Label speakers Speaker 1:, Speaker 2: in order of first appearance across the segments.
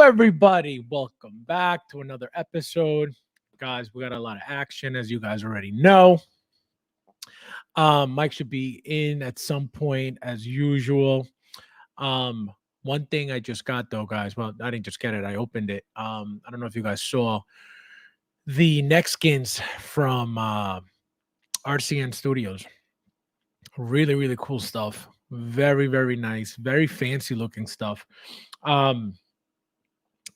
Speaker 1: everybody. Welcome back to another episode. Guys, we got a lot of action, as you guys already know. Mike should be in at some point, as usual. Um, One thing I just got, though, guys. Well, I didn't just get it. I opened it. I don't know if you guys saw the neck skins from RCN Studios. Really, really cool stuff. Very, very nice. Very fancy looking stuff. Um,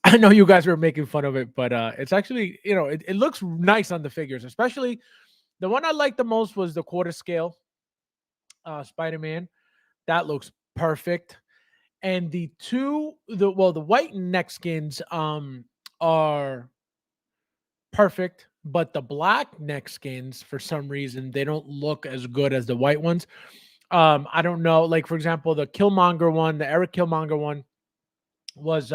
Speaker 1: I know you guys were making fun of it, but it's actually, it looks nice on the figures, especially the one I liked the most was the quarter scale Spider-Man. That looks perfect. And the white neck skins are perfect, but the black neck skins, for some reason, they don't look as good as the white ones. I don't know. Like, for example, the Killmonger one, the Eric Killmonger one was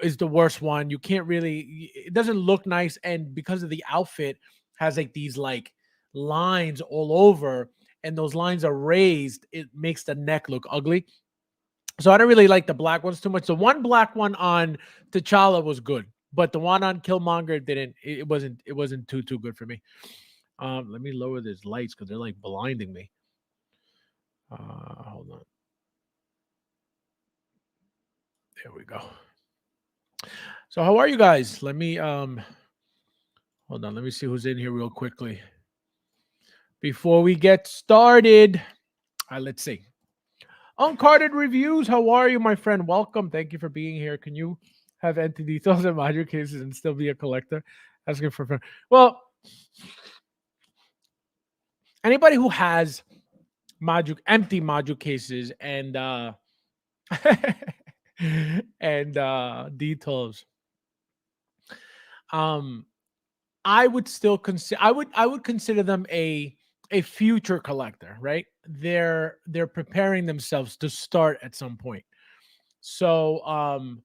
Speaker 1: is the worst one. You can't really, it doesn't look nice, and because of the outfit has like these like lines all over, and those lines are raised, it makes the neck look ugly. So I don't really like the black ones too much. The one black one on T'Challa was good, but the one on Killmonger didn't. It wasn't too good for me. Let me lower these lights because they're like blinding me. Hold on. There we go. So how are you guys? Let me hold on. Let me see who's in here real quickly. Before we get started, let's see. Uncarded Reviews, how are you, my friend? Welcome. Thank you for being here. Can you have empty details and module cases and still be a collector? Asking for fun. Well, anybody who has empty module cases and and details, I would still consider I would consider them a future collector, right? They're preparing themselves to start at some point. So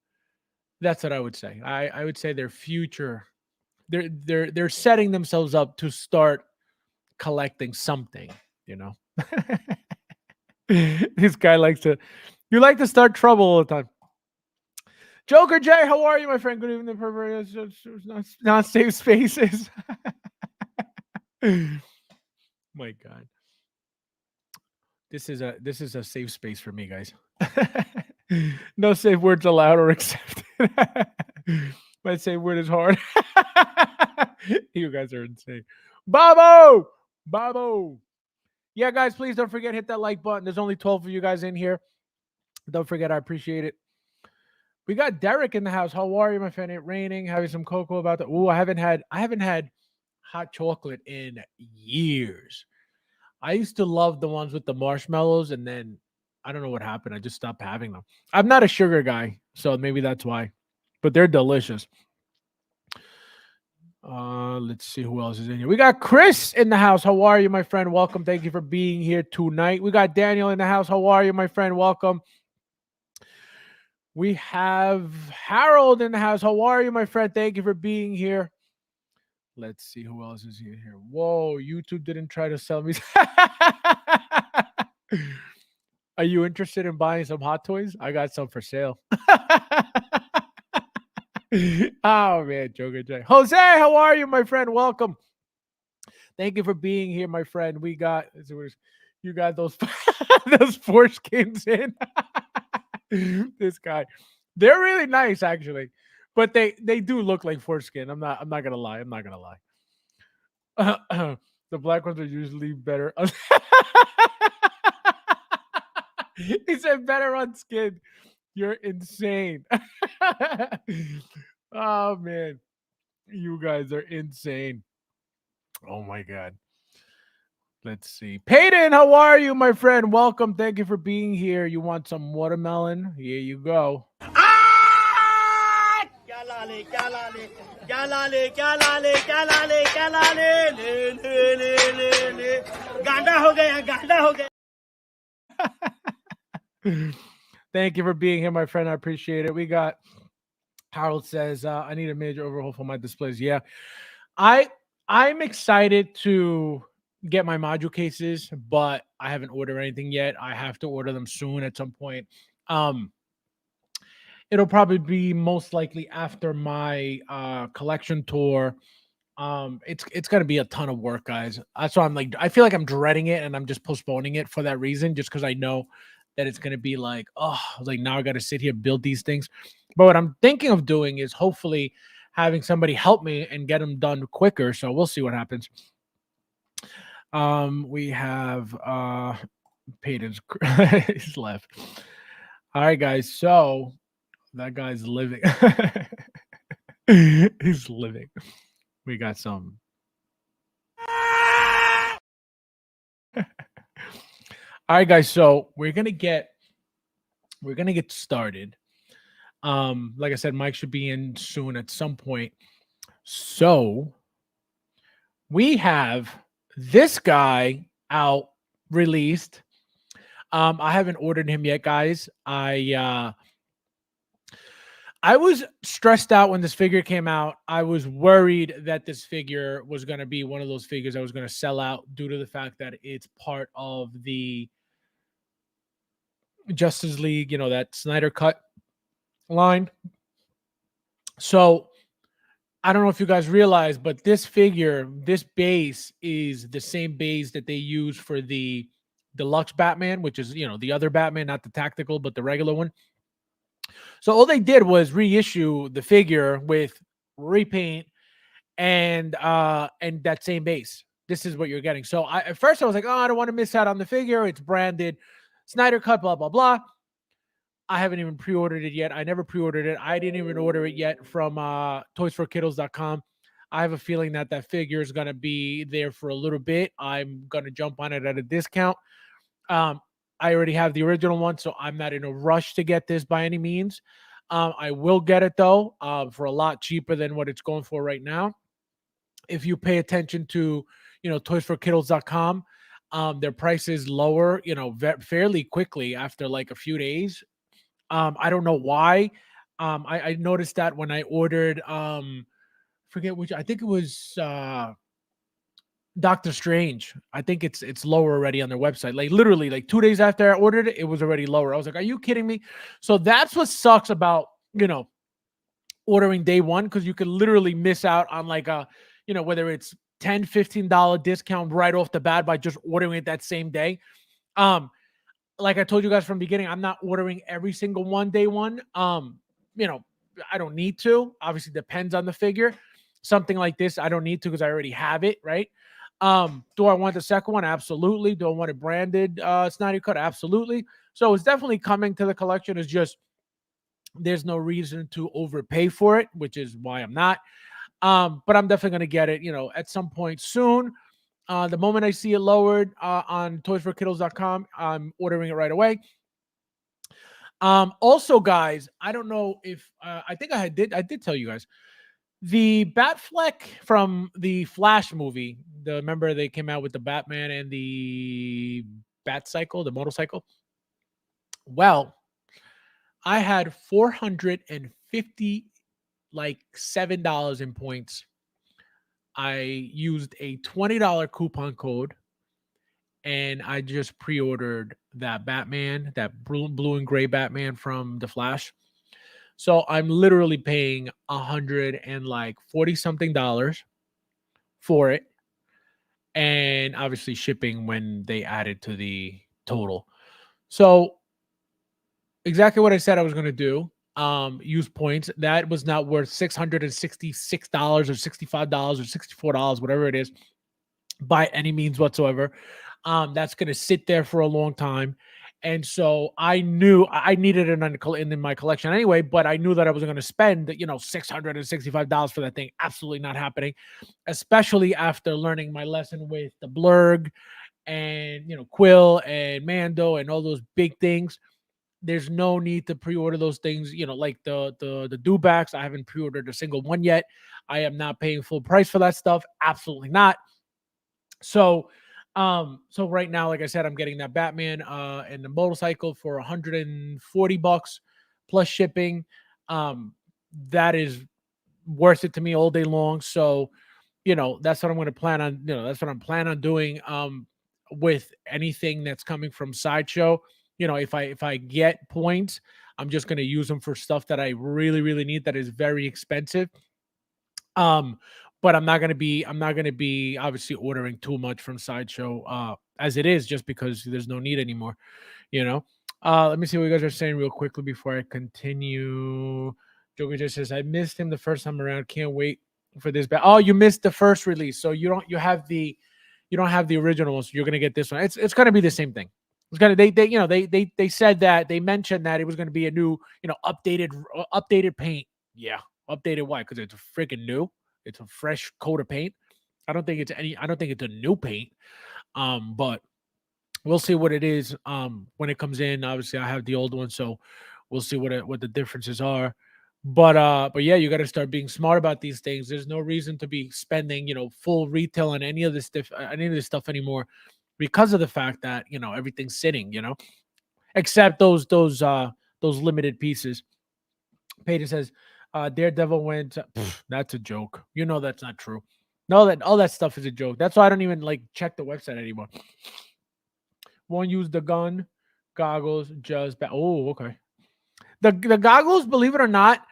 Speaker 1: that's what I would say. I would say their future, they're setting themselves up to start collecting something, you know. This guy you like to start trouble all the time. Joker J, how are you, my friend? Good evening, not safe spaces. My God. This is a safe space for me, guys. No safe words allowed or accepted. My safe word is hard. You guys are insane. Babo! Yeah, guys, please don't forget, hit that like button. There's only 12 of you guys in here. Don't forget, I appreciate it. We got Derek in the house. How are you, my friend? It raining, having some cocoa about that. Ooh, I haven't had hot chocolate in years. I used to love the ones with the marshmallows, and then I don't know what happened. I just stopped having them. I'm not a sugar guy, so maybe that's why. But they're delicious. Let's see who else is in here. We got Chris in the house. How are you, my friend? Welcome. Thank you for being here tonight. We got Daniel in the house. How are you, my friend? Welcome. We have Harold in the house. How are you, my friend? Thank you for being here. Let's see who else is in here. Whoa, YouTube didn't try to sell me. Are you interested in buying some Hot Toys? I got some for sale. Oh, man, Joker J. Jose, how are you, my friend? Welcome. Thank you for being here, my friend. You got those those foreskins in. This guy. They're really nice, actually. But they do look like foreskin. I'm not gonna lie. The black ones are usually better. He said better on skin. You're insane. Oh man. You guys are insane. Oh my God. Let's see. Peyton, how are you, my friend? Welcome. Thank you for being here. You want some watermelon? Here you go. Thank you for being here, my friend. I appreciate it. We got Harold says, I need a major overhaul for my displays. Yeah. I'm excited to get my module cases, but I haven't ordered anything yet. I have to order them soon at some point. it'll probably be most likely after my collection tour. It's gonna be a ton of work, guys. That's why I'm like, I feel like I'm dreading it, and I'm just postponing it for that reason, just because I know that it's gonna be like, oh, like now I got to sit here build these things. But what I'm thinking of doing is hopefully having somebody help me and get them done quicker. So we'll see what happens. We have Peyton's he's left. All right, guys. So that guy's living. He's living. We got some. All right, guys. So we're gonna get started. Like I said, Mike should be in soon at some point. So we have this guy out released. I haven't ordered him yet, guys. I was stressed out when this figure came out. I was worried that this figure was going to be one of those figures that was going to sell out due to the fact that it's part of the Justice League, that Snyder Cut line. So I don't know if you guys realize, but this figure, this base is the same base that they use for the deluxe Batman, which is, the other Batman, not the tactical, but the regular one. So all they did was reissue the figure with repaint and that same base. This is what you're getting. So at first I was like, oh, I don't want to miss out on the figure. It's branded Snyder Cut, blah, blah, blah. I haven't even pre-ordered it yet. I never pre-ordered it. I didn't even order it yet from toysforkiddles.com. I have a feeling that figure is going to be there for a little bit. I'm going to jump on it at a discount. I already have the original one, so I'm not in a rush to get this by any means. I will get it, though, for a lot cheaper than what it's going for right now. If you pay attention to, toysforkiddles.com, their prices lower, fairly quickly after like a few days. I don't know why. I noticed that when I ordered, forget which, I think it was Doctor Strange. I think it's lower already on their website. Like literally, like 2 days after I ordered it, it was already lower. I was like, "Are you kidding me?" So that's what sucks about ordering day one, because you could literally miss out on like a whether it's $10-15 discount right off the bat by just ordering it that same day. Like I told you guys from the beginning, I'm not ordering every single one day one. I don't need to. Obviously, depends on the figure. Something like this, I don't need to because I already have it, right? Do I want the second one? Absolutely. Do I want it branded Snyder Cut? Absolutely. So it's definitely coming to the collection. It's just there's no reason to overpay for it, which is why I'm not. But I'm definitely going to get it, at some point soon. The moment I see it lowered on toysforkiddles.com, I'm ordering it right away. Also, guys, I don't know if I think I did tell you guys the Batfleck from the Flash movie. Remember they came out with the Batman and the Batcycle, the motorcycle. Well, I had 450 like $7 in points. I used a $20 coupon code and I just pre-ordered that Batman, that blue and gray Batman from the Flash. So I'm literally paying $140 something for it, and obviously shipping when they added to the total. So exactly what I said I was going to do. Use points. That was not worth $666 or $65 or $64, whatever it is, by any means whatsoever. That's going to sit there for a long time. And so I knew I needed it in my collection anyway, but I knew that I wasn't going to spend, $665 for that thing. Absolutely not happening, especially after learning my lesson with the Blurg and, Quill and Mando and all those big things. There's no need to pre-order those things, like the dewbacks. I haven't pre-ordered a single one yet. I am not paying full price for that stuff. Absolutely not. So right now, like I said, I'm getting that Batman and the motorcycle for $140 plus shipping. That is worth it to me all day long. So, that's what I'm going to plan on. That's what I'm planning on doing with anything that's coming from Sideshow. If I get points, I'm just going to use them for stuff that I really, really need that is very expensive. Um, but I'm not gonna be obviously ordering too much from Sideshow as it is, just because there's no need anymore, you know. Let me see what you guys are saying real quickly before I continue. Joker just says, I missed him the first time around. Can't wait for this back. Oh, you missed the first release, so you don't have the original one, so you're gonna get this one. It's gonna be the same thing. It's gonna they said that they mentioned that it was gonna be a new, updated paint. Yeah, updated why? Because it's freaking new. It's a fresh coat of paint. I don't think it's a new paint. But we'll see what it is when it comes in. Obviously, I have the old one, so we'll see what the differences are. But yeah, you got to start being smart about these things. There's no reason to be spending, full retail on any of this stuff anymore, because of the fact that everything's sitting, except those limited pieces. Peyton says, Daredevil went. That's a joke. That's not true. No, that all that stuff is a joke. That's why I don't even check the website anymore. Won't use the gun, goggles, just oh, okay. The goggles, believe it or not,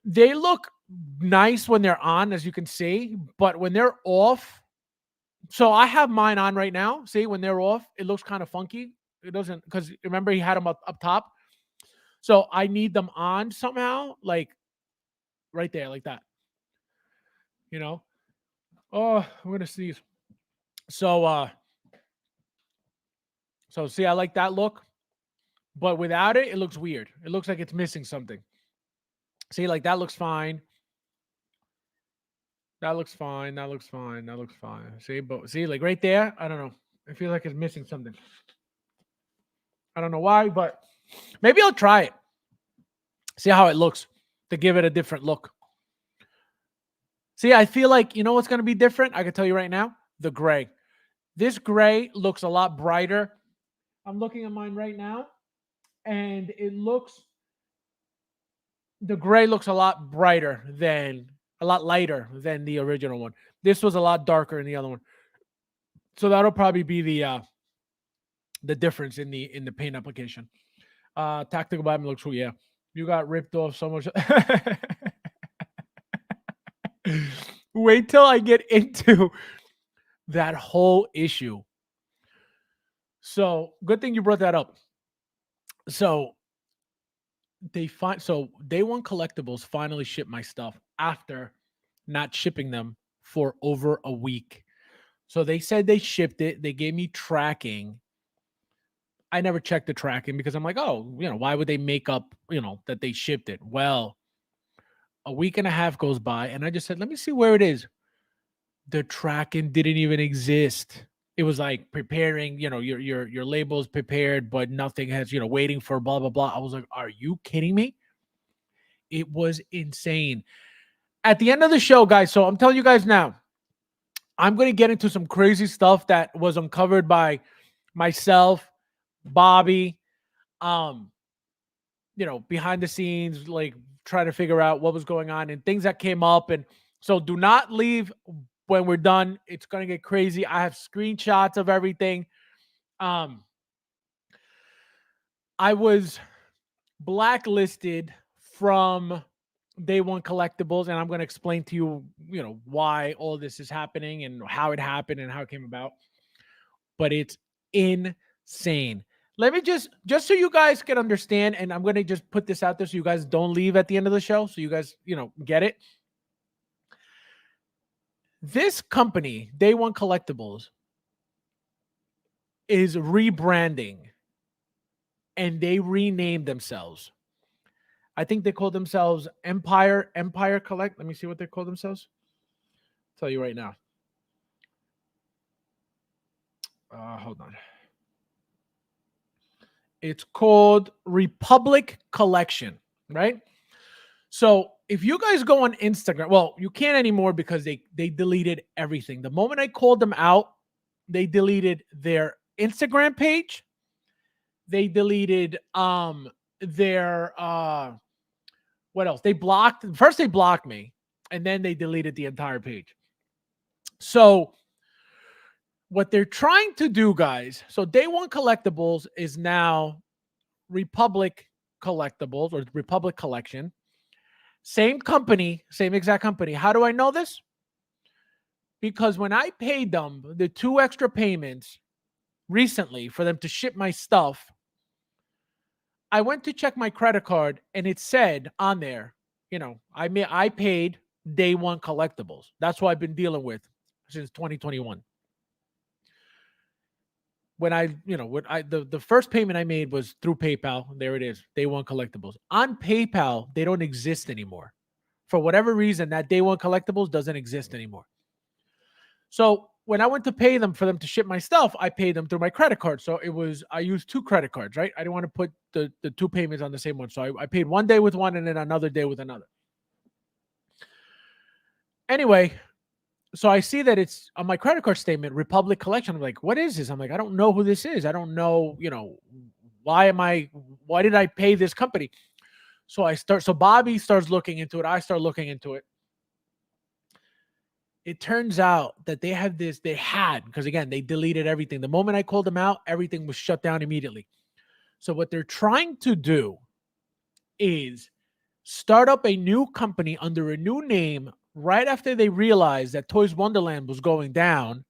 Speaker 1: they look nice when they're on, as you can see, but when they're off, so I have mine on right now. See, when they're off, it looks kind of funky. It doesn't, because remember he had them up top. So I need them on somehow, like right there, like that. Oh, I'm gonna sneeze. So so see, I like that look, but without it, it looks weird. It looks like it's missing something. See, like that looks fine. That looks fine. That looks fine. That looks fine. See, but see, like right there, I don't know. I feel like it's missing something. I don't know why, but maybe I'll try it. See how it looks to give it a different look. See, I feel like, what's going to be different? I can tell you right now, the gray. This gray looks a lot brighter. I'm looking at mine right now, and the gray looks a lot a lot lighter than the original one. This was a lot darker in the other one. So that'll probably be the difference in the paint application. Tactical Batman looks cool. Yeah, you got ripped off so much. Wait till I get into that whole issue. So good thing you brought that up. So Day One Collectibles finally shipped my stuff after not shipping them for over a week. So they said they shipped it. They gave me tracking. I never checked the tracking because I'm like, oh, why would they make up, that they shipped it? Well, a week and a half goes by, and I just said, let me see where it is. The tracking didn't even exist. It was like preparing, your labels prepared, but nothing has, waiting for blah blah blah. I was like, are you kidding me? It was insane. At the end of the show, guys, so I'm telling you guys now, I'm going to get into some crazy stuff that was uncovered by myself, Bobby, behind the scenes, like trying to figure out what was going on and things that came up. And so do not leave when we're done. It's going to get crazy. I have screenshots of everything. I was blacklisted from Day One Collectibles, and I'm going to explain to you, why all this is happening and how it happened and how it came about. But it's insane. Let me just so you guys can understand, and I'm going to just put this out there so you guys don't leave at the end of the show, so you guys, get it. This company, Day One Collectibles, is rebranding, and they renamed themselves. I think they call themselves Empire Collect. Let me see what they call themselves. I'll tell you right now. Hold on. It's called Republic Collection, right? So if you guys go on Instagram, well, you can't anymore because they deleted everything. The moment I called them out, they deleted their Instagram page. They deleted their what else? They blocked me, and then they deleted the entire page. So what they're trying to do, guys, so Day One Collectibles is now Republic Collectibles or Republic Collection. Same company, same exact company. How do I know this? Because when I paid them the 2 extra payments recently for them to ship my stuff, I went to check my credit card and it said on there, I paid day one collectibles. That's what I've been dealing with since 2021. When the first payment I made was through PayPal. There it is, day one collectibles. On PayPal, they don't exist anymore. For whatever reason, that day one collectibles doesn't exist anymore. So when I went to pay them for them to ship my stuff, I paid them through my credit card. So I used 2 credit cards, right? I didn't want to put the 2 payments on the same one. So I paid one day with one and then another day with another. Anyway, so I see that it's on my credit card statement, Republic Collection. I'm like, what is this? I'm like, I don't know who this is. I don't know, why did I pay this company? So Bobby starts looking into it. I start looking into it. It turns out that because again, they deleted everything. The moment I called them out, everything was shut down immediately. So what they're trying to do is start up a new company under a new name right after they realized that Toys Wonderland was going down.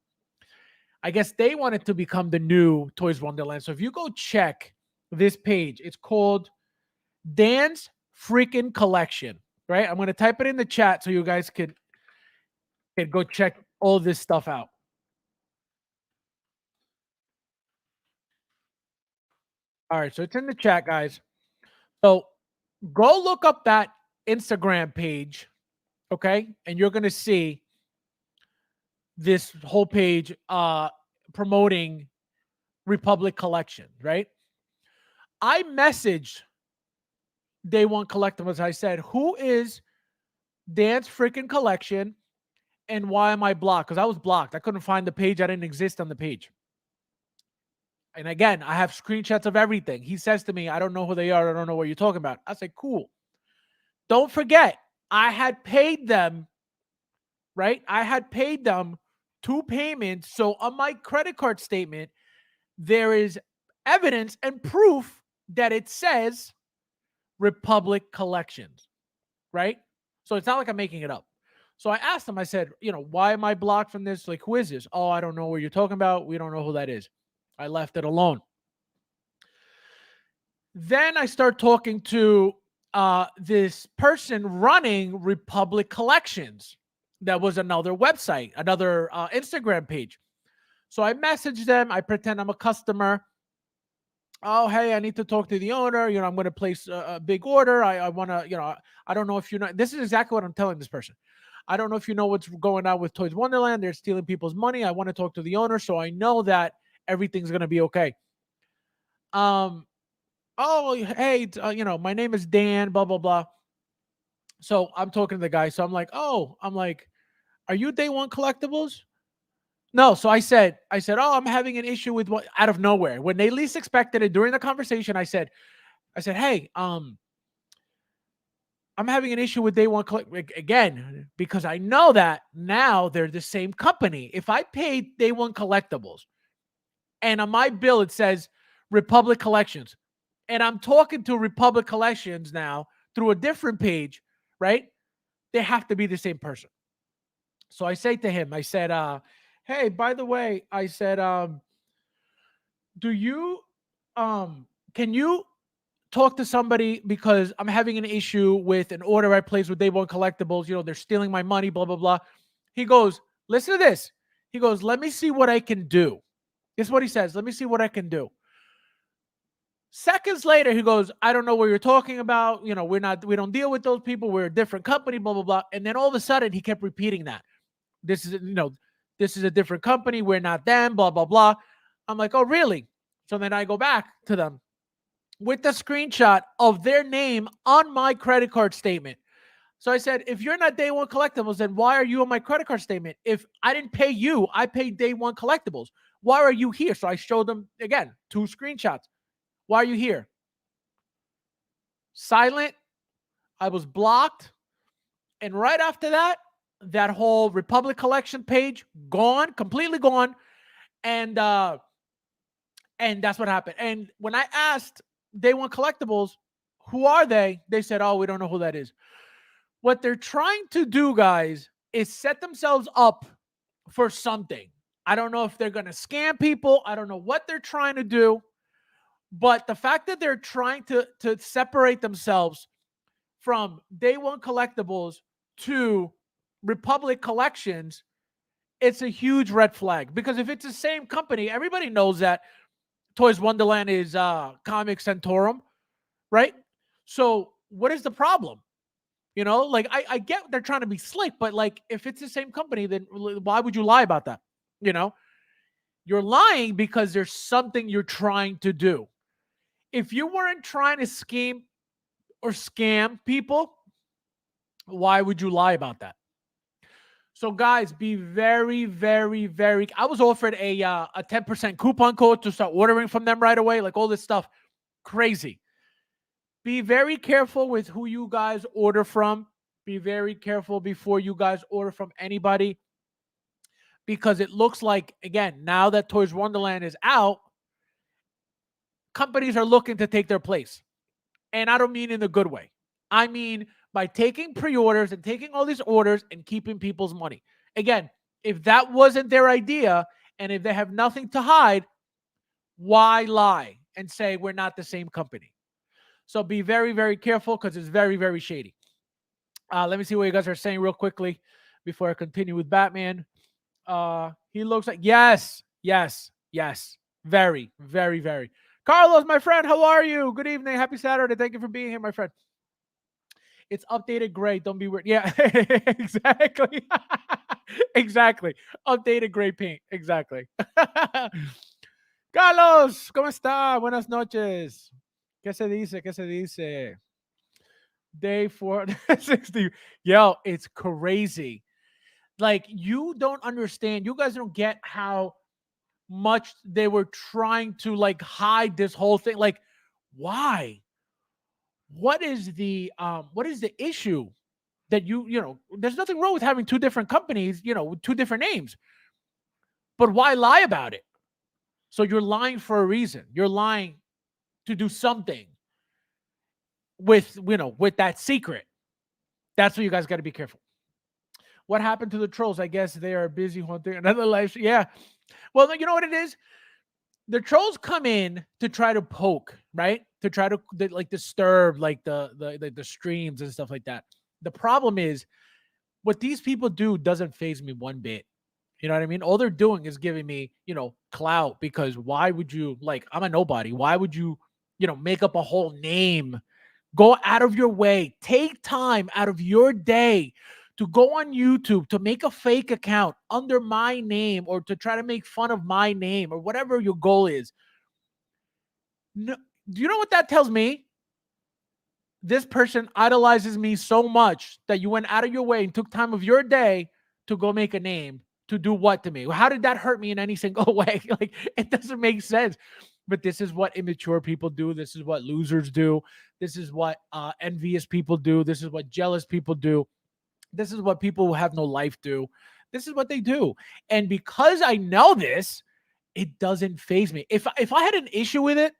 Speaker 1: I guess they wanted to become the new Toys Wonderland. So if you go check this page, it's called Dan's Freaking Collection, right? I'm going to type it in the chat so you guys can go check all this stuff out. All right, so it's in the chat, guys. So go look up that Instagram page, okay? And you're going to see this whole page promoting Republic Collection, right? I messaged Day One Collectibles. I said, who is Dan's Freaking Collection and why am I blocked? Because I was blocked. I couldn't find the page. I didn't exist on the page. And again, I have screenshots of everything. He says to me, I don't know who they are. I don't know what you're talking about. I said, cool. Don't forget, I had paid them, right? I had paid them 2 payments. So on my credit card statement, there is evidence and proof that it says Republic Collections, right? So it's not like I'm making it up. So I asked him, I said, why am I blocked from this? Like, who is this? Oh, I don't know what you're talking about. We don't know who that is. I left it alone. Then I start talking to this person running Republic Collections. That was another website, another Instagram page. So I message them. I pretend I'm a customer. Oh, hey, I need to talk to the owner. I'm going to place a big order. I want to, I don't know if you know. This is exactly what I'm telling this person. I don't know if you know what's going on with Toys Wonderland. They're stealing people's money. I want to talk to the owner so I know that everything's going to be okay. Oh, hey, my name is Dan, blah, blah, blah. So I'm talking to the guy. So I'm like, are you Day One Collectibles? No. So I said, oh, I'm having an issue with what out of nowhere. When they least expected it during the conversation, I said, hey, I'm having an issue with Day One again, because I know that now they're the same company. If I paid Day One Collectibles and on my bill it says Republic Collections, and I'm talking to Republic Collections now through a different page, right? They have to be the same person. So I say to him, I said, hey, by the way, I said, do you, can you talk to somebody because I'm having an issue with an order I placed with Day One Collectibles. They're stealing my money, blah, blah, blah. He goes, listen to this. He goes, let me see what I can do. This is what he says. Let me see what I can do. Seconds later, he goes, I don't know what you're talking about. We don't deal with those people. We're a different company, blah, blah, blah. And then all of a sudden he kept repeating that. This is a different company. We're not them, blah, blah, blah. I'm like, oh, really? So then I go back to them with the screenshot of their name on my credit card statement. So I said, if you're not Day One Collectibles, then why are you on my credit card statement? If I didn't pay you, I paid Day One Collectibles. Why are you here? So I showed them, again, 2 screenshots. Why are you here? Silent. I was blocked. And right after that, that whole Republic Collection page gone, completely gone. And that's what happened. And when I asked Day One Collectibles, Who are they? They said, oh, we don't know who that is. What they're trying to do, guys, is set themselves up for something. I don't know if they're going to scam people. I don't know what they're trying to do. But the fact that they're trying to separate themselves from Day One Collectibles to Republic Collections, it's a huge red flag. Because if it's the same company, everybody knows that Toys Wonderland is Comic Centaurum, right? So what is the problem? You know, like I get they're trying to be slick, but like if it's the same company, then why would you lie about that? You know, you're lying because there's something you're trying to do. If you weren't trying to scheme or scam people, why would you lie about that? So guys, be very, very, very. I was offered a 10% coupon code to start ordering from them right away. Like all this stuff, crazy. Be very careful with who you guys order from. Be very careful before you guys order from anybody, because it looks like, again, now that Toys Wonderland is out, companies are looking to take their place. And I don't mean in a good way. I mean by taking pre-orders and taking all these orders and keeping people's money. Again, if that wasn't their idea and if they have nothing to hide, why lie and say we're not the same company? So be very, very careful because it's very, very shady. Let me see what you guys are saying real quickly before I continue with Batman. He looks like, yes. Very, very, very. Carlos, my friend, how are you? Good evening. Happy Saturday. Thank you for being here, my friend. It's updated gray. Don't be weird. Yeah, exactly. Exactly. Updated gray paint. Exactly. Carlos, ¿cómo está? Buenas noches. ¿Qué se dice? ¿Qué se dice? Day 460. Yo, it's crazy. Like, you don't understand. You guys don't get how much they were trying to like hide this whole thing. Like, why? What is the issue that you know, there's nothing wrong with having two different companies, you know, with two different names. But why lie about it? So you're lying for a reason. You're lying to do something with, you know, with that secret. That's what you guys got to be careful. What happened to the trolls? I guess they are busy hunting another life. Yeah. Well, you know what it is? The trolls come in to try to poke, right? To try to like disturb like the streams and stuff like that. The problem is what these people do doesn't faze me one bit. You know what I mean? All they're doing is giving me, you know, clout, because why would you, like, I'm a nobody. Why would you, you know, make up a whole name? Go out of your way. Take time out of your day to go on YouTube to make a fake account under my name or to try to make fun of my name or whatever your goal is. No, do you know what that tells me? This person idolizes me so much that you went out of your way and took time of your day to go make a name to do what to me? How did that hurt me in any single way? Like, it doesn't make sense. But this is what immature people do. This is what losers do. This is what envious people do. This is what jealous people do. This is what people who have no life do. This is what they do. And because I know this, it doesn't faze me. If I had an issue with it,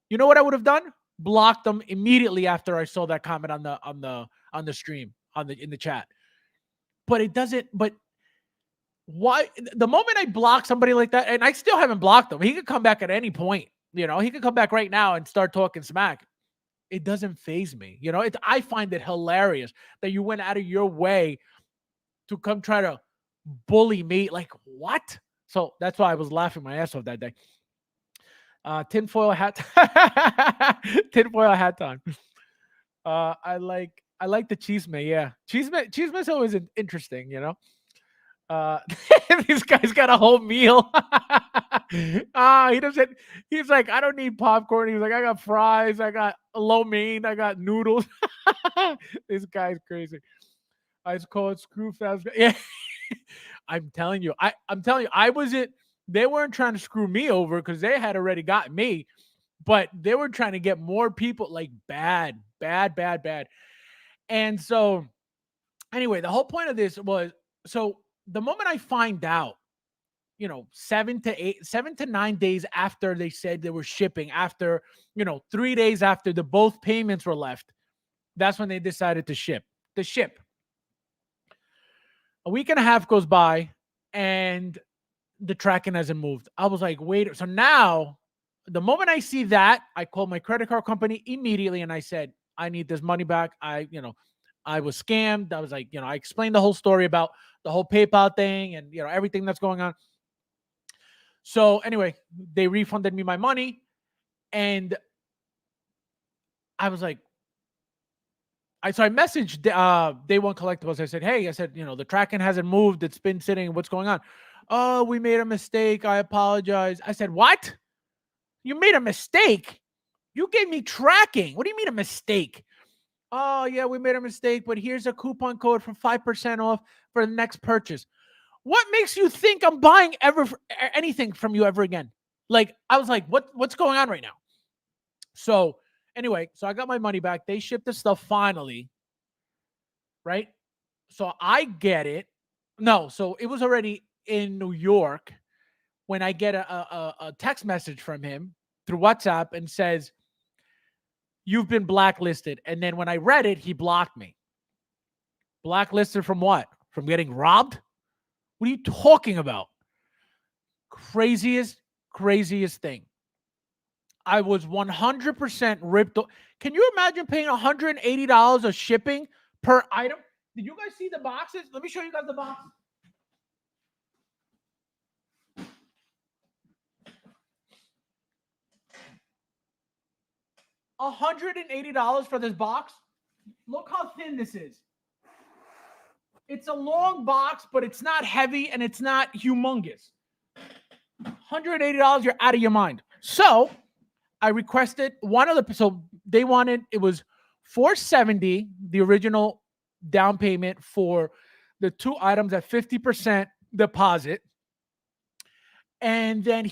Speaker 1: you know what I would have done? Blocked them immediately after I saw that comment on the stream, in the chat. But it doesn't. But why? The moment I block somebody like that, and I still haven't blocked them, he could come back at any point. You know, he could come back right now and start talking smack. It doesn't faze me. You know, I find it hilarious that you went out of your way to come try to bully me. Like, what? So that's why I was laughing my ass off that day. Tinfoil hat. Tinfoil hat time. I like the chisme. Yeah, chisme is always interesting. You know. This guy's got a whole meal. He doesn't. He's like, I don't need popcorn. He's like, I got fries. I got lo mein. I got noodles. This guy's crazy. I call it screw fast. Yeah, I'm telling you. I'm telling you. I wasn't. They weren't trying to screw me over because they had already got me, but they were trying to get more people, like bad. And so, anyway, the whole point of this was, so the moment I find out 7 to 9 days after they said they were shipping, after, 3 days after the both payments were left. That's when they decided to ship. A week and a half goes by and the tracking hasn't moved. I was like, wait. So now, the moment I see that, I called my credit card company immediately and I said, I need this money back. I was scammed. I was like, I explained the whole story about the whole PayPal thing and, everything that's going on. So anyway, they refunded me my money and I was like, I messaged Day One Collectibles. I said, hey, the tracking hasn't moved. It's been sitting. What's going on? Oh, we made a mistake. I apologize. I said, what? You made a mistake? You gave me tracking. What do you mean a mistake? Oh, yeah, we made a mistake, but here's a coupon code for 5% off for the next purchase. What makes you think I'm buying anything from you ever again? Like, I was like, what's going on right now? So anyway, so I got my money back. They shipped the stuff finally, right? So I get it. No, so it was already in New York when I get a text message from him through WhatsApp and says, you've been blacklisted. And then when I read it, he blocked me. Blacklisted from what? From getting robbed? What are you talking about? Craziest thing. I was 100% ripped. Can you imagine paying $180 of shipping per item? Did you guys see the boxes? Let me show you guys the box. $180 for this box. Look how thin this is. It's a long box, but it's not heavy and it's not humongous. $180, you're out of your mind. So I requested so they wanted, it was $470, the original down payment for the two items at 50% deposit. And then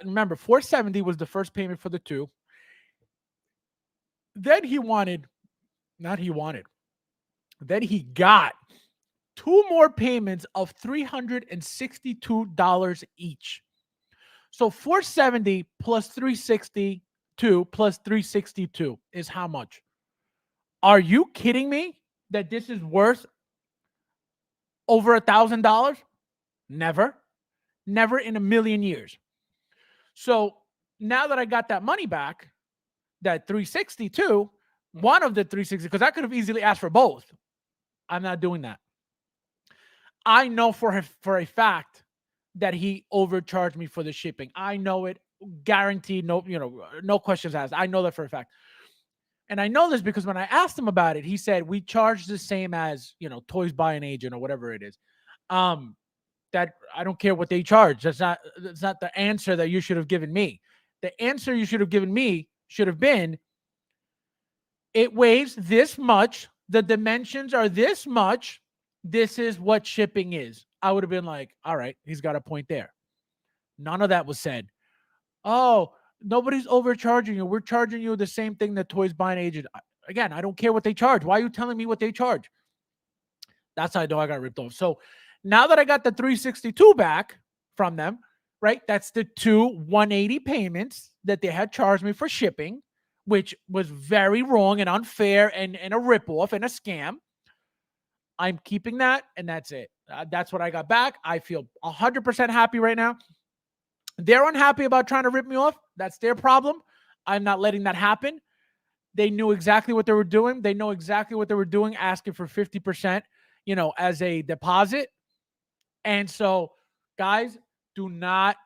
Speaker 1: remember, $470 was the first payment for the two. Then he got two more payments of $362 each. So $470 plus $362 plus $362 is how much? Are you kidding me that this is worth over $1,000? Never in a million years. So now that I got that money back, that $362, one of the $360, because I could have easily asked for both. I'm not doing that. I know for a fact that he overcharged me for the shipping. I know it, guaranteed. No, no questions asked. I know that for a fact. And I know this because when I asked him about it, he said, we charge the same as, Toys by an Agent or whatever it is. That I don't care what they charge. That's not the answer that you should have given me. The answer you should have given me should have been, it weighs this much. The dimensions are this much. This is what shipping is. I would have been like, all right, he's got a point there. None of that was said. Oh, nobody's overcharging you. We're charging you the same thing that Toys by an Agent. Again, I don't care what they charge. Why are you telling me what they charge? That's how I know I got ripped off. So now that I got the $362 back from them, right? That's the two $180 payments that they had charged me for shipping, which was very wrong and unfair and a ripoff and a scam. I'm keeping that, and that's it. That's what I got back. I feel 100% happy right now. They're unhappy about trying to rip me off. That's their problem. I'm not letting that happen. They knew exactly what they were doing. They know exactly what they were doing, asking for 50%, as a deposit. And so, guys, do not,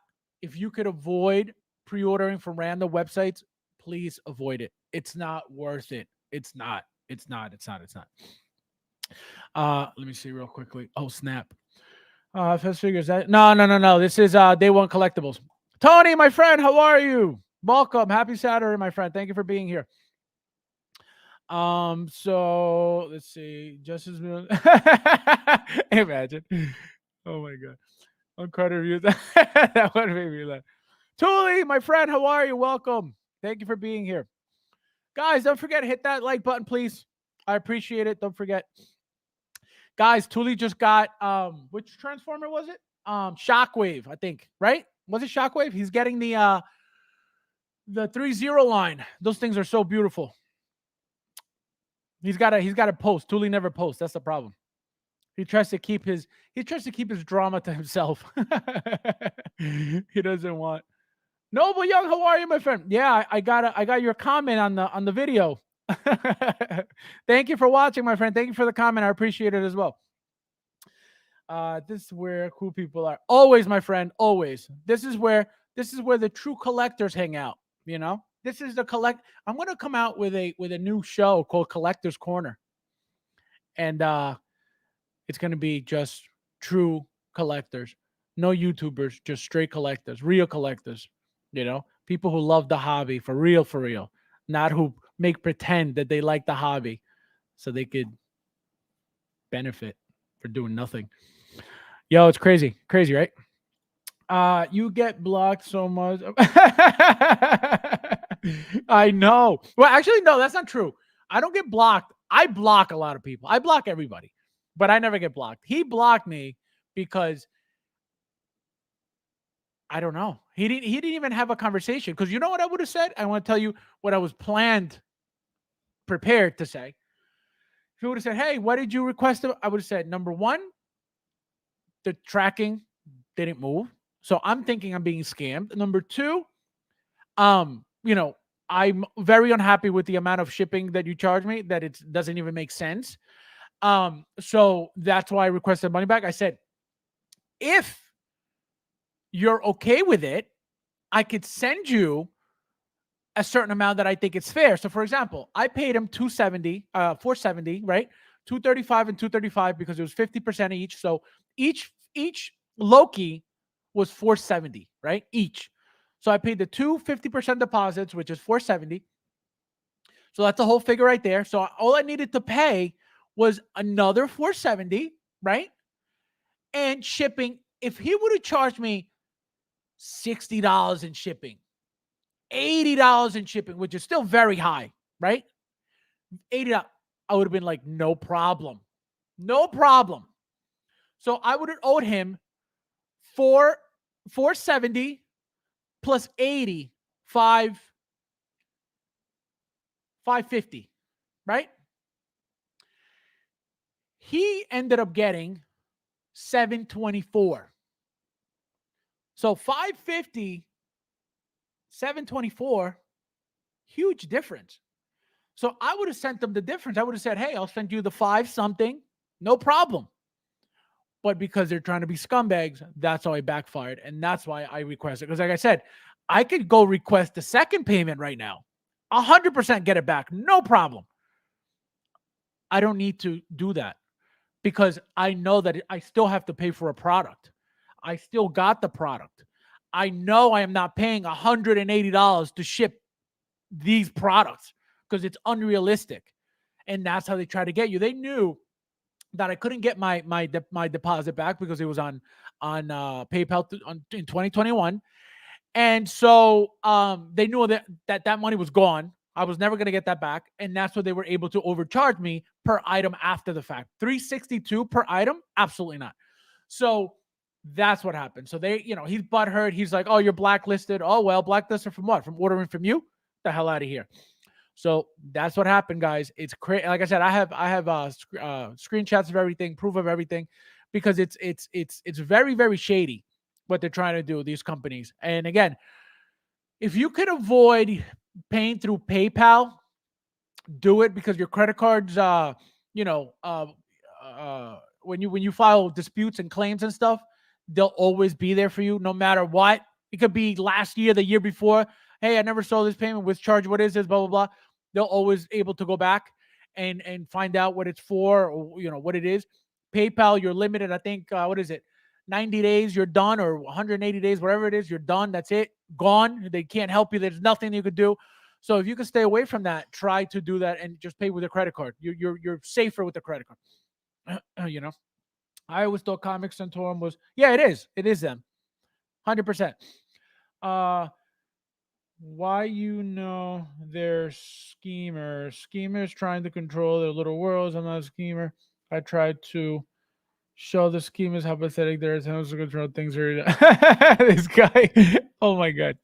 Speaker 1: if you could avoid pre-ordering from random websites, please avoid it. It's not worth it. It's not. Let me see real quickly. Oh, snap. FabsFigures. No. This is Day One Collectibles. Tony, my friend, how are you? Welcome. Happy Saturday, my friend. Thank you for being here. So let's see. Justice imagine. Oh my god. On credit reviews. That would make me laugh. Tuli, my friend, how are you? Welcome. Thank you for being here. Guys, don't forget to hit that like button, please. I appreciate it. Don't forget. Guys, Tuli just got which Transformer was it? Shockwave, I think, right? Was it Shockwave? He's getting the 3-0 line. Those things are so beautiful. He's got to post. Thule never posts. That's the problem. He tries to keep his drama to himself. He doesn't want. Noble Young, how are you, my friend? Yeah, I got your comment on the video. Thank you for watching, my friend. Thank you for the comment. I appreciate it as well. This is where cool people are. Always, my friend. Always. This is where the true collectors hang out. You know, this is the collect. I'm gonna come out with a new show called Collectors Corner, and it's gonna be just true collectors, no YouTubers, just straight collectors, real collectors. You know, people who love the hobby for real, not who make pretend that they like the hobby so they could benefit for doing nothing. Yo, it's crazy, right? You get blocked so much. I know. Well, actually, no, that's not true. I don't get blocked. I block a lot of people. I block everybody, but I never get blocked. He blocked me because I don't know. He didn't even have a conversation. Because you know what I would have said? I want to tell you what I was prepared to say. If he would have said, "Hey, why did you request it?" I would have said, number one, the tracking didn't move. So I'm thinking I'm being scammed. Number two, you know, I'm very unhappy with the amount of shipping that you charge me, that it doesn't even make sense. So that's why I requested money back. I said, if you're okay with it, I could send you a certain amount that I think it's fair. So for example, I paid him 470, right? 235 and 235 because it was 50% each. So each Loki was 470, right? Each. So I paid the 50% deposits, which is 470. So that's the whole figure right there. So all I needed to pay was another 470, right? And shipping. If he would have charged me $60 in shipping, $80 in shipping, which is still very high, right? $80, I would have been like, no problem. No problem. So I would have owed him 470 plus 80, 550, right? He ended up getting 724. So 550, 724, huge difference. So I would have sent them the difference. I would have said, hey, I'll send you the 5 something, no problem. But because they're trying to be scumbags, that's how I backfired. And that's why I requested. Because like I said, I could go request the second payment right now. 100% get it back. No problem. I don't need to do that because I know that I still have to pay for a product. I still got the product. I know I am not paying $180 to ship these products because it's unrealistic. And that's how they try to get you. They knew that I couldn't get my deposit back because it was on PayPal in 2021. And so they knew that money was gone. I was never going to get that back. And that's what they were able to overcharge me per item after the fact. $362 per item? Absolutely not. So that's what happened. So they, he's butthurt. He's like, oh, you're blacklisted. Oh, well, blacklisted from what? From ordering from you? The hell out of here. So that's what happened, guys. It's crazy. Like I said, I have screenshots of everything, proof of everything, because it's very, very shady what they're trying to do, these companies. And again, if you could avoid paying through PayPal, do it, because your credit cards, when you file disputes and claims and stuff, they'll always be there for you no matter what. It could be last year, the year before. Hey, I never saw this payment. Which charge? What is this? Blah, blah, blah. They'll always able to go back and find out what it's for, or what it is. PayPal, you're limited. I think what is it? 90 days, you're done, or 180 days, whatever it is, you're done. That's it. Gone. They can't help you. There's nothing you could do. So if you can stay away from that, try to do that and just pay with a credit card. You're safer with the credit card. I always thought Comic Santorum was, yeah, it is. It is them. 100%. Why they're schemers? Schemers trying to control their little worlds. I'm not a schemer. I tried to Show the scheme is hypothetic. There is no control. Things are this guy. Oh my god.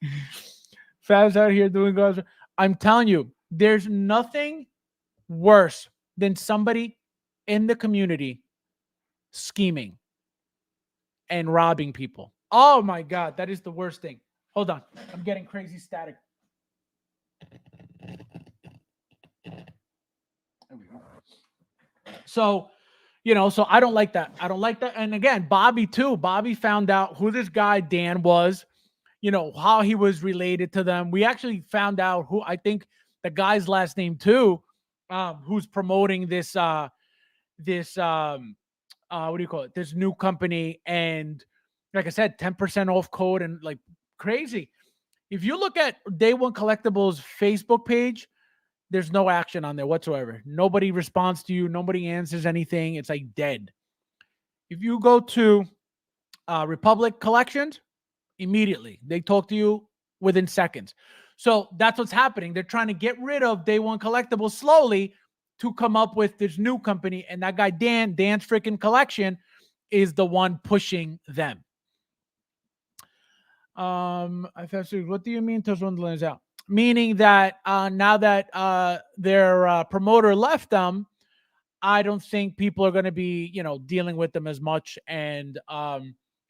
Speaker 1: Fabs out here doing guys. I'm telling you, there's nothing worse than somebody in the community scheming and robbing people. Oh my god, that is the worst thing. Hold on. I'm getting crazy static. There we go. So, so I don't like that. I don't like that. And again, Bobby too. Bobby found out who this guy Dan was, how he was related to them. We actually found out who, I think the guy's last name too, who's promoting this what do you call it? This new company. And like I said, 10% off code and like crazy. If you look at Day One Collectibles Facebook page, there's no action on there whatsoever. Nobody responds to you. Nobody answers anything. It's like dead. If you go to Republic Collections, immediately they talk to you within seconds. So that's what's happening. They're trying to get rid of Day One Collectibles slowly to come up with this new company. And that guy, Dan's freaking collection, is the one pushing them. What do you mean Touch Wonderland is out? Meaning that now that their promoter left them, I don't think people are going to be, dealing with them as much. And,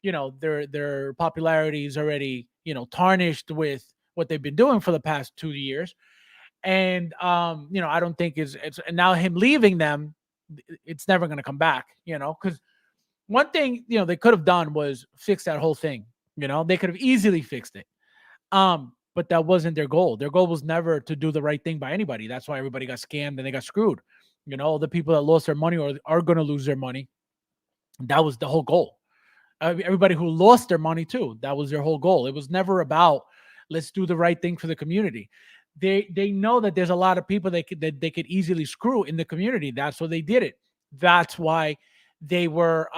Speaker 1: their popularity is already, tarnished with what they've been doing for the past 2 years. And, I don't think it's and now him leaving them, it's never going to come back, because one thing, they could have done was fix that whole thing. They could have easily fixed it. But that wasn't their goal. Their goal was never to do the right thing by anybody. That's why everybody got scammed and they got screwed. The people that lost their money or are going to lose their money. That was the whole goal. Everybody who lost their money too, that was their whole goal. It was never about let's do the right thing for the community. They know that there's a lot of people that they could easily screw in the community. That's why they did it. That's why they were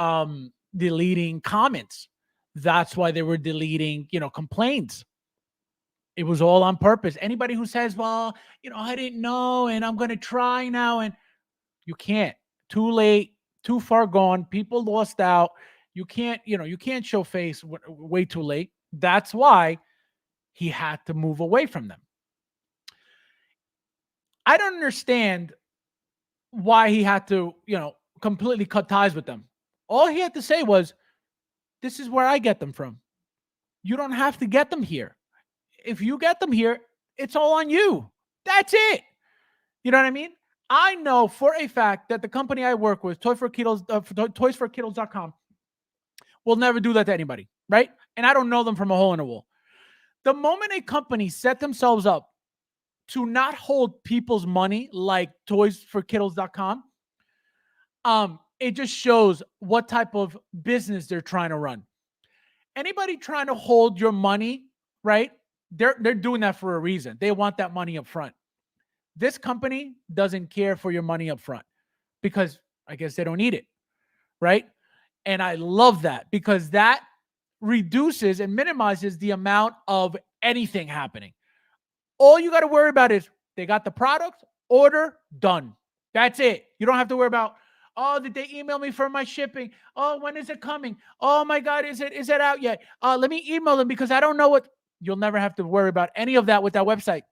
Speaker 1: deleting comments. That's why they were deleting, complaints. It was all on purpose. Anybody who says, well, I didn't know and I'm going to try now, and you can't. Too late, too far gone. People lost out. You can't show face way too late. That's why he had to move away from them. I don't understand why he had to, completely cut ties with them. All he had to say was, this is where I get them from. You don't have to get them here. If you get them here, it's all on you. That's it. You know what I mean? I know for a fact that the company I work with, toysforkiddles.com, will never do that to anybody, right? And I don't know them from a hole in a wall. The moment a company set themselves up to not hold people's money like toysforkiddles.com, it just shows what type of business they're trying to run. Anybody trying to hold your money, right? They're doing that for a reason. They want that money up front. This company doesn't care for your money up front because I guess they don't need it, right? And I love that because that reduces and minimizes the amount of anything happening. All you got to worry about is they got the product, order, done. That's it. You don't have to worry about, oh, did they email me for my shipping? Oh, when is it coming? Oh my God, is it out yet? Let me email them because I don't know what. You'll never have to worry about any of that with that website.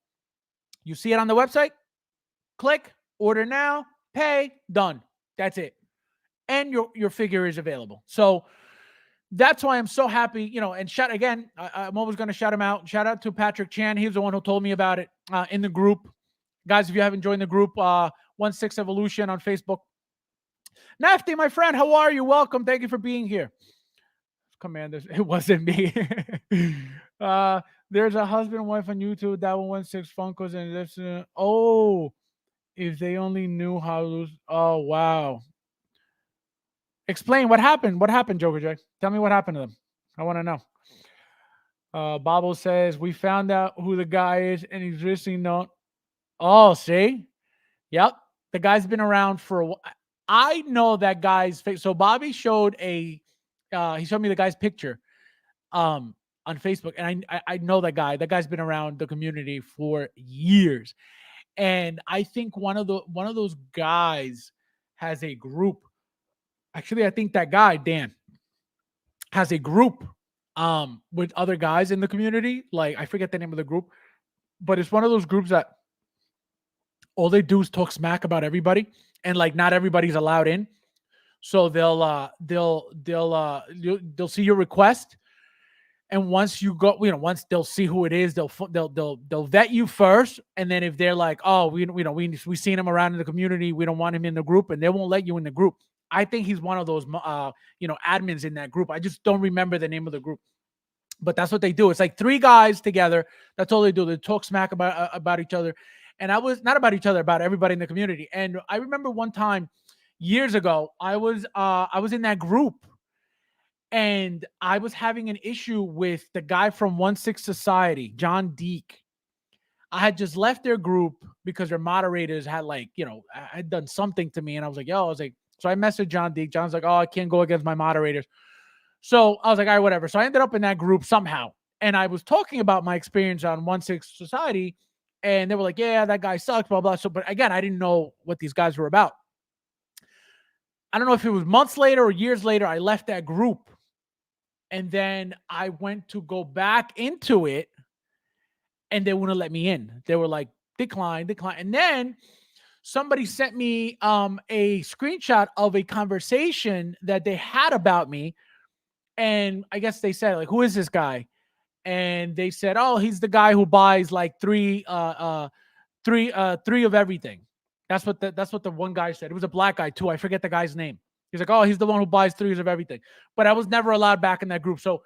Speaker 1: You see it on the website, click, order now, pay, done. That's it. And your figure is available. So that's why I'm so happy, and shout again, I'm always going to shout him out. Shout out to Patrick Chan. He's the one who told me about it in the group. Guys, if you haven't joined the group, 1/6 Evolution on Facebook. Nafty, my friend, how are you? Welcome. Thank you for being here. Commanders, it wasn't me. There's a husband and wife on YouTube that 1/6 Funkos and listen. Oh, if they only knew how to lose. Oh, wow. Explain what happened. What happened, Joker J? Tell me what happened to them. I want to know. Bobble says, we found out who the guy is and he's listening. No. Oh, see? Yep. The guy's been around for a while. I know that guy's face. So Bobby showed he showed me the guy's picture on Facebook. And I know that guy. That guy's been around the community for years. And I think one of those guys has a group Actually, I think that guy, Dan, has a group with other guys in the community. Like, I forget the name of the group, but it's one of those groups that all they do is talk smack about everybody, and like not everybody's allowed in. So they'll see your request, and once you go, once they'll see who it is, they'll vet you first, and then if they're like, oh, we seen him around in the community, we don't want him in the group, and they won't let you in the group. I think he's one of those admins in that group. I just don't remember the name of the group, but that's what they do. It's like three guys together. That's all they do. They talk smack about each other, and I was not about each other, about everybody in the community. And I remember one time years ago, I was in that group, and I was having an issue with the guy from 1/6 Society, John Deek. I had just left their group because their moderators had had done something to me, and I was like, so I messaged John Deek. John's like, oh, I can't go against my moderators. So I was like, all right, whatever. So I ended up in that group somehow, and I was talking about my experience on 1/6 Society, and they were like, yeah, that guy sucks, blah blah. So, but again, I didn't know what these guys were about. I don't know if it was months later or years later, I left that group. And then I went to go back into it, and they wouldn't let me in. They were like, decline. And then somebody sent me a screenshot of a conversation that they had about me. And I guess they said, like, who is this guy? And they said, oh, he's the guy who buys like three of everything. That's what the one guy said. It was a black guy too. I forget the guy's name. He's like, oh, he's the one who buys threes of everything. But I was never allowed back in that group. So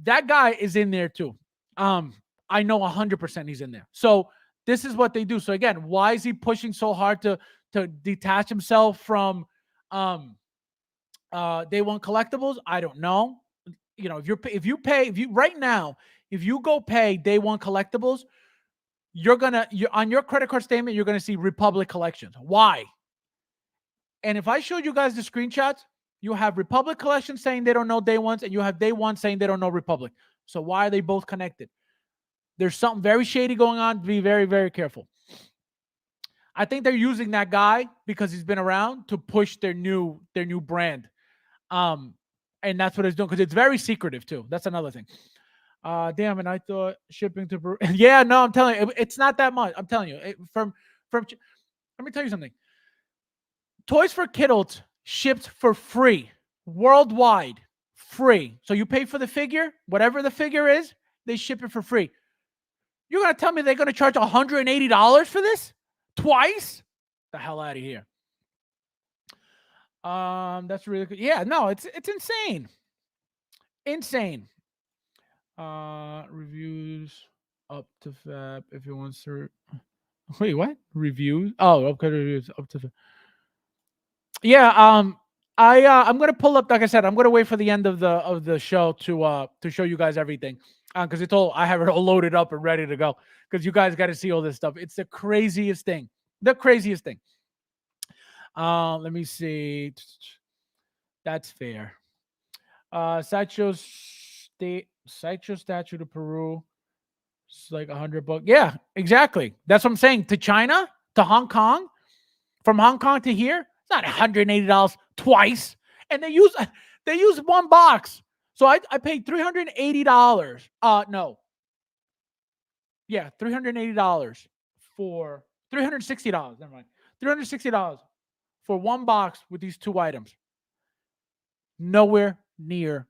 Speaker 1: that guy is in there too. I know 100% he's in there. So this is what they do. So again, why is he pushing so hard to detach himself from Day One collectibles? I don't know. If you go pay Day One collectibles, you're on your credit card statement, you're gonna see Republic collections. Why? And if I showed you guys the screenshots, you have Republic collection saying they don't know Day Ones, and you have Day One saying they don't know Republic. So why are they both connected? There's something very shady going on. Be very, very careful. I think they're using that guy because he's been around to push their new brand. And that's what it's doing, because it's very secretive too. That's another thing. Damn, and I thought shipping to Peru. Yeah, no, I'm telling you, it's not that much. I'm telling you, from let me tell you something. Toys for Kidults shipped for free worldwide, free. So you pay for the figure, whatever the figure is, they ship it for free. You're gonna tell me they're gonna charge $180 for this twice? The hell out of here. That's really good. Yeah, no, it's insane. Insane. Reviews up to Fab if you want to. Wait, what? Reviews? Oh, okay, reviews up to Fab. Yeah, I'm gonna pull up. Like I said, I'm gonna wait for the end of the show to show you guys everything, because I have it all loaded up and ready to go. Because you guys got to see all this stuff. It's the craziest thing. The craziest thing. Let me see. That's fair. Sideshow statue to Peru. It's like $100. Yeah, exactly. That's what I'm saying. To China, to Hong Kong, from Hong Kong to here, it's not $180 twice. And they use one box. So I paid $380. No. Yeah, $380 for $360. Never mind. $360 for one box with these two items. Nowhere near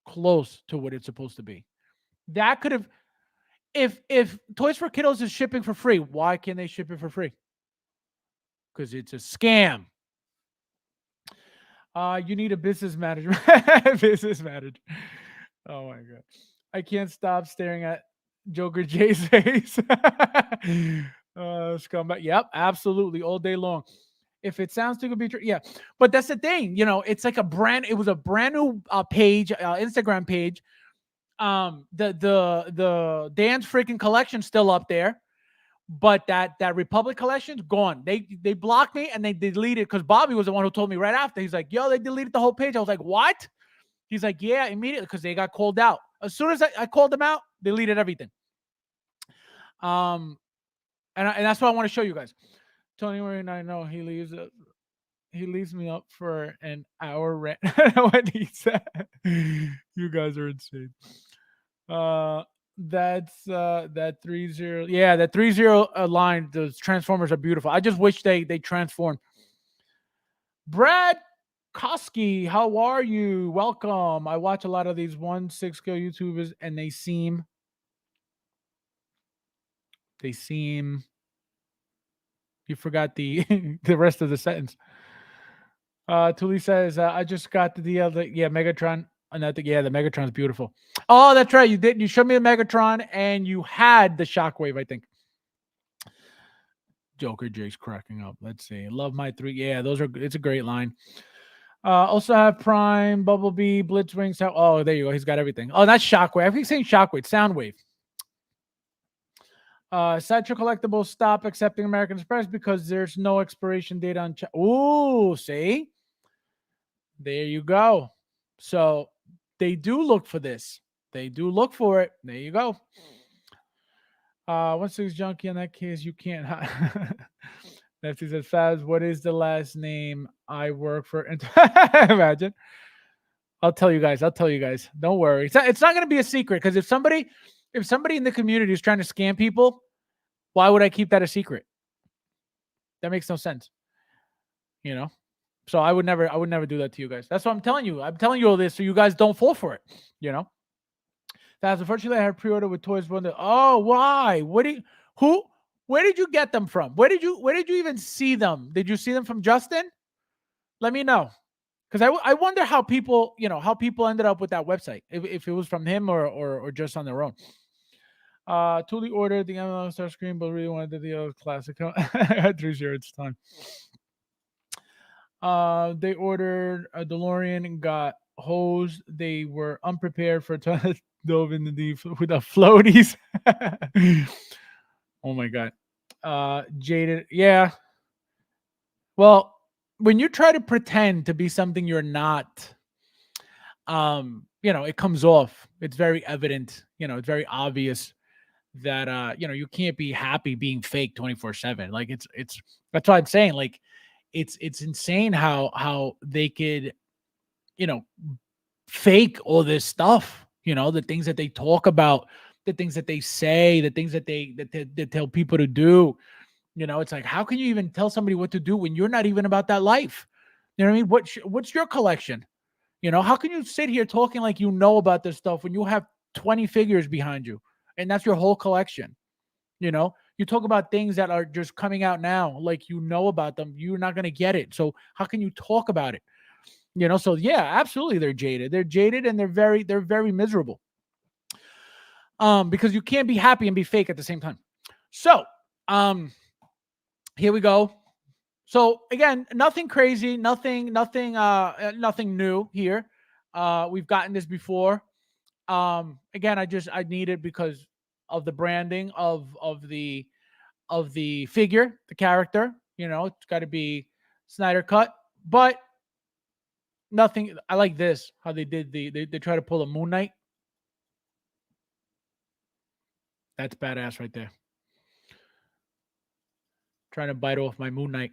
Speaker 1: close to what it's supposed to be. That could have, if Toys for Kiddos is shipping for free, why can't they ship it for free? Because it's a scam. You need a business manager. Business manager. Oh my god. I can't stop staring at Joker Jay's face. Scumbag. Yep, absolutely. All day long. If it sounds too good to be true, yeah. But that's the thing, it's like it was a brand new page, Instagram page. The Dan's freaking collection still up there, but that Republic collection's gone. They blocked me and they deleted, because Bobby was the one who told me right after. He's like, yo, they deleted the whole page. I was like, what? He's like, yeah, immediately, because they got called out. As soon as I called them out, they deleted everything. And that's what I want to show you guys. Tony, I know he leaves. He leaves me up for an hour rant when he said, "You guys are insane." Uh, that 3-0. Yeah, that 3-0 line. Those transformers are beautiful. I just wish they transformed. Brad Koski, how are you? Welcome. I watch a lot of these 1-6 skill YouTubers, and they seem. You forgot the the rest of the sentence. Tuli says, I just got the deal that Megatron. Yeah, the Megatron's beautiful. Oh, that's right. You did. You showed me the Megatron, and you had the Shockwave. I think. Joker Jake's cracking up. Let's see. Love my three. Yeah, those are. It's a great line. Also have Prime, Bumblebee, Blitzwing. Oh, there you go. He's got everything. Oh, that's Shockwave. I keep saying Shockwave. Soundwave. Sideshow Collectibles stop accepting American Express because there's no expiration date on. Ooh, see. There you go. So they do look for this. They do look for it. There you go. 1-6 junkie in that case, you can't. Nefty says, Fabs, what is the last name I work for? Imagine. I'll tell you guys. Don't worry. It's not going to be a secret because if somebody in the community is trying to scam people, why would I keep that a secret? That makes no sense. You know? So I would never do that to you guys. That's what I'm telling you. I'm telling you all this so you guys don't fall for it. You know? That's unfortunately I had pre-order with Toys Wonder. Oh, why? Where did you get them from? Where did you even see them? Did you see them from Justin? Let me know. Because I wonder how people ended up with that website. If it was from him or just on their own. Tuli ordered the MLM Star Screen, but really wanted the other classic. I had 3-0. It's time. They ordered a DeLorean and got hosed. They were unprepared for dove in the deep with the floaties. Oh my god. Jaded. Yeah. Well, when you try to pretend to be something you're not, it comes off. It's very evident. It's very obvious that you can't be happy being fake 24/7. Like it's that's what I'm saying. Like it's insane how they could, fake all this stuff. The things that they talk about, the things that they say, the things that they tell people to do. It's like, how can you even tell somebody what to do when you're not even about that life? You know what I mean? What's your collection? How can you sit here talking like you know about this stuff when you have 20 figures behind you and that's your whole collection? You talk about things that are just coming out now, like about them. You're not going to get it. So how can you talk about it? So yeah, absolutely they're jaded. They're jaded and they're very miserable. Because you can't be happy and be fake at the same time. So, here we go. So again, nothing crazy, nothing new here. We've gotten this before. Again, I need it because of the branding of the figure, the character. It's got to be Snyder cut, but nothing. I like this how they did they try to pull a Moon Knight. That's badass right there. Trying to bite off my Moon Knight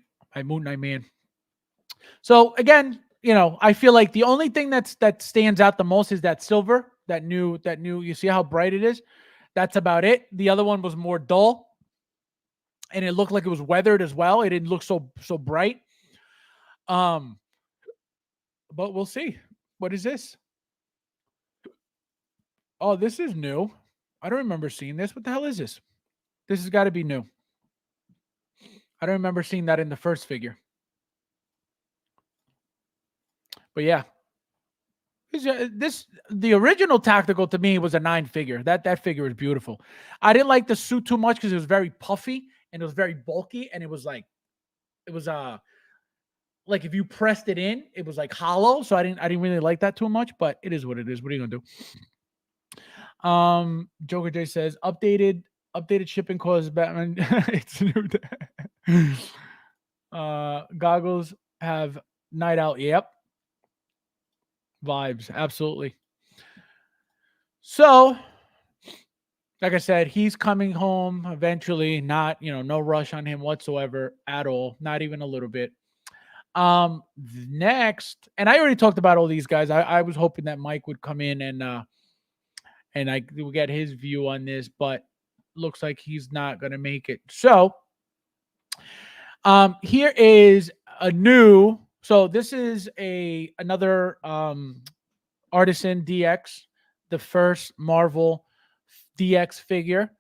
Speaker 1: man. So again, I feel like the only thing that stands out the most is that silver, that new. You see how bright it is? That's about it. The other one was more dull, and it looked like it was weathered as well. It didn't look so bright. But we'll see. What is this? Oh, this is new. I don't remember seeing this. What the hell is this? This has got to be new. I don't remember seeing that in the first figure. But yeah, the original tactical to me was a 9 figure. That figure is beautiful. I didn't like the suit too much because it was very puffy and it was very bulky, and it was like if you pressed it in, it was like hollow. So I didn't really like that too much, but it is what it is. What are you gonna do? Joker J says updated shipping costs Batman. It's new. Goggles have night out. Yep. Vibes, absolutely. So, like I said, he's coming home eventually. Not, no rush on him whatsoever at all. Not even a little bit.
Speaker 2: Next, and I already talked about all these guys. I was hoping that Mike would come in and I will get his view on this, but looks like he's not gonna make it. So here is a new. So this is another Artisan DX, the first Marvel DX figure,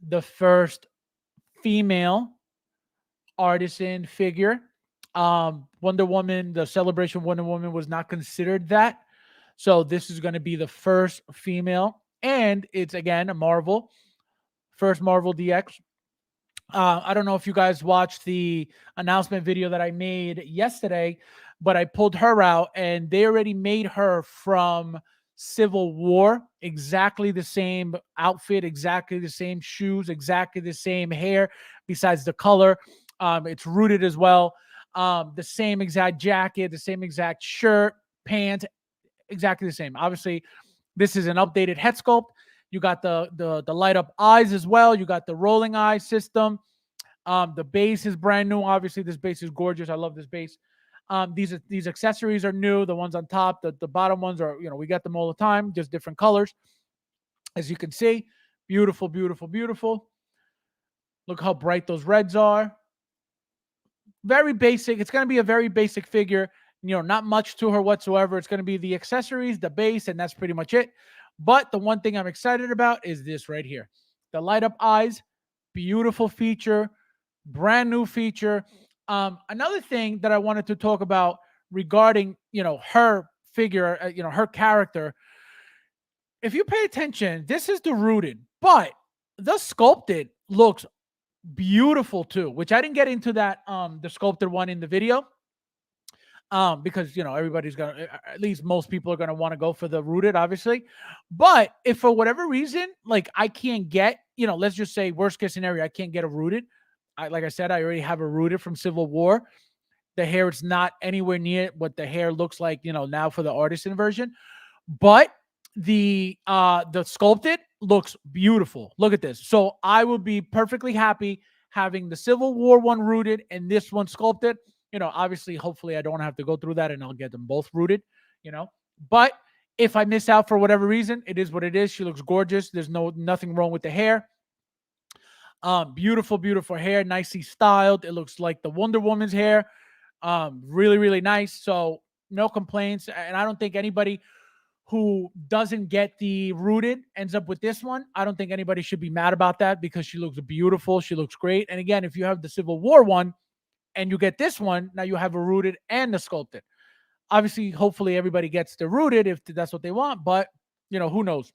Speaker 2: the first female Artisan figure. Wonder Woman, the Celebration Wonder Woman was not considered that. So this is going to be the first female, and it's again a Marvel, first Marvel DX. I don't know if you guys watched the announcement video that I made yesterday, but I pulled her out and they already made her from Civil War, exactly the same outfit, exactly the same shoes, exactly the same hair, besides the color. It's rooted as well. The same exact jacket, the same exact shirt, pants, exactly the same. Obviously, this is an updated head sculpt. You got the light up eyes as well. You got the rolling eye system. The base is brand new. Obviously, this base is gorgeous. I love this base. These accessories are new. The ones on top, the bottom ones are, we get them all the time, just different colors. As you can see, beautiful, beautiful, beautiful. Look how bright those reds are. Very basic. It's going to be a very basic figure. Not much to her whatsoever. It's going to be the accessories, the base, and that's pretty much it. But the one thing I'm excited about is this right here. The light up eyes, beautiful feature, brand new feature. Another thing that I wanted to talk about regarding, her figure, her character. If you pay attention, this is the rooted, but the sculpted looks beautiful too, which I didn't get into that the sculpted one in the video. Because everybody's gonna, at least most people are gonna want to go for the rooted, obviously. But if for whatever reason, like I can't get, let's just say worst case scenario, I can't get a rooted. Like I said, I already have a rooted from Civil War. The hair is not anywhere near what the hair looks like, now for the artisan version. But the sculpted looks beautiful. Look at this. So I will be perfectly happy having the Civil War one rooted and this one sculpted. Obviously, hopefully I don't have to go through that and I'll get them both rooted, But if I miss out for whatever reason, it is what it is. She looks gorgeous. There's nothing wrong with the hair. Beautiful, beautiful hair, nicely styled. It looks like the Wonder Woman's hair. Really, really nice. So no complaints. And I don't think anybody who doesn't get the rooted ends up with this one. I don't think anybody should be mad about that because she looks beautiful. She looks great. And again, if you have the Civil War one, and you get this one, now you have a rooted and the sculpted. Obviously, hopefully everybody gets the rooted if that's what they want, but who knows?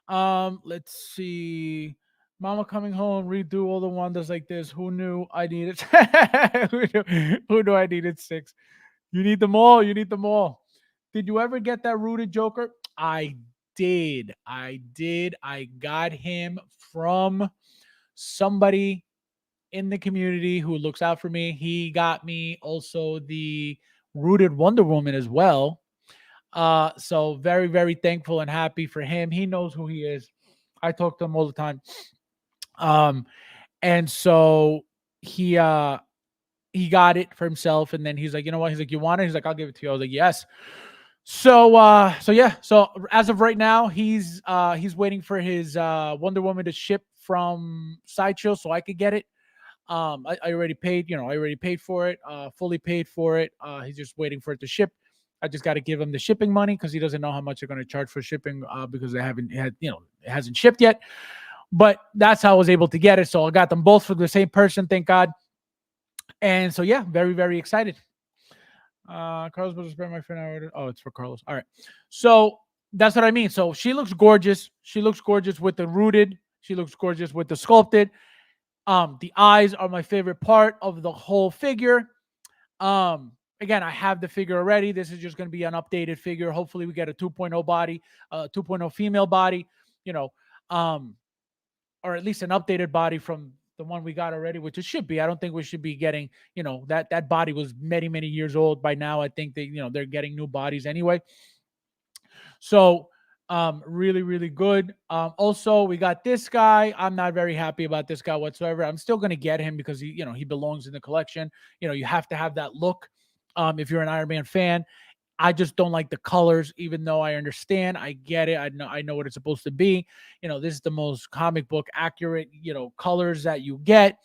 Speaker 2: Let's see. Mama coming home, redo all the wonders like this. Who knew I needed who knew I needed 6? You need them all. You need them all. Did you ever get that rooted Joker? I did. I got him from somebody in the community who looks out for me. He got me also the rooted Wonder Woman as well. So very, very thankful and happy for him. He knows who he is. I talk to him all the time. And so he got it for himself, and then he's like, you know what? He's like, you want it? He's like, I'll give it to you. I was like, yes. So yeah. So as of right now, he's waiting for his Wonder Woman to ship from Sideshow so I could get it. I already paid, I already paid for it, fully paid for it. He's just waiting for it to ship. I just got to give him the shipping money because he doesn't know how much they're going to charge for shipping because they haven't had, it hasn't shipped yet. But that's how I was able to get it. So I got them both from the same person, thank God. And so, yeah, very, very excited. Carlos was spend my friend. Oh, it's for Carlos. All right. So that's what I mean. So she looks gorgeous. She looks gorgeous with the rooted. She looks gorgeous with the sculpted. The eyes are my favorite part of the whole figure. Again, I have the figure already. This is just going to be an updated figure. Hopefully we get a 2.0 body, 2.0 female body, or at least an updated body from the one we got already, which it should be. I don't think we should be getting, that body was many, many years old by now. I think they're getting new bodies anyway. So Really, really good. Also, we got this guy. I'm not very happy about this guy whatsoever. I'm still gonna get him because he belongs in the collection. You have to have that look. If you're an Iron Man fan, I just don't like the colors, even though I understand. I get it. I know what it's supposed to be. This is the most comic book accurate, colors that you get.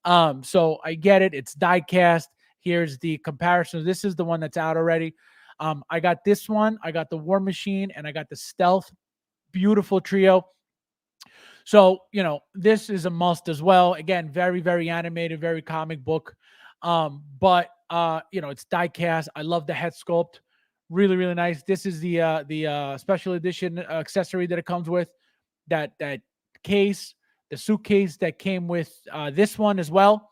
Speaker 2: So I get it. It's die cast. Here's the comparison. This is the one that's out already. I got this one. I got the War Machine, and I got the Stealth. Beautiful trio. So, this is a must as well. Again, very, very animated, very comic book. But it's die cast. I love the head sculpt. Really, really nice. This is the special edition accessory that it comes with. That case, the suitcase that came with this one as well.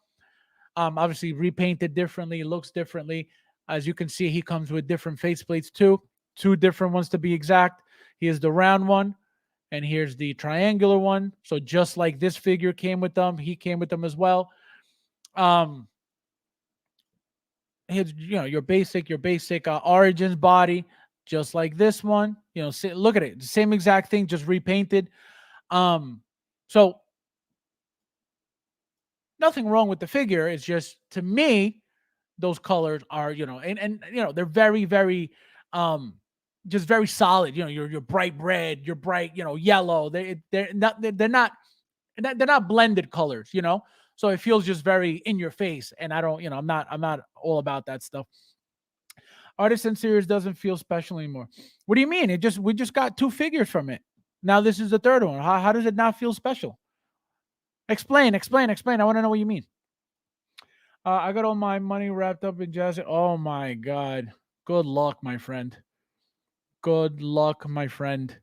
Speaker 2: Obviously repainted differently, looks differently. As you can see, he comes with different faceplates too. Two different ones to be exact. Here's the round one, and here's the triangular one. So just like this figure came with them, he came with them as well. Um, here's your basic Origins body, just like this one. Look at it, the same exact thing, just repainted. So nothing wrong with the figure. It's just, to me, those colors are, and they're very, very just very solid. Your bright red, your bright, yellow. They're not blended colors, so it feels just very in your face. And I don't, I'm not all about that stuff. Artisan series doesn't feel special anymore. What do you mean? We just got two figures from it. Now this is the third one. How does it not feel special? Explain, explain, explain. I want to know what you mean. I got all my money wrapped up in jazz. Oh my god. Good luck, my friend. Good luck, my friend,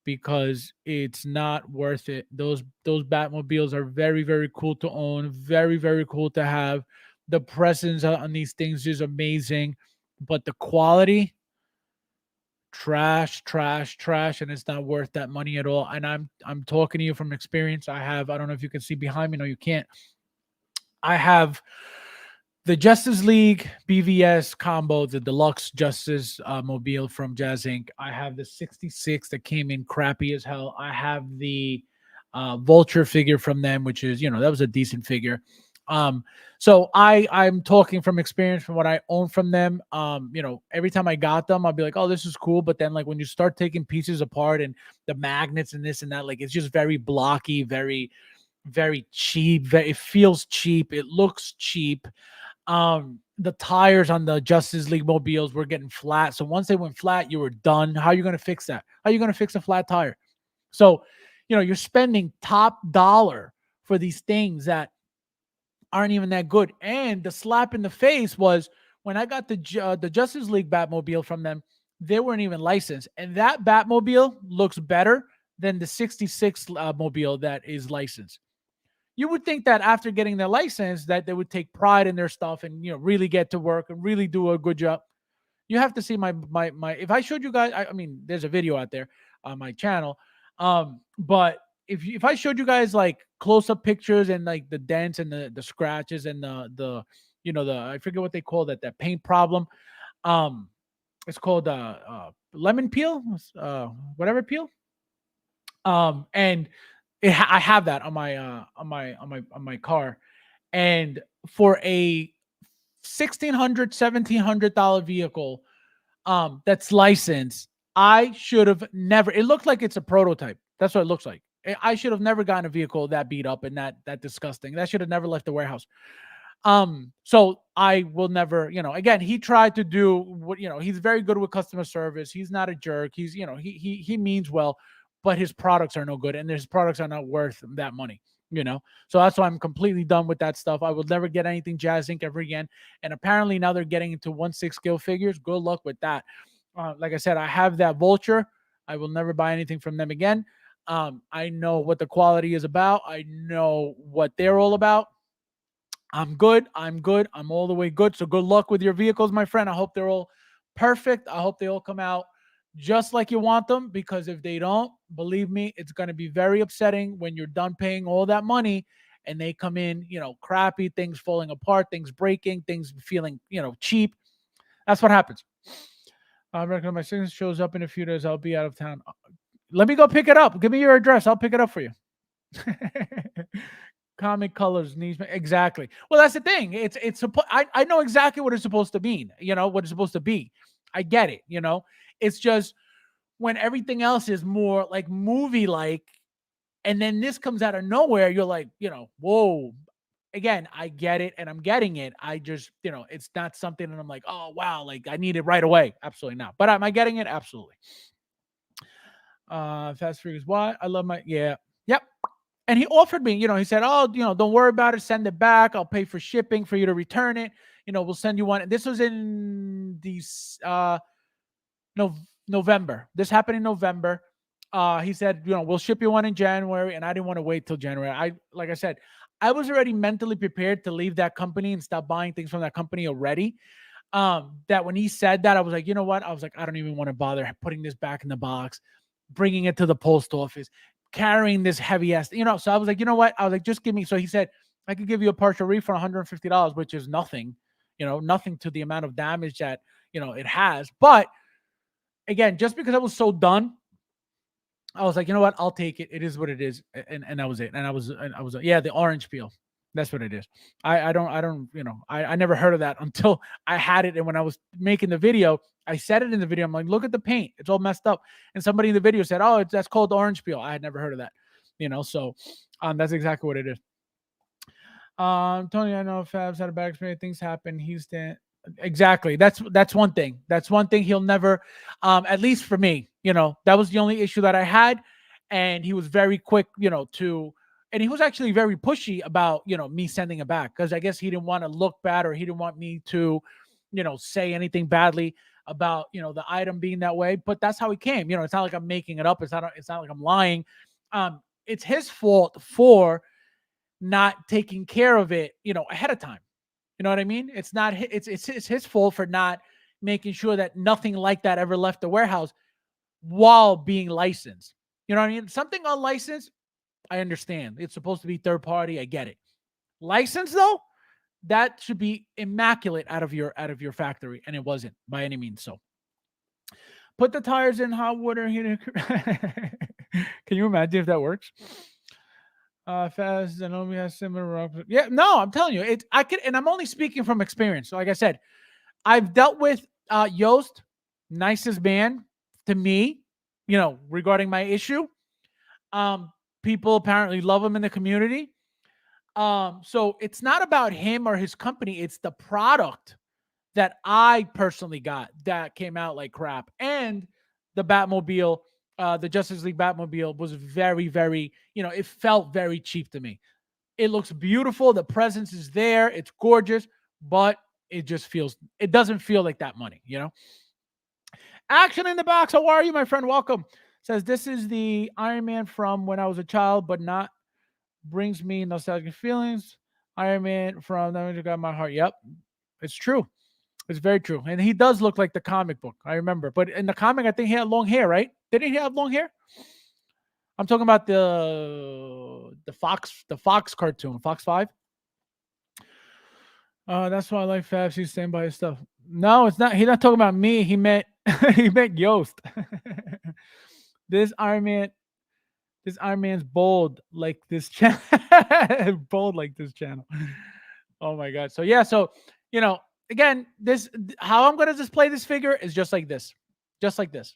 Speaker 2: because it's not worth it. Those Batmobiles are very, very cool to own, very, very cool to have. The presence on these things is amazing, but the quality, trash, trash, trash, and it's not worth that money at all. And I'm talking to you from experience. I don't know if you can see behind me. No, you can't. I have the Justice League BVS combo, the deluxe Justice mobile from Jazz Inc. I have the 66 that came in crappy as hell. I have the Vulture figure from them, which is, that was a decent figure. So I'm talking from experience from what I own from them. Every time I got them, I'll be like, oh, this is cool. But then, like, when you start taking pieces apart and the magnets and this and that, like, it's just very blocky, very, very cheap. It feels cheap. It looks cheap. The tires on the Justice League mobiles were getting flat. So once they went flat, you were done. How are you going to fix that? How are you going to fix a flat tire? So, you're spending top dollar for these things that aren't even that good. And the slap in the face was when I got the Justice League Batmobile from them, they weren't even licensed. And that Batmobile looks better than the 66 mobile that is licensed. You would think that after getting their license that they would take pride in their stuff and really get to work and really do a good job. You have to see my if I showed you guys, I mean, there's a video out there on my channel. But if I showed you guys like close-up pictures and like the dents and the scratches and the I forget what they call that paint problem. Um it's called lemon peel, whatever peel. And I have that on my car, and for a $1,600 $1,700 vehicle, that's licensed, I should have never. It looked like it's a prototype. That's what it looks like. I should have never gotten a vehicle that beat up and that disgusting. That should have never left the warehouse. So I will never, again, he tried to do what, he's very good with customer service. He's not a jerk. He's, he means well, but his products are no good and his products are not worth that money, So that's why I'm completely done with that stuff. I will never get anything Jazz Inc. ever again. And apparently now they're getting into 1/6 scale figures. Good luck with that. Like I said, I have that Vulture. I will never buy anything from them again. I know what the quality is about. I know what they're all about. I'm good. I'm good. I'm all the way good. So good luck with your vehicles, my friend. I hope they're all perfect. I hope they all come out just like you want them, because if they don't, believe me, it's going to be very upsetting when you're done paying all that money and they come in, crappy, things falling apart, things breaking, things feeling, cheap. That's what happens. I reckon my signature shows up in a few days. I'll be out of town. Let me go pick it up. Give me your address. I'll pick it up for you. Comic colors needs exactly. Well, that's the thing. I know exactly what it's supposed to mean. What it's supposed to be. I get it. It's just when everything else is more like movie like, and then this comes out of nowhere. You're like, whoa. Again, I get it and I'm getting it. I just, it's not something that I'm like, oh wow, like I need it right away. Absolutely not. But am I getting it? Absolutely. FabsFigures, what? I love my Yep. And he offered me, he said, oh, don't worry about it. Send it back. I'll pay for shipping for you to return it. We'll send you one. And this was in these no November. This happened in November. He said, we'll ship you one in January. And I didn't want to wait till January. Like I said, I was already mentally prepared to leave that company and stop buying things from that company already. That when he said that, I was like, you know what? I was like, I don't even want to bother putting this back in the box, bringing it to the post office, carrying this heavy ass, So I was like, you know what? I was like, just give me. So he said, I could give you a partial refund, $150, which is nothing, nothing to the amount of damage that, it has. But again, just because I was so done, I was like, you know what? I'll take it. It is what it is. And that was it. And I was, yeah, the orange peel. That's what it is. I don't, I never heard of that until I had it. And when I was making the video, I said it in the video. I'm like, look at the paint. It's all messed up. And somebody in the video said, oh, that's called orange peel. I had never heard of that, so that's exactly what it is. Tony, I know Fabs had a bad experience. Things happen. Houston. Exactly. That's one thing. That's one thing he'll never, at least for me, that was the only issue that I had. And he was very quick, and he was actually very pushy about, me sending it back. Cause I guess he didn't want to look bad or he didn't want me to, say anything badly about, the item being that way. But that's how he came. It's not like I'm making it up. It's not like I'm lying. It's his fault for not taking care of it, ahead of time. You know what I mean? It's not, it's his fault for not making sure that nothing like that ever left the warehouse while being licensed. You know what I mean? Something unlicensed, I understand. It's supposed to be third party. I get it. License though, that should be immaculate out of your factory, and it wasn't by any means. So, put the tires in hot water heater. Can you imagine if that works? Fast and Omi has similar. Yeah, no, I'm telling you, I could, and I'm only speaking from experience. So, like I said, I've dealt with Yost, nicest man to me, regarding my issue. People apparently love him in the community. So it's not about him or his company, it's the product that I personally got that came out like crap. And the Batmobile, the Justice League Batmobile was very, very, it felt very cheap to me. It looks beautiful. The presence is there. It's gorgeous, but it doesn't feel like that money, Action in the box. How are you, my friend? Welcome. Says, this is the Iron Man from when I was a child, but not brings me nostalgic feelings. Iron Man from that got my heart. Yep. It's true. It's very true. And he does look like the comic book. I remember. But in the comic, I think he had long hair, right? Didn't he have long hair? I'm talking about the Fox cartoon, Fox 5. That's why I like Fabs. He's staying by his stuff. No, it's not. He's not talking about me. He meant he meant Yost. This Iron Man's bold like this channel. Bold like this channel. Oh my god. So yeah, again, how I'm gonna display this figure is just like this. Just like this.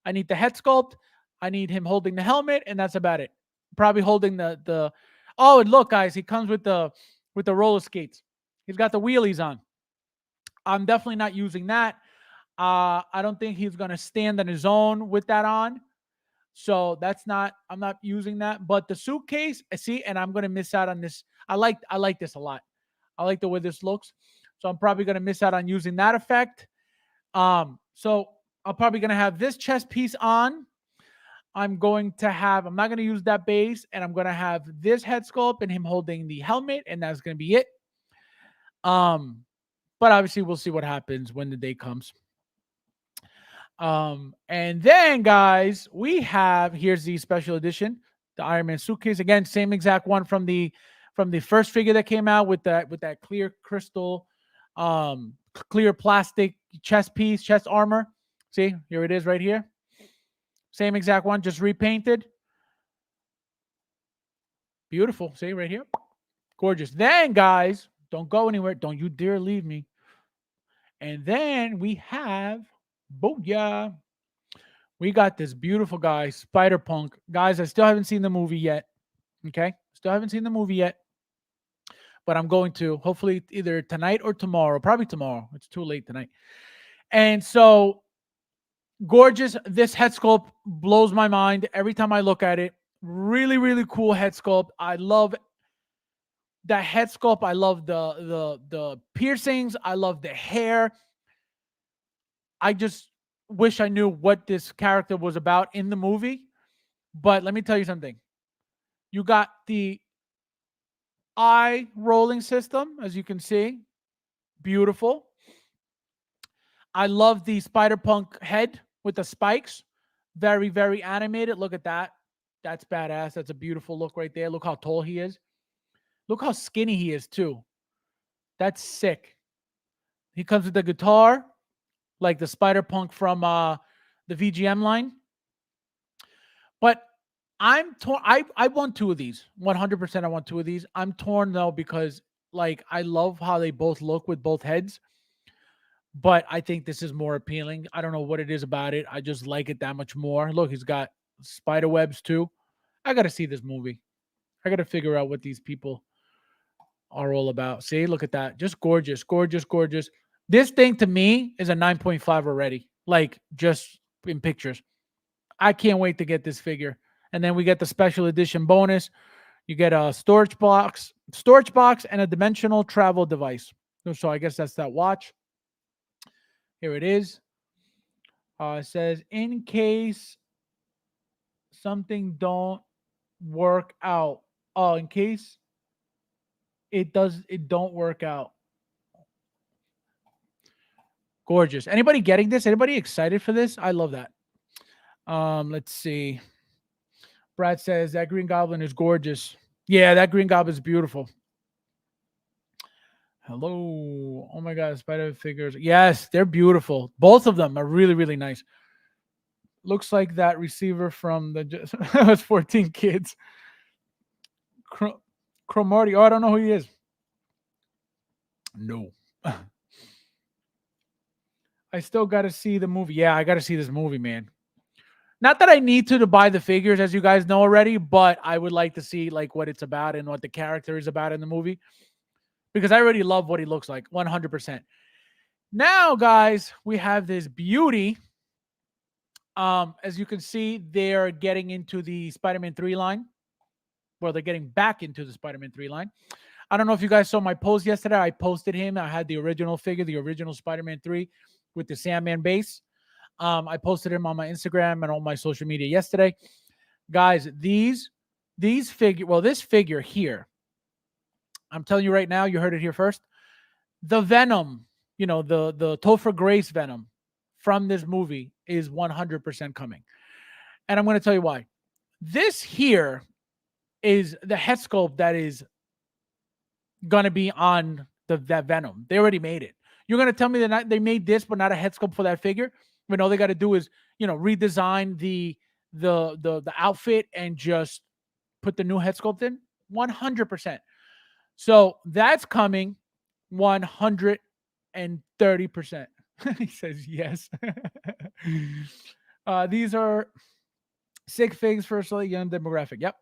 Speaker 2: I need the head sculpt. I need him holding the helmet, and that's about it. Probably holding the oh, and look, guys, he comes with the roller skates. He's got the wheelies on. I'm definitely not using that. I don't think he's gonna stand on his own with that on. So I'm not using that. But the suitcase, see, and I'm gonna miss out on this. I like this a lot. I like the way this looks. So I'm probably gonna miss out on using that effect. So I'm probably gonna have this chest piece on. I'm not gonna use that base, and I'm gonna have this head sculpt and him holding the helmet, and that's gonna be it. But obviously we'll see what happens when the day comes. And then guys, here's the special edition, the Iron Man suitcase. Again, same exact one from the first figure that came out with that clear crystal, clear plastic chest armor. See, here it is right here. Same exact one, just repainted. Beautiful. See right here. Gorgeous. Then, guys, don't go anywhere. Don't you dare leave me. And then we have, booyah, we got this beautiful guy, Spider Punk. Guys, I still haven't seen the movie yet. Okay. Still haven't seen the movie yet, but I'm going to hopefully either tonight or tomorrow. Probably tomorrow. It's too late tonight. And so gorgeous. This head sculpt blows my mind every time I look at it. Really, really cool head sculpt. I love that head sculpt. I love the piercings. I love the hair. I just wish I knew what this character was about in the movie. But let me tell you something. You got the eye rolling system, as you can see. Beautiful. I love the Spider Punk head with the spikes. Very, very animated. Look at that. That's badass. That's a beautiful look right there. Look how tall he is. Look how skinny he is, too. That's sick. He comes with the guitar, like the Spider Punk from the VGM line. But I'm torn. I want two of these. 100% I want two of these. I'm torn, though, because like I love how they both look with both heads. But I think this is more appealing. I don't know what it is about it. I just like it that much more. Look, he's got spider webs too. I got to see this movie. I got to figure out what these people are all about. See, look at that. Just gorgeous, gorgeous, gorgeous. This thing to me is a 9.5 already, like just in pictures. I can't wait to get this figure. And then we get the special edition bonus. You get a storage box, and a dimensional travel device. So I guess that's that watch. Here it is. It says, in case something don't work out. Oh, in case it don't work out. Gorgeous. Anybody getting this? Anybody excited for this? I love that. Let's see. Brad says that Green Goblin is gorgeous. Yeah, that Green Goblin is beautiful. Hello. Oh my God, Spider figures. Yes, they're beautiful. Both of them are really, really nice. Looks like that receiver from the was 14 kids. Cromarty. Oh, I don't know who he is. No. I still got to see the movie. Yeah, I got to see this movie, man. Not that I need to buy the figures, as you guys know already, but I would like to see like what it's about and what the character is about in the movie, because I already love what he looks like, 100%. Now, guys, we have this beauty. As you can see, they're getting into the Spider-Man 3 line. Well, they're getting back into the Spider-Man 3 line. I don't know if you guys saw my post yesterday. I posted him. I had the original figure, the original Spider-Man 3 with the Sandman base. I posted him on my Instagram and on my social media yesterday. Guys, these figure, well, this figure here, I'm telling you right now, you heard it here first. The Venom, the Topher Grace Venom from this movie is 100% coming. And I'm going to tell you why. This here is the head sculpt that is going to be on that Venom. They already made it. You're going to tell me they made this, but not a head sculpt for that figure? When all they got to do is, redesign the outfit and just put the new head sculpt in? 100%. So that's coming 130%. He says yes. These are sick figs for a slightly young demographic. Yep.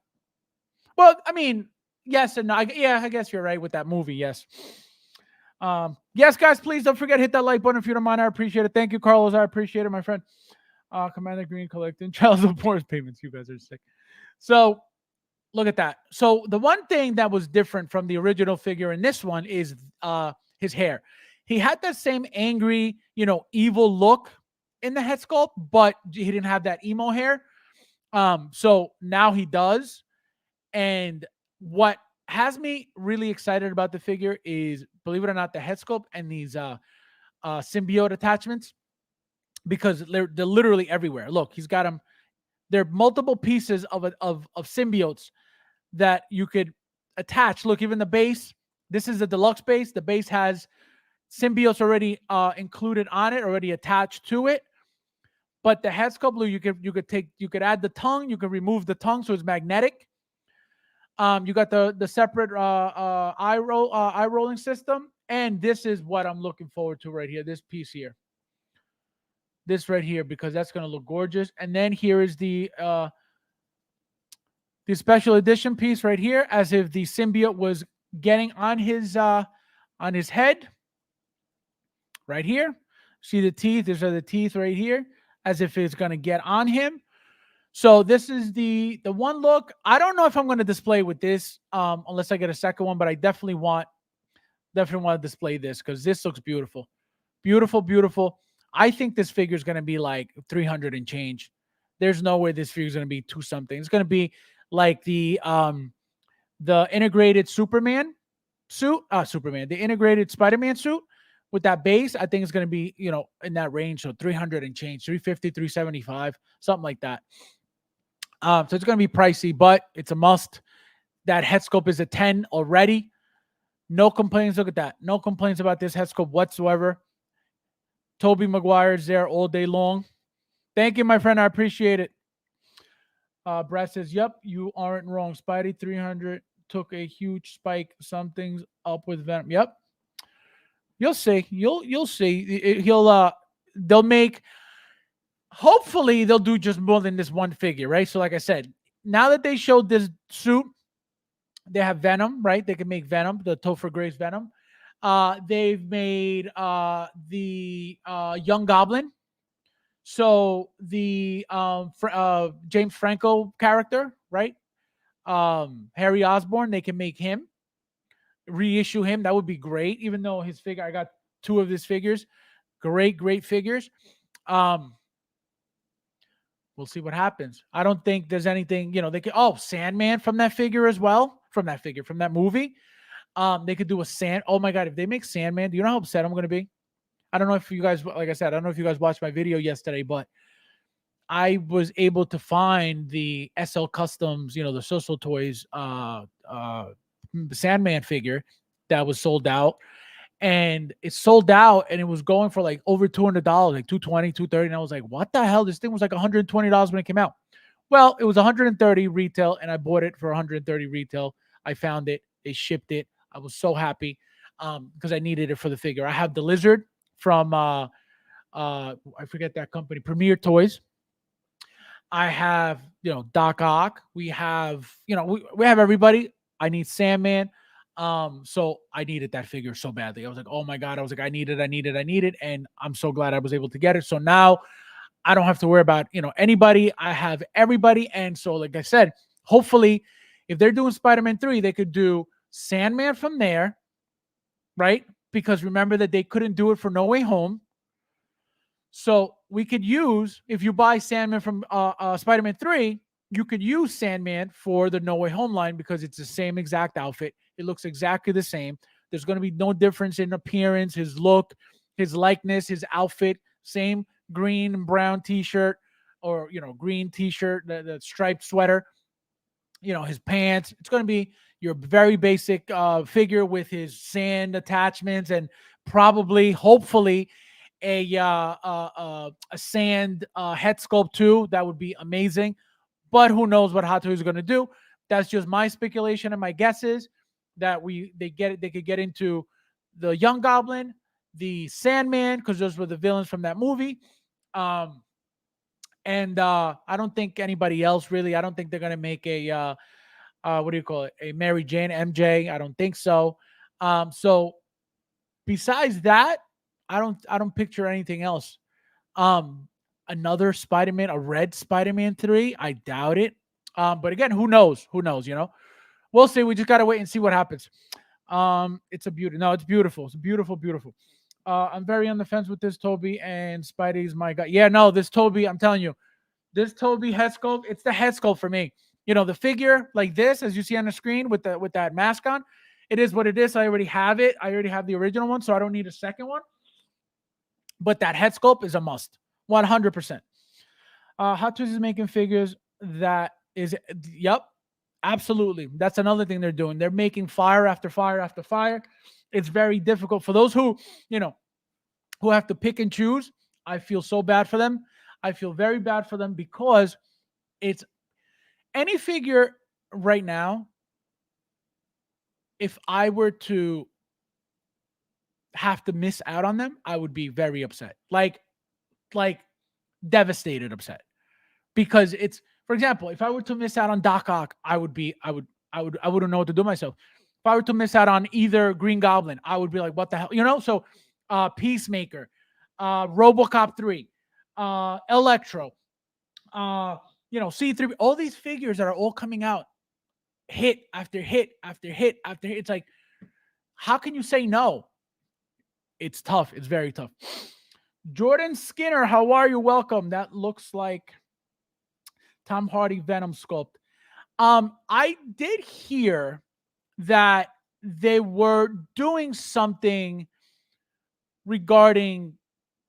Speaker 2: Well, I mean, yes and no. I guess you're right with that movie. Yes. Yes, guys, please don't forget, hit that like button if you don't mind. I appreciate it. Thank you, Carlos. I appreciate it, my friend. Commander Green collecting child support payments. You guys are sick. So look at that. So the one thing that was different from the original figure in this one is his hair. He had that same angry, evil look in the head sculpt, but he didn't have that emo hair. So now he does. And what has me really excited about the figure is, believe it or not, the head sculpt and these symbiote attachments, because they're literally everywhere. Look, he's got them. There are multiple pieces of symbiotes that you could attach. Look, even the base. This is a deluxe base. The base has symbiotes already included on it, already attached to it. But the head sculpt, you could add the tongue, you could remove the tongue so it's magnetic. You got the separate eye rolling system, and this is what I'm looking forward to right here. This piece here, this right here, because that's gonna look gorgeous. And then here is the special edition piece right here, as if the symbiote was getting on his head right here. See the teeth? These are the teeth right here, as if it's gonna get on him. So this is the one look. I don't know if I'm going to display with this, unless I get a second one, but I definitely want to display this because this looks beautiful, beautiful, beautiful. I think this figure is going to be like 300 and change. There's no way this figure is going to be two something. It's going to be like the integrated Superman suit, the integrated Spider-Man suit with that base. I think it's going to be, in that range. So 300 and change, 350, 375, something like that. So it's going to be pricey, but it's a must. That head sculpt is a 10 already. No complaints. Look at that. No complaints about this head sculpt whatsoever. Tobey Maguire's there all day long. Thank you, my friend. I appreciate it. Brad says, yep, you aren't wrong. Spidey 300 took a huge spike. Something's up with Venom. Yep. You'll see. You'll see. They'll make... Hopefully they'll do just more than this one figure, right? So like I said, now that they showed this suit, they have Venom, right? They can make Venom, the Topher Grace Venom. They've made the Young Goblin. So the James Franco character, right? Harry Osborn, they can make him, reissue him. That would be great. Even though his figure, I got two of his figures. Great figures. We'll see what happens. I don't think there's anything, they could, Sandman from that figure as well, from that movie. They could do oh my God, if they make Sandman, do you know how upset I'm going to be? I don't know if you guys, like I said, I don't know if you guys watched my video yesterday, but I was able to find the SL Customs, the Social Toys Sandman figure that was sold out. And it sold out, and it was going for like over $200, like $220, $230. And I was like, what the hell? This thing was like $120 when it came out. Well, it was $130 retail, and I bought it for $130 retail. I found it. They shipped it. I was so happy because I needed it for the figure. I have the Lizard from, I forget that company, Premier Toys. I have, Doc Ock. We have, we have everybody. I need Sandman. So I needed that figure so badly. I was like, oh my God. I was like, I need it. And I'm so glad I was able to get it. So now I don't have to worry about, anybody. I have everybody. And so, like I said, hopefully if they're doing Spider-Man 3, they could do Sandman from there, right? Because remember that they couldn't do it for No Way Home. So we could use, if you buy Sandman from Spider-Man 3, you could use Sandman for the No Way Home line because it's the same exact outfit. It looks exactly the same. There's going to be no difference in appearance, his look, his likeness, his outfit. Same green and brown T-shirt, or green T-shirt, the striped sweater. His pants. It's going to be your very basic figure with his sand attachments and probably, hopefully, a sand head sculpt too. That would be amazing. But who knows what Hot Toys is going to do? That's just my speculation and my guesses. That they could get into the Young Goblin, the Sandman, because those were the villains from that movie. And I don't think anybody else really. I don't think they're gonna make a what do you call it? A Mary Jane MJ. I don't think so. So besides that, I don't picture anything else. Another Spider-Man, a red Spider-Man 3. I doubt it. But again, who knows? We'll see. We just got to wait and see what happens. It's a beauty. No, it's beautiful. It's beautiful, beautiful. I'm very on the fence with this Tobey, and Spidey's my guy. Yeah, no, this Tobey, I'm telling you, this Tobey head sculpt, it's the head sculpt for me. The figure like this, as you see on the screen with that mask on, it is what it is. I already have it. I already have the original one, so I don't need a second one. But that head sculpt is a must, 100%. Hot Toys is making figures that is, yep, absolutely. That's another thing they're doing. They're making fire after fire after fire. It's very difficult for those who have to pick and choose. I feel so bad for them. I feel very bad for them because it's any figure right now. If I were to have to miss out on them, I would be very upset. Like devastated upset. Because it's, for example, if I were to miss out on Doc Ock, I wouldn't know what to do myself. If I were to miss out on either Green Goblin, I would be like, what the hell? So Peacemaker, RoboCop 3, Electro, C3, all these figures that are all coming out hit after hit after hit after hit. It's like, how can you say no? It's tough. It's very tough. Jordan Skinner, how are you? Welcome. That looks like Tom Hardy Venom sculpt. I did hear that they were doing something regarding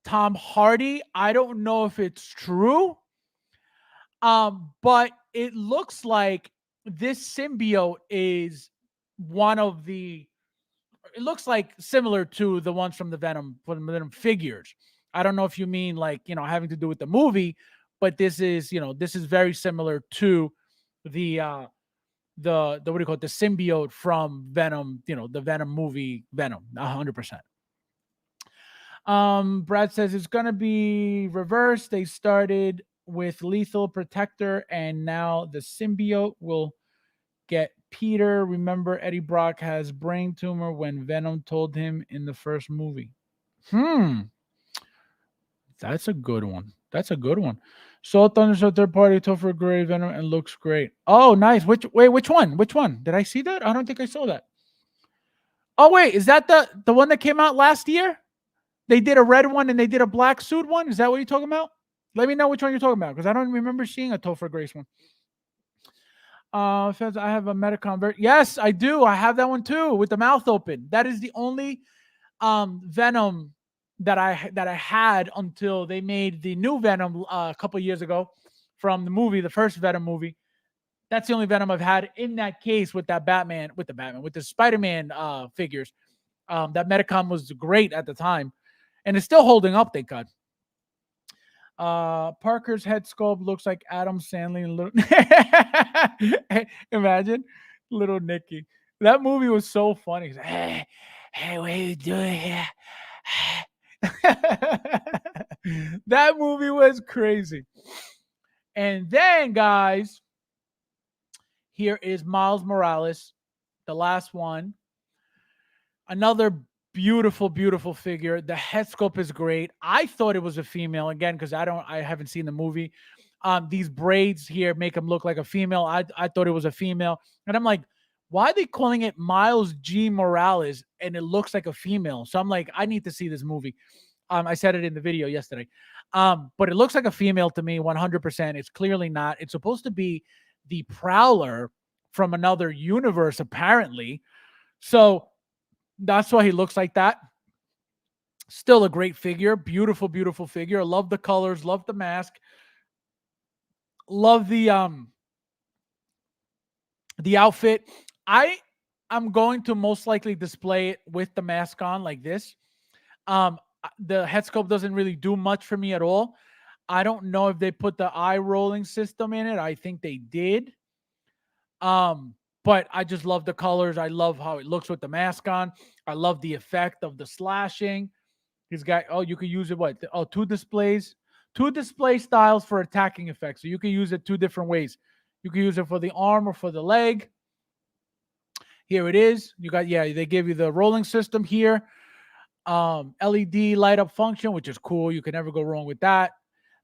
Speaker 2: Tom Hardy. I don't know if it's true. But it looks like this symbiote is one of the, it looks like similar to the ones from the Venom figures. I don't know if you mean like, having to do with the movie, but this is very similar to the what do you call it? The symbiote from Venom, the Venom movie Venom, 100%. Brad says it's gonna be reversed. They started with Lethal Protector, and now the symbiote will get Peter. Remember, Eddie Brock has brain tumor when Venom told him in the first movie. That's a good one. That's a good one. Soul Thunder's a third party Topher Gray Venom and looks great. Oh, nice. Which one? Which one? Did I see that? I don't think I saw that. Oh, wait, is that the one that came out last year? They did a red one and they did a black suit one. Is that what you're talking about? Let me know which one you're talking about because I don't remember seeing a Topher Grace one. Says I have a Metacon. Yes, I do. I have that one too with the mouth open. That is the only Venom that I had until they made the new Venom a couple years ago from the movie, the first Venom movie. That's the only Venom I've had in that case with that with the Spider-Man figures. That Metacon was great at the time, and it's still holding up. Thank God. Parker's head sculpt looks like Adam Sandler. Imagine little Nicky. That movie was so funny. He's like, hey, what are you doing here? That movie was crazy. And then, guys, here is Miles Morales, the last one. Another beautiful, beautiful figure. The head sculpt is great. I thought it was a female again because I haven't seen the movie. These braids here make him look like a female. I thought it was a female, and I'm like, why are they calling it Miles G. Morales and it looks like a female? So I'm like, I need to see this movie. I said it in the video yesterday, but it looks like a female to me, 100%. It's clearly not. It's supposed to be the Prowler from another universe, apparently. So that's why he looks like that. Still a great figure. Beautiful, beautiful figure. Love the colors. Love the mask. Love the outfit. I'm going to most likely display it with the mask on like this. The head sculpt doesn't really do much for me at all. I don't know if they put the eye rolling system in it. I think they did. But I just love the colors. I love how it looks with the mask on. I love the effect of the slashing. He's got, you could use it, two displays. 2 display styles for attacking effects. So you can use it 2 different ways. You can use it for the arm or for the leg. Here it is. You got, they give you the rolling system here. LED light up function, which is cool. You can never go wrong with that.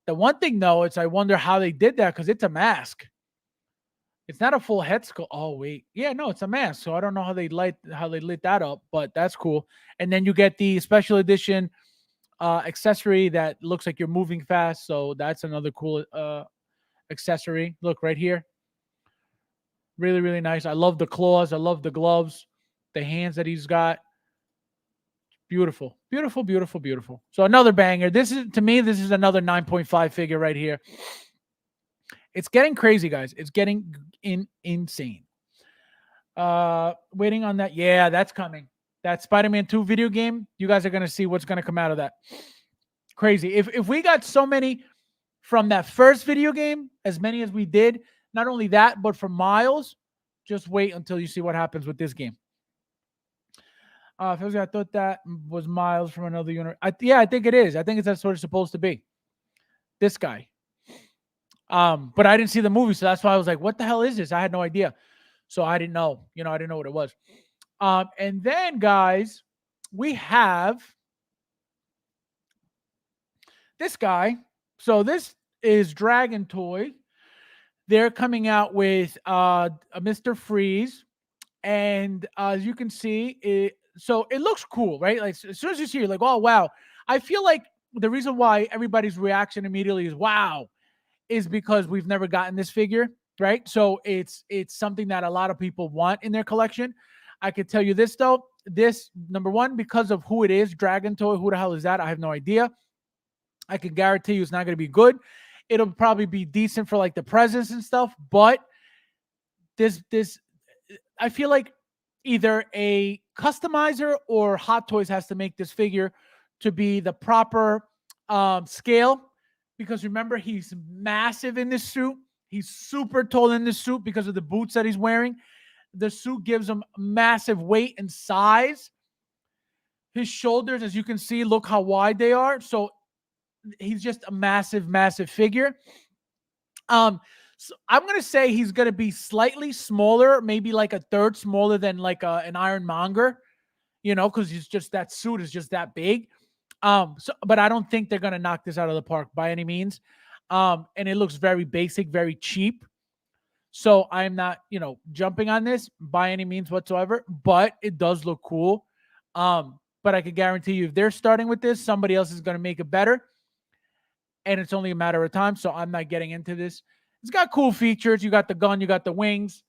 Speaker 2: The one thing though, I wonder how they did that because it's a mask. It's not a full head sculpt. Oh wait, yeah, no, it's a mask. So I don't know how they lit that up, but that's cool. And then you get the special edition accessory that looks like you're moving fast. So that's another cool accessory. Look right here. Really, really nice. I love the claws. I love the gloves, the hands that he's got. Beautiful, beautiful, beautiful, beautiful. So another banger. This is another 9.5 figure right here. It's getting crazy, guys. It's getting insane. Waiting on that. Yeah, that's coming. That Spider-Man 2 video game. You guys are going to see what's going to come out of that. Crazy. If we got so many from that first video game, as many as we did. Not only that, but for Miles, just wait until you see what happens with this game. I thought that was Miles from another universe. I think it is. I think it's that's what it's supposed to be. This guy. But I didn't see the movie, so that's why I was like, "What the hell is this?" I had no idea, so I didn't know. I didn't know what it was. And then, guys, we have this guy. So this is Dragon Toy. They're coming out with a Mr. Freeze, and as you can see, it looks cool, right? Like as soon as you see it, you're like, oh wow. I feel like the reason why everybody's reaction immediately is wow is because we've never gotten this figure, right? So it's something that a lot of people want in their collection. I could tell you this though, this number one, because of who it is, Dragon Toy, who the hell is that? I have no idea. I can guarantee you it's not going to be good. It'll probably be decent for like the presents and stuff, but this I feel like either a customizer or Hot Toys has to make this figure to be the proper scale, because remember, he's massive in this suit. He's super tall in this suit because of the boots that he's wearing. The suit gives him massive weight and size. His shoulders, as you can see, look how wide they are. So he's just a massive, massive figure. So I'm gonna say he's gonna be slightly smaller, maybe like a third smaller than like an Ironmonger, because he's just that suit is just that big. But I don't think they're gonna knock this out of the park by any means. And it looks very basic, very cheap. So I'm not, jumping on this by any means whatsoever, but it does look cool. But I can guarantee you, if they're starting with this, somebody else is gonna make it better, and it's only a matter of time. So I'm not getting into this. It's got cool features. You got the gun, you got the wings,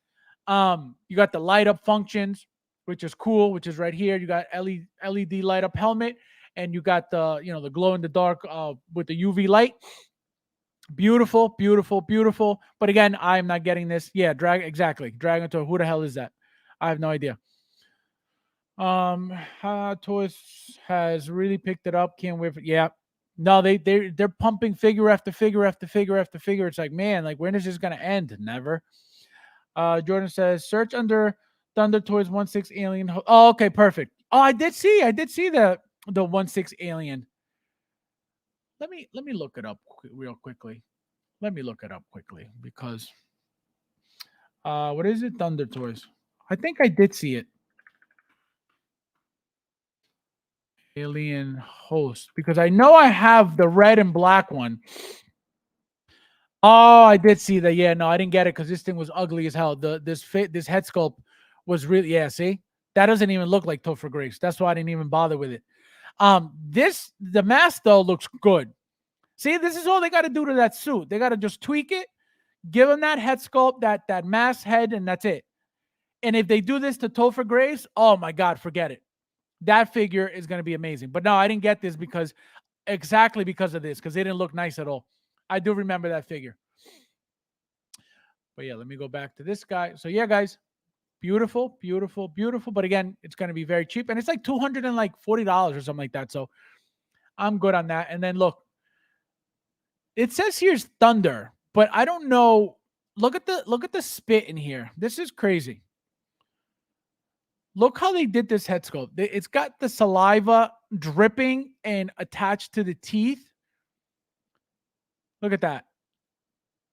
Speaker 2: you got the light up functions, which is cool, which is right here. You got LED light up helmet, and you got the glow in the dark with the UV light. Beautiful, beautiful, beautiful. But again, I'm not getting this. Yeah, exactly. Dragon Toy. Who the hell is that? I have no idea. Toys has really picked it up. Can't wait for No, they're pumping figure after figure after figure after figure. It's like, man, like when is this gonna end? Never. Jordan says, search under Thunder Toys 1/6 Alien. Oh, okay, perfect. Oh, I did see the 1/6 Alien. Let me look it up real quickly. Let me look it up quickly because what is it? Thunder Toys. I think I did see it. Alien Host, because I know I have the red and black one. Oh, I did see that. Yeah, no, I didn't get it because this thing was ugly as hell. This head sculpt was really see, that doesn't even look like Topher Grace. That's why I didn't even bother with it. The mask though looks good. See, this is all they got to do to that suit. They got to just tweak it, give him that head sculpt, that mask head, and that's it. And if they do this to Topher Grace, oh my God, forget it. That figure is going to be amazing. But no, I didn't get this exactly because of this, because they didn't look nice at all. I do remember that figure. But yeah, let me go back to this guy. So yeah, guys, beautiful, beautiful, beautiful. But again, it's going to be very cheap, and it's like $240 or something like that. So I'm good on that. And then look, it says here's Thunder, but I don't know. Look at the spit in here. This is crazy. Look how they did this head sculpt. It's got the saliva dripping and attached to the teeth. Look at that.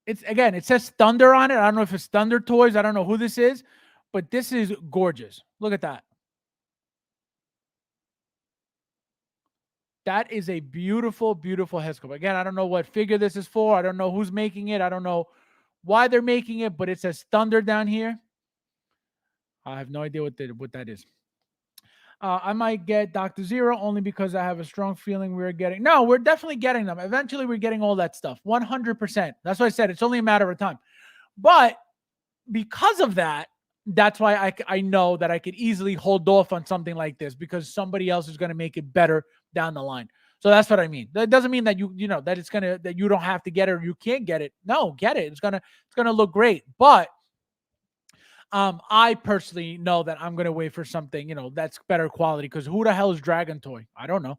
Speaker 2: It says Thunder on it. I don't know if it's Thunder Toys. I don't know who this is, but this is gorgeous. Look at that. That is a beautiful, beautiful head sculpt. Again, I don't know what figure this is for. I don't know who's making it. I don't know why they're making it, but it says Thunder down here. I have no idea what that is. I might get Dr. Zero only because I have a strong feeling we're getting. No, we're definitely getting them. Eventually, we're getting all that stuff. 100%. That's why I said it's only a matter of time. But because of that, that's why I know that I could easily hold off on something like this, because somebody else is going to make it better down the line. So that's what I mean. That doesn't mean that that you don't have to get it or you can't get it. No, get it. It's gonna look great. But I personally know that I'm gonna wait for something, that's better quality, because who the hell is Dragon Toy? I don't know.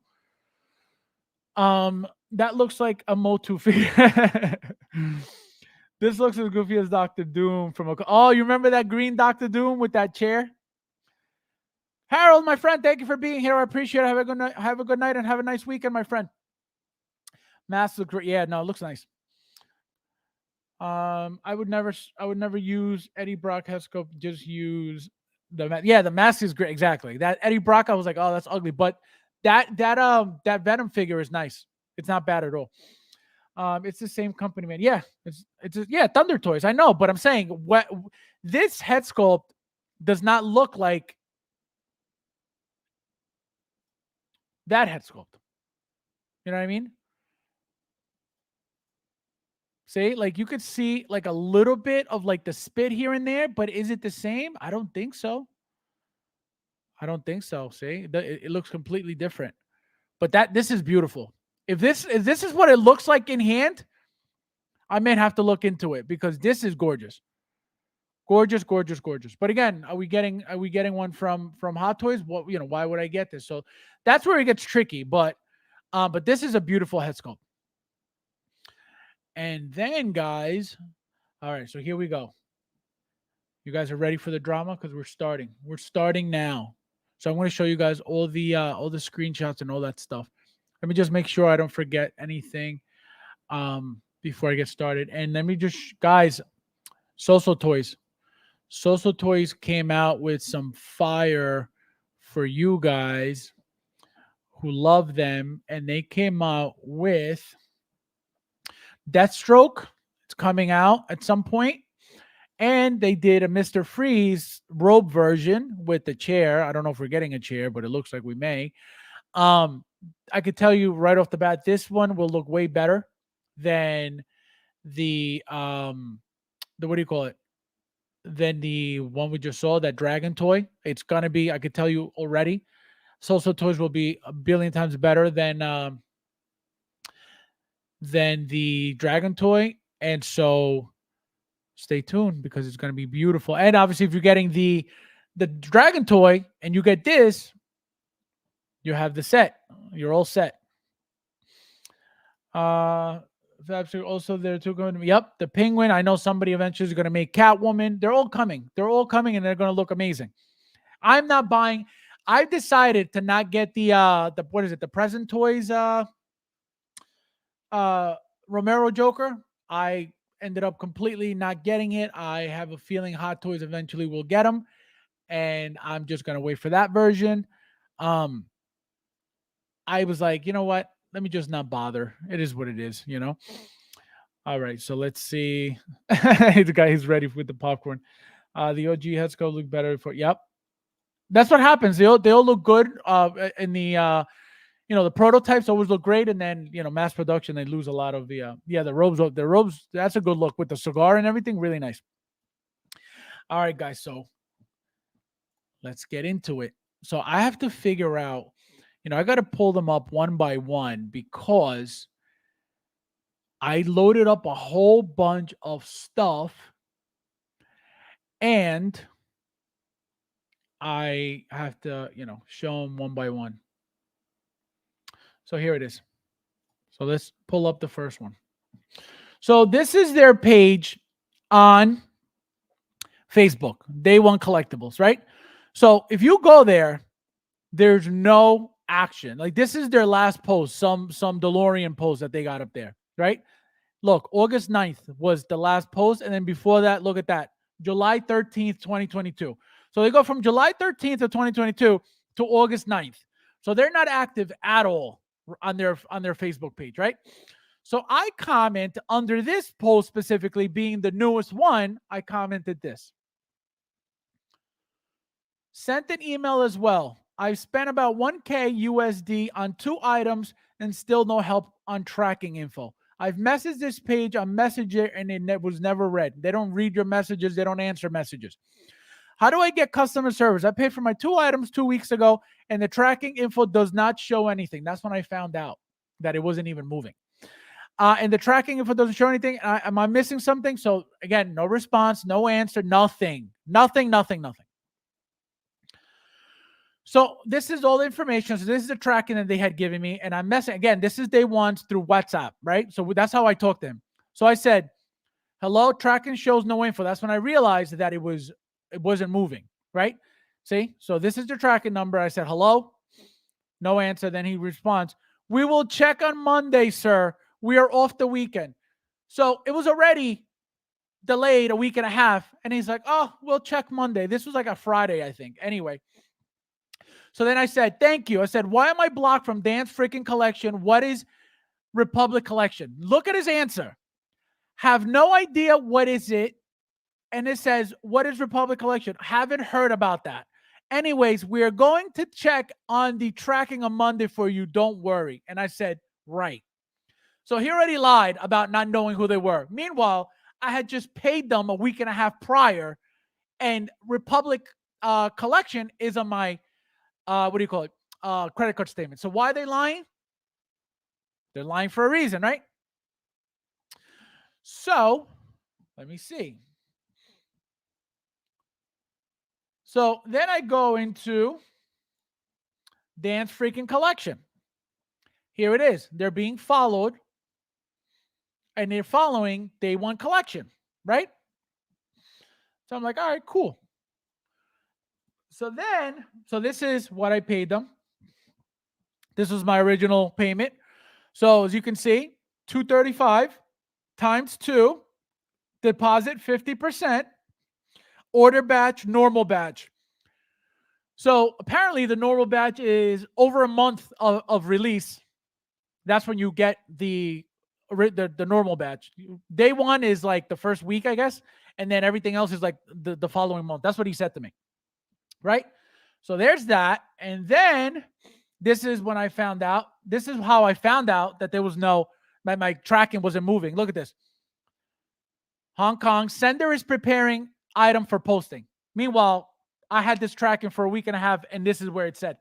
Speaker 2: That looks like a Motu figure. This looks as goofy as Doctor Doom from a. Oh, you remember that green Doctor Doom with that chair? Harold, my friend, thank you for being here. I appreciate it. Have a good night. Have a good night and have a nice weekend, my friend. Mask looks great. Yeah, no, it looks nice. I would never use Eddie Brock head sculpt. Just use the mask is great. Exactly. That Eddie Brock, I was like, oh, that's ugly. But that Venom figure is nice. It's not bad at all. It's the same company, man. Yeah, yeah, Thunder Toys. I know, but I'm saying what this head sculpt does not look like that head sculpt. You know what I mean? See, like you could see like a little bit of like the spit here and there, but is it the same? I don't think so. I don't think so. See, it looks completely different. But this is beautiful. If this is what it looks like in hand, I may have to look into it because this is gorgeous. Gorgeous, gorgeous, gorgeous. But again, are we getting one from Hot Toys? What, why would I get this? So that's where it gets tricky. But this is a beautiful head sculpt. And then, guys, all right, so here we go. You guys are ready for the drama because we're starting. We're starting now. So I'm going to show you guys all the screenshots and all that stuff. Let me just make sure I don't forget anything before I get started. And let me just, guys, Soso Toys. Soso Toys came out with some fire for you guys who love them, and they came out with Deathstroke. It's coming out at some point. And they did a Mr. Freeze robe version with the chair. I don't know if we're getting a chair, but it looks like we may. I could tell you right off the bat, this one will look way better than the what do you call it? Than the one we just saw, that dragon toy. It's gonna be, I could tell you already, Soso Toys will be a billion times better than the dragon toy. And so stay tuned because it's going to be beautiful. And obviously, if you're getting the dragon toy and you get this, you have the set. You're all set. FabsFigures also there too. Yep, the penguin. I know somebody eventually is going to make Catwoman. They're all coming. They're all coming, and they're going to look amazing. I'm not buying. I've decided to not get the what is it? The Present Toys Romero Joker. I ended up completely not getting it. I have a feeling Hot Toys eventually will get them, and I'm just gonna wait for that version. I was like, you know what? Let me just not bother. It is what it is, All right, so let's see. The guy is ready with the popcorn. The OG head sculpt look better for. Yep, that's what happens. They all look good in the the prototypes always look great, and then mass production they lose a lot of the the robes. The robes, that's a good look with the cigar and everything, really nice. All right, guys, so let's get into it. So I have to figure out, I got to pull them up one by one because I loaded up a whole bunch of stuff and I have to, show them one by one. So here it is. So let's pull up the first one. So this is their page on Facebook, Day One Collectibles, right? So if you go there, there's no action. Like this is their last post, some DeLorean post that they got up there, right? Look, August 9th was the last post. And then before that, look at that, July 13th, 2022. So they go from July 13th of 2022 to August 9th. So they're not active at all on their Facebook page, right? So I comment under this post specifically, being the newest one, I commented this. Sent an email as well. I've spent about 1K USD on 2 items and still no help on tracking info. I've messaged this page on Messenger and it was never read. They don't read your messages. They don't answer messages. How do I get customer service? I paid for my 2 items 2 weeks ago and the tracking info does not show anything. That's when I found out that it wasn't even moving. And the tracking info doesn't show anything. Am I missing something? So again, no response, no answer, nothing. So this is all the information. So this is the tracking that they had given me. And I'm messing again. This is day one through WhatsApp, right? So that's how I talked to him. So I said, hello, tracking shows no info. That's when I realized that it wasn't moving, right? See? So this is the tracking number. I said, hello, no answer. Then he responds, we will check on Monday, sir. We are off the weekend. So it was already delayed a week and a half. And he's like, oh, we'll check Monday. This was like a Friday, I think. Anyway. So then I said, thank you. I said, why am I blocked from Dance Freaking Collection? What is Republic Collection? Look at his answer. Have no idea what is it. And it says, what is Republic Collection? Haven't heard about that. Anyways, we are going to check on the tracking on Monday for you. Don't worry. And I said, right. So he already lied about not knowing who they were. Meanwhile, I had just paid them a week and a half prior, and Republic Collection is on my credit card statement. So why are they lying? They're lying for a reason, right? So let me see. So then I go into Dance Freaking Collection. Here it is. They're being followed, and they're following Day One Collection, right? So I'm like, all right, cool. So this is what I paid them. This was my original payment. So as you can see, $235 times 2, deposit 50%, order batch, normal batch. So apparently the normal batch is over a month of release. That's when you get the normal batch. Day one is like the first week, I guess. And then everything else is like the following month. That's what he said to me. Right? So there's that. And then this is when I found out. This is how I found out that there was my tracking wasn't moving. Look at this. Hong Kong, sender is preparing item for posting. Meanwhile, I had this tracking for a week and a half, and this is where it said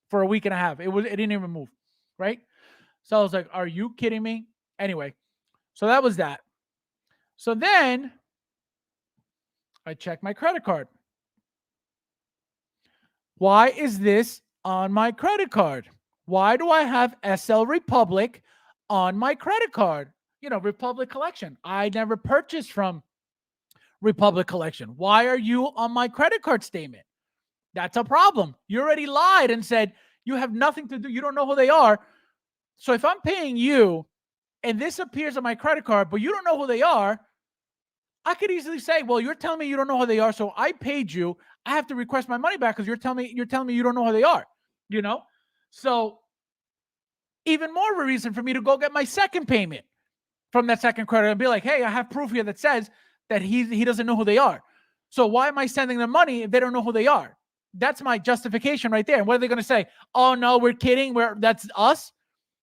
Speaker 2: for a week and a half. It didn't even move, right? So I was like, are you kidding me? Anyway, so that was that. So then I checked my credit card. Why is this on my credit card? Why do I have SL Republic on my credit card? Republic Collection. I never purchased from Republic Collection. Why are you on my credit card statement? That's a problem. You already lied and said you have nothing to do. You don't know who they are. So if I'm paying you and this appears on my credit card, but you don't know who they are, I could easily say, well, you're telling me you don't know who they are, so I paid you. I have to request my money back because you're telling me you don't know who they are. So even more of a reason for me to go get my second payment from that second credit and be like, hey, I have proof here that says that he doesn't know who they are. So why am I sending them money if they don't know who they are? That's my justification right there. And what are they going to say? Oh, no, we're kidding. That's us,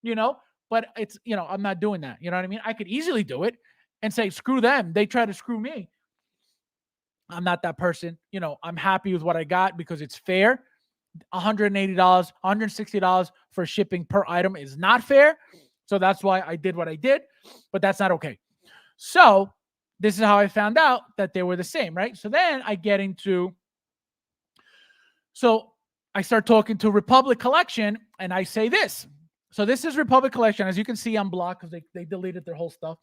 Speaker 2: but it's, I'm not doing that. You know what I mean? I could easily do it and say, screw them. They try to screw me. I'm not that person. I'm happy with what I got because it's fair. $180, $160 for shipping per item is not fair. So that's why I did what I did, but that's not okay. So this is how I found out that they were the same, right? So then I start talking to Republic Collection and I say this. So this is Republic Collection. As you can see, I'm blocked because they deleted their whole stuff.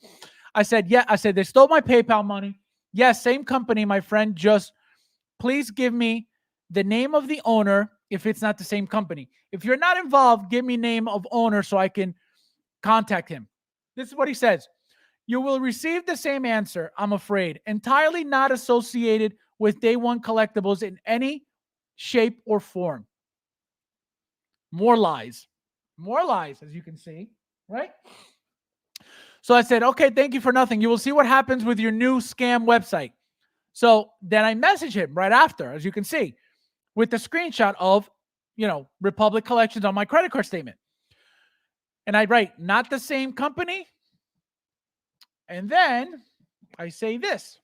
Speaker 2: I said, they stole my PayPal money. Yes, same company, my friend. Just please give me the name of the owner if it's not the same company. If you're not involved, give me name of owner so I can contact him. This is what he says. You will receive the same answer, I'm afraid. Entirely not associated with Day One Collectibles in any shape or form. More lies, as you can see, right? So I said, okay, thank you for nothing. You will see what happens with your new scam website. So then I message him right after, as you can see, with the screenshot of, Republic Collections on my credit card statement. And I write, not the same company. And then I say this.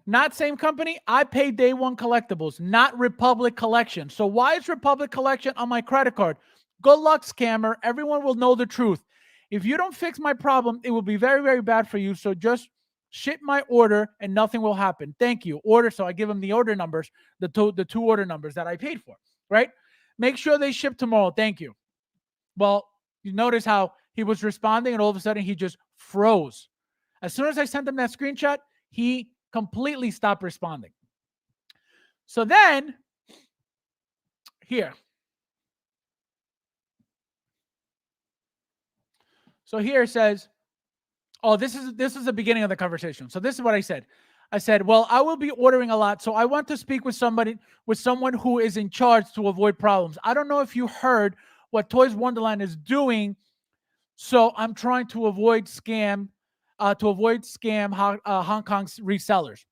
Speaker 2: Not same company. I pay Day One Collectibles, not Republic Collection. So why is Republic Collection on my credit card? Good luck, scammer. Everyone will know the truth. If you don't fix my problem, it will be very, very bad for you. So just Ship my order and nothing will happen. Thank you. Order. So I give them the order numbers, the two order numbers that I paid for, right? Make sure they ship tomorrow. Thank you. Well, you notice how he was responding and all of a sudden he just froze. As soon as I sent him that screenshot, he completely stopped responding. So then here. So here it says, oh, this is the beginning of the conversation. So this is what I said. I said, well, I will be ordering a lot, so I want to speak with someone who is in charge to avoid problems. I don't know if you heard what Toys Wonderland is doing, so I'm trying to avoid scam Hong Kong's resellers.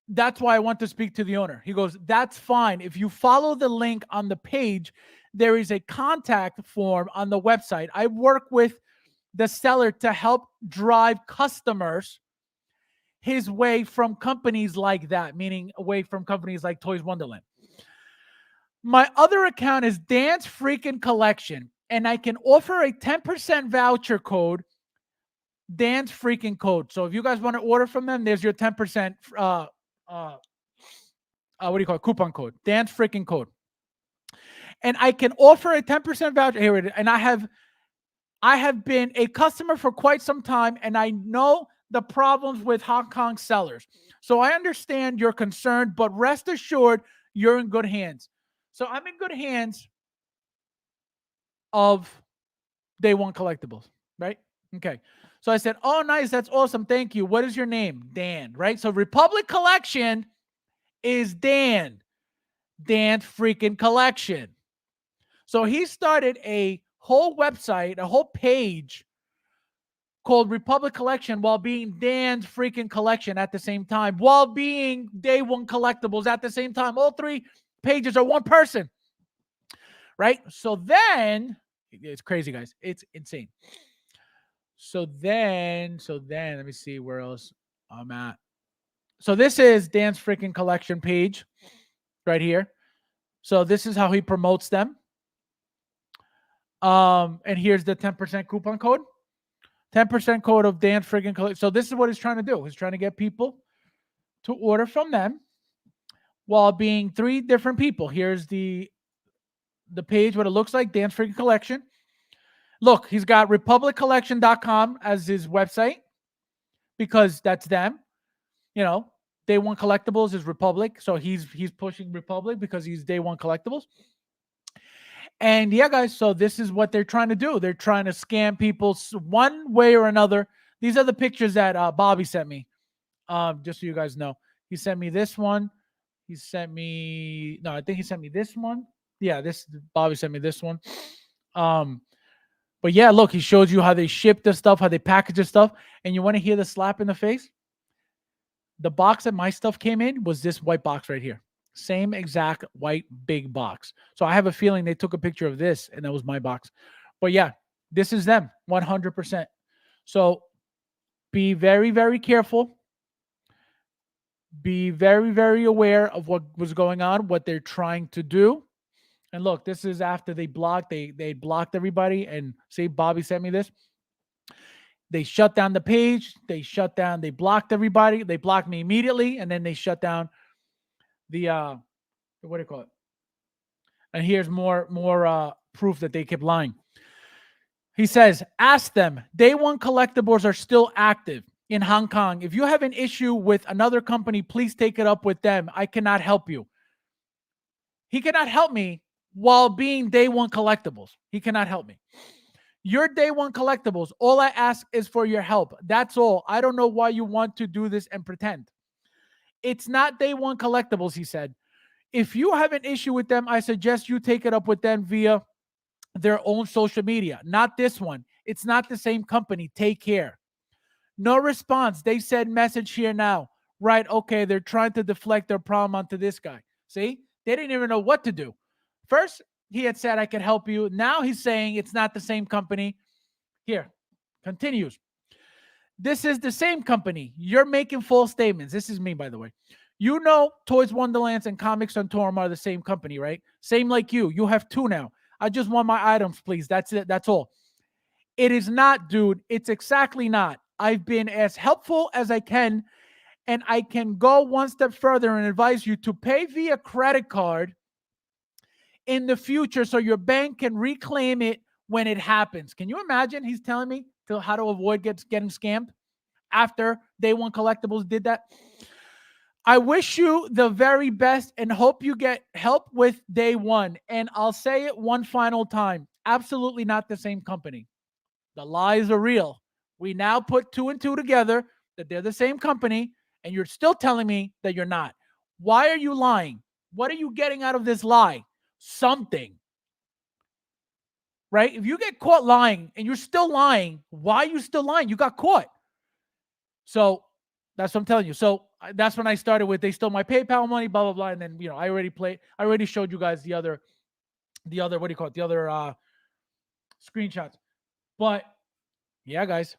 Speaker 2: That's why I want to speak to the owner. He goes, that's fine. If you follow the link on the page, there is a contact form on the website. I work with the seller to help drive customers his way from companies like that, meaning away from companies like Toys Wonderland. My other account is Dance Freaking Collection, and I can offer a 10% voucher code, Dance Freaking Code. So if you guys want to order from them, there's your 10% what do you call it? Coupon code, Dance Freaking Code. And I can offer a 10% voucher. Here it is. And I have been a customer for quite some time, and I know the problems with Hong Kong sellers. So I understand your concern, but rest assured, you're in good hands. So I'm in good hands of Day One Collectibles, right? Okay. So I said, oh, nice. That's awesome. Thank you. What is your name? Dan, right? So Republic Collection is Dan. Dan Freaking Collection. So he started a whole website, a whole page called Republic Collection while being Dan's Freaking Collection at the same time, while being Day One Collectibles at the same time. All three pages are one person, right? So then, it's crazy, guys. It's insane. So then, let me see where else I'm at. So this is Dan's Freaking Collection page right here. So this is how he promotes them. And here's the 10% coupon code. 10% code of Dan Friggin' Collection. So this is what he's trying to do. He's trying to get people to order from them while being three different people. Here's the page, what it looks like, Dan Friggin' Collection. Look, he's got republiccollection.com as his website because that's them. You know, Day One Collectibles is Republic. So he's pushing Republic because he's Day One Collectibles. And yeah, guys, so this is what they're trying to do. They're trying to scam people one way or another. These are the pictures that Bobby sent me. Just so you guys know. He sent me this one. I think he sent me this one. Yeah, Bobby sent me this one. But yeah, look, he shows you how they ship the stuff, how they package the stuff. And you want to hear the slap in the face? The box that my stuff came in was this white box right here. Same exact white big box. So I have a feeling they took a picture of this and that was my box. But yeah, this is them 100%. So be very, very careful. Be very, very aware of what was going on, what they're trying to do. And look, this is after they blocked. They blocked everybody. And see, Bobby sent me this. They shut down the page. They blocked everybody. They blocked me immediately. And then they shut down the what do you call it? And here's more proof that they kept lying. He says, ask them. Day One Collectibles are still active in Hong Kong. If you have an issue with another company, please take it up with them. I cannot help you. He cannot help me while being Day One Collectibles. He cannot help me. You're Day One Collectibles. All I ask is for your help. That's all. I don't know why you want to do this and pretend. It's not Day One Collectibles, he said. If you have an issue with them, I suggest you take it up with them via their own social media. Not this one. It's not the same company. Take care. No response. They said message here now. Right, okay, they're trying to deflect their problem onto this guy. See? They didn't even know what to do. First, he had said, I could help you. Now he's saying it's not the same company. Here, continues. This is the same company. You're making false statements. This is me, by the way. You know Toys Wonderlands and Comics on Torm are the same company, right? Same like you. You have two now. I just want my items, please. That's it. That's all. It is not, dude. It's exactly not. I've been as helpful as I can, and I can go one step further and advise you to pay via credit card in the future so your bank can reclaim it when it happens. Can you imagine? He's telling me how to avoid getting scammed after Day One Collectibles did that. I wish you the very best and hope you get help with Day One. And I'll say it one final time. Absolutely not the same company. The lies are real. We now put 2 and 2 together that they're the same company, and you're still telling me that you're not. Why are you lying? What are you getting out of this lie? Something. Right? If you get caught lying and you're still lying, why are you still lying? You got caught. So that's what I'm telling you. So that's when I started with they stole my PayPal money, blah, blah, blah. And then, I already showed you guys the other, what do you call it? The other screenshots. But yeah, guys,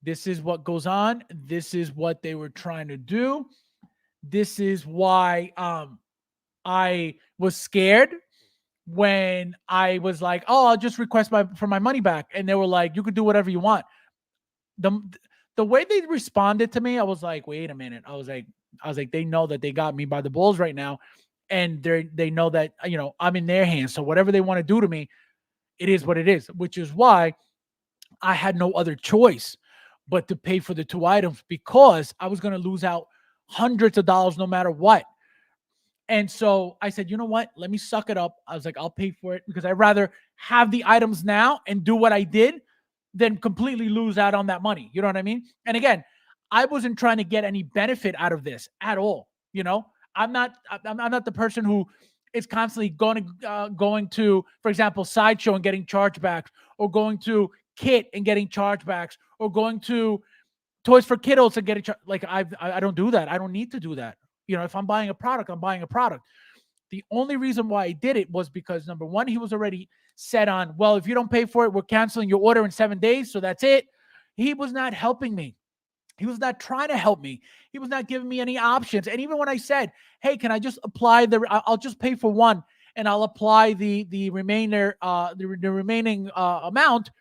Speaker 2: this is what goes on. This is what they were trying to do. This is why I was scared when I was like, oh, I'll just request for my money back. And they were like, you could do whatever you want. The way they responded to me, I was like, wait a minute. I was like, they know that they got me by the balls right now. And they know that, I'm in their hands. So whatever they want to do to me, it is what it is, which is why I had no other choice but to pay for the 2 items because I was going to lose out hundreds of dollars no matter what. And so I said, you know what? Let me suck it up. I was like, I'll pay for it because I'd rather have the items now and do what I did than completely lose out on that money. You know what I mean? And again, I wasn't trying to get any benefit out of this at all. I'm not the person who is constantly going to, for example, Sideshow and getting chargebacks, or going to Kit and getting chargebacks, or going to Toys for Kiddos and getting like I don't do that. I don't need to do that. If I'm buying a product, I'm buying a product. The only reason why I did it was because, number one, he was already set on, well, if you don't pay for it, we're canceling your order in 7 days. So that's it. He was not helping me. He was not trying to help me. He was not giving me any options. And even when I said, hey, can I just apply I'll just pay for one and I'll apply the remainder, the remaining amount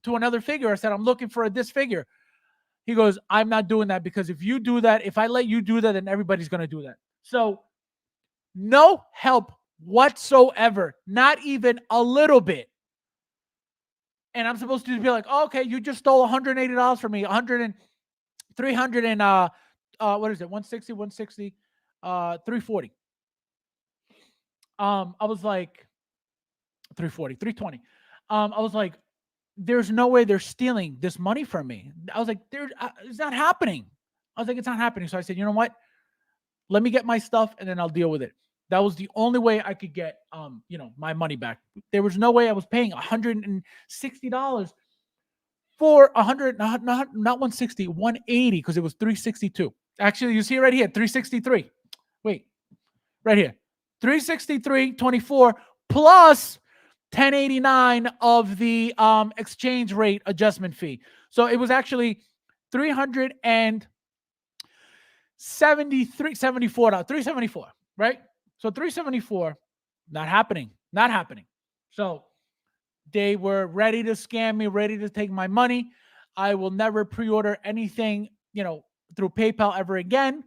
Speaker 2: to another figure. I said, I'm looking for this figure. He goes, I'm not doing that because if you do that, if I let you do that, then everybody's going to do that. So no help whatsoever, not even a little bit. And I'm supposed to be like, oh, okay, you just stole $180 from me, 300 and what is it? 160, 340. I was like 340, 320. I was like, there's no way they're stealing this money from me. I was like, it's not happening. I was like, it's not happening. So I said, you know what? Let me get my stuff and then I'll deal with it. That was the only way I could get, my money back. There was no way I was paying $160 for 100, not 160, 180, because it was 362. Actually, you see it right here, 363. Wait, right here, 363.24 plus 1089 of the exchange rate adjustment fee. So it was actually 374, right? So 374, not happening. So they were ready to scam me, ready to take my money. I will never pre-order anything, through PayPal ever again.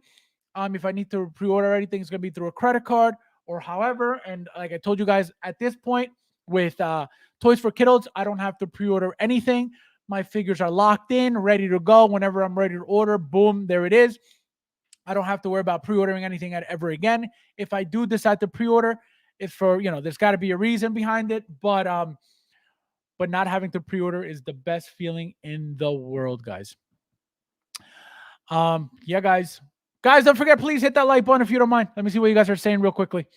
Speaker 2: If I need to pre-order anything, it's going to be through a credit card or however. And like I told you guys, at this point with Toys for Kiddos, I don't have to pre-order anything. My figures are locked in, ready to go. Whenever I'm ready to order, boom, there it is. I don't have to worry about pre-ordering anything ever again. If I do decide to pre-order, it's for, there's got to be a reason behind it. But not having to pre-order is the best feeling in the world, guys. Yeah, guys, don't forget, please hit that like button if you don't mind. Let me see what you guys are saying real quickly.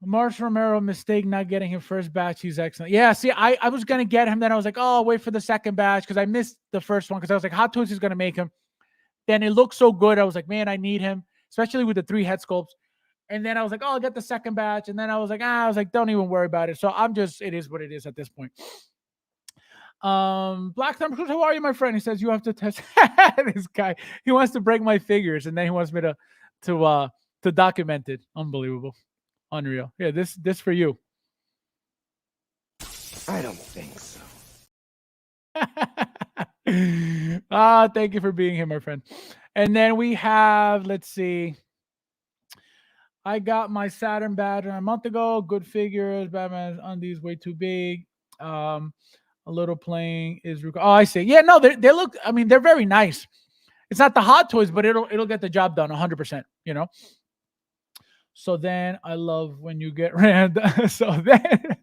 Speaker 2: Marsh Romero, mistake not getting him first batch. He's excellent. Yeah, see, I was going to get him. Then I was like, oh, I'll wait for the second batch because I missed the first one because I was like, Hot Toys is going to make him. Then it looked so good. I was like, man, I need him, especially with the 3 head sculpts. And then I was like, oh, I'll get the second batch. And then I was like, don't even worry about it. So it is what it is at this point. Black Thumb Cruz, how are you, my friend? He says you have to test this guy. He wants to break my figures, and then he wants me to document it. Unbelievable. Unreal. Yeah, this for you.
Speaker 3: I don't think so.
Speaker 2: Thank you for being here, my friend. And then we have, let's see. I got my Saturn badge a month ago. Good figures. Batman's undies way too big. Um, a little playing is. Oh, I see. Yeah, no, they look. I mean, they're very nice. It's not the Hot Toys, but it'll get the job done 100%. You know. So then I love when you get rammed. So then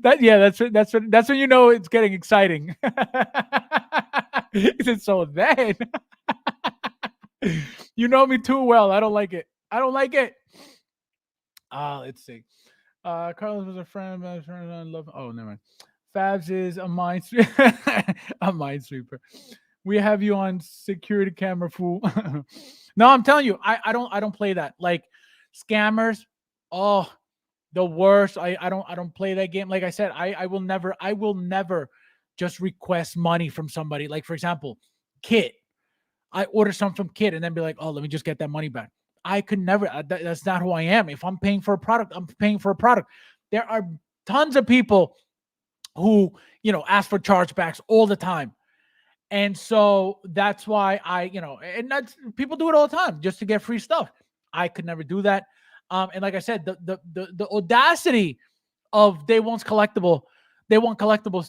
Speaker 2: that yeah, that's when you know it's getting exciting. He said, so then you know me too well. I don't like it. I don't like it. Let's see. Carlos was a friend, best friend. I love. Oh, never mind. Fabs is a a minesweeper. We have you on security camera, fool. No, I'm telling you, I don't play that. Like scammers. Oh, the worst. I don't play that game. Like I said, I will never just request money from somebody. Like for example, Kit. I order something from Kit and then be like, oh, let me just get that money back. I could never. That's not who I am. If I'm paying for a product, I'm paying for a product. There are tons of people who ask for chargebacks all the time, and so that's why and that's people do it all the time just to get free stuff. I could never do that. And like I said, the audacity of they want collectibles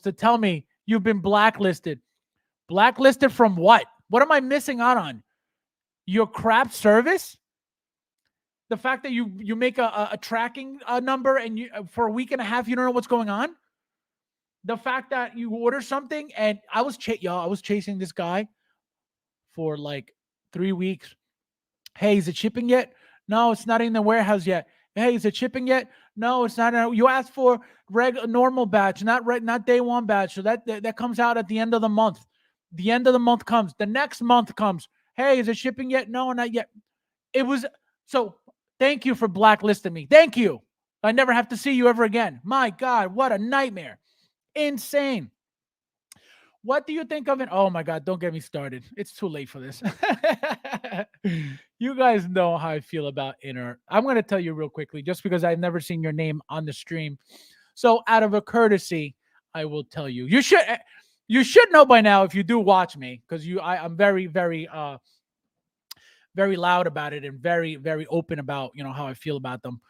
Speaker 2: to tell me you've been blacklisted. Blacklisted from what? What am I missing out on? Your crap service? The fact that you make a tracking number and you for a week and a half you don't know what's going on? The fact that you order something and I was chasing this guy for like 3 weeks. Hey, is it shipping yet? No, it's not in the warehouse yet. Hey, is it shipping yet? No, it's not. You asked for normal batch, not day one batch. So that comes out at the end of the month. The end of the month comes. The next month comes. Hey, is it shipping yet? No, not yet. It was so. Thank you for blacklisting me. Thank you. I never have to see you ever again. My God, what a nightmare. Insane. What do you think of it? Oh my God, don't get me started. It's too late for this. You guys know how I feel about Inner. I'm going to tell you real quickly, just because I've never seen your name on the stream. So, out of a courtesy, I will tell you. You should know by now if you do watch me, because I'm very, very, very loud about it and very, very open about how I feel about them.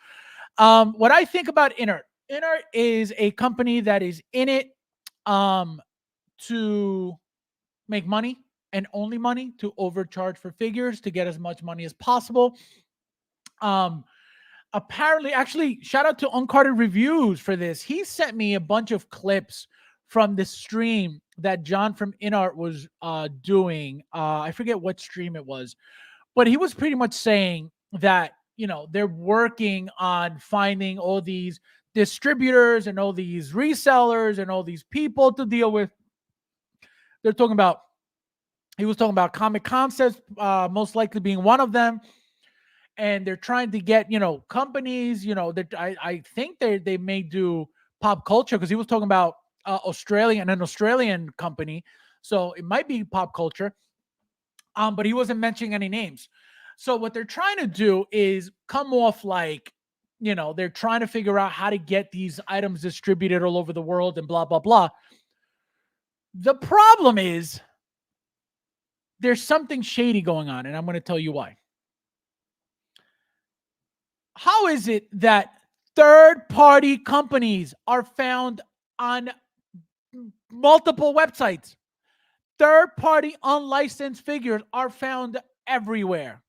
Speaker 2: What I think about Inner. Inner is a company that is in it. To make money and only money, to overcharge for figures to get as much money as possible. Um, Apparently, actually, shout out to Uncarded Reviews for this. He sent me a bunch of clips from the stream that John from InArt was doing. I forget what stream it was, but he was pretty much saying that they're working on finding all these distributors and all these resellers and all these people to deal with. They're talking about, he was talking about Comic Concepts, most likely being one of them. And they're trying to get, companies, that I think they may do pop culture, because he was talking about an Australian company. So it might be pop culture. But he wasn't mentioning any names. So what they're trying to do is come off like, they're trying to figure out how to get these items distributed all over the world and blah, blah, blah. The problem is there's something shady going on, and I'm going to tell you why. How is it that third-party companies are found on multiple websites? Third-party unlicensed figures are found everywhere.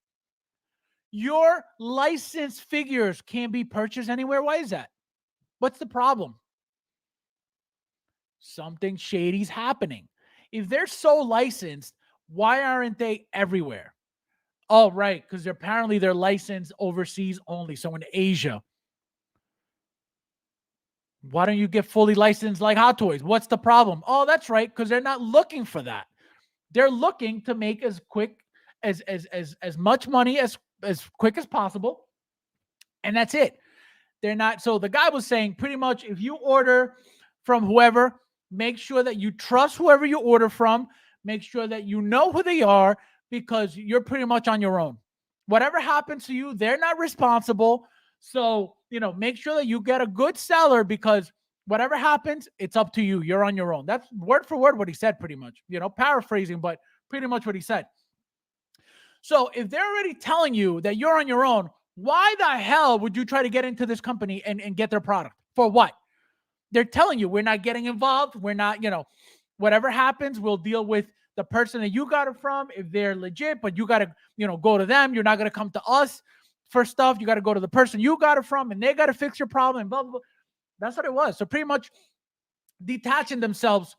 Speaker 2: Your licensed figures can't be purchased anywhere. Why is that? What's the problem? Something shady's happening. If they're so licensed, why aren't they everywhere? Oh, right, because apparently they're licensed overseas only, so in Asia. Why don't you get fully licensed like Hot Toys? What's the problem? Oh, that's right, because they're not looking for that. They're looking to make as much money as quick as possible, and that's it. They're not. So the guy was saying pretty much, if you order from whoever, make sure that you trust whoever you order from. Make sure that you know who they are, because you're pretty much on your own. Whatever happens to you, they're not responsible. So, make sure that you get a good seller, because Whatever happens, it's up to you. You're on your own. That's word for word what he said, pretty much. Paraphrasing, but pretty much what he said. So if they're already telling you that you're on your own, why the hell would you try to get into this company and get their product? For what? They're telling you we're not getting involved. We're not, whatever happens, we'll deal with the person that you got it from if they're legit, but you got to, go to them. You're not going to come to us for stuff. You got to go to the person you got it from and they got to fix your problem and blah, blah, blah. That's what it was. So pretty much detaching themselves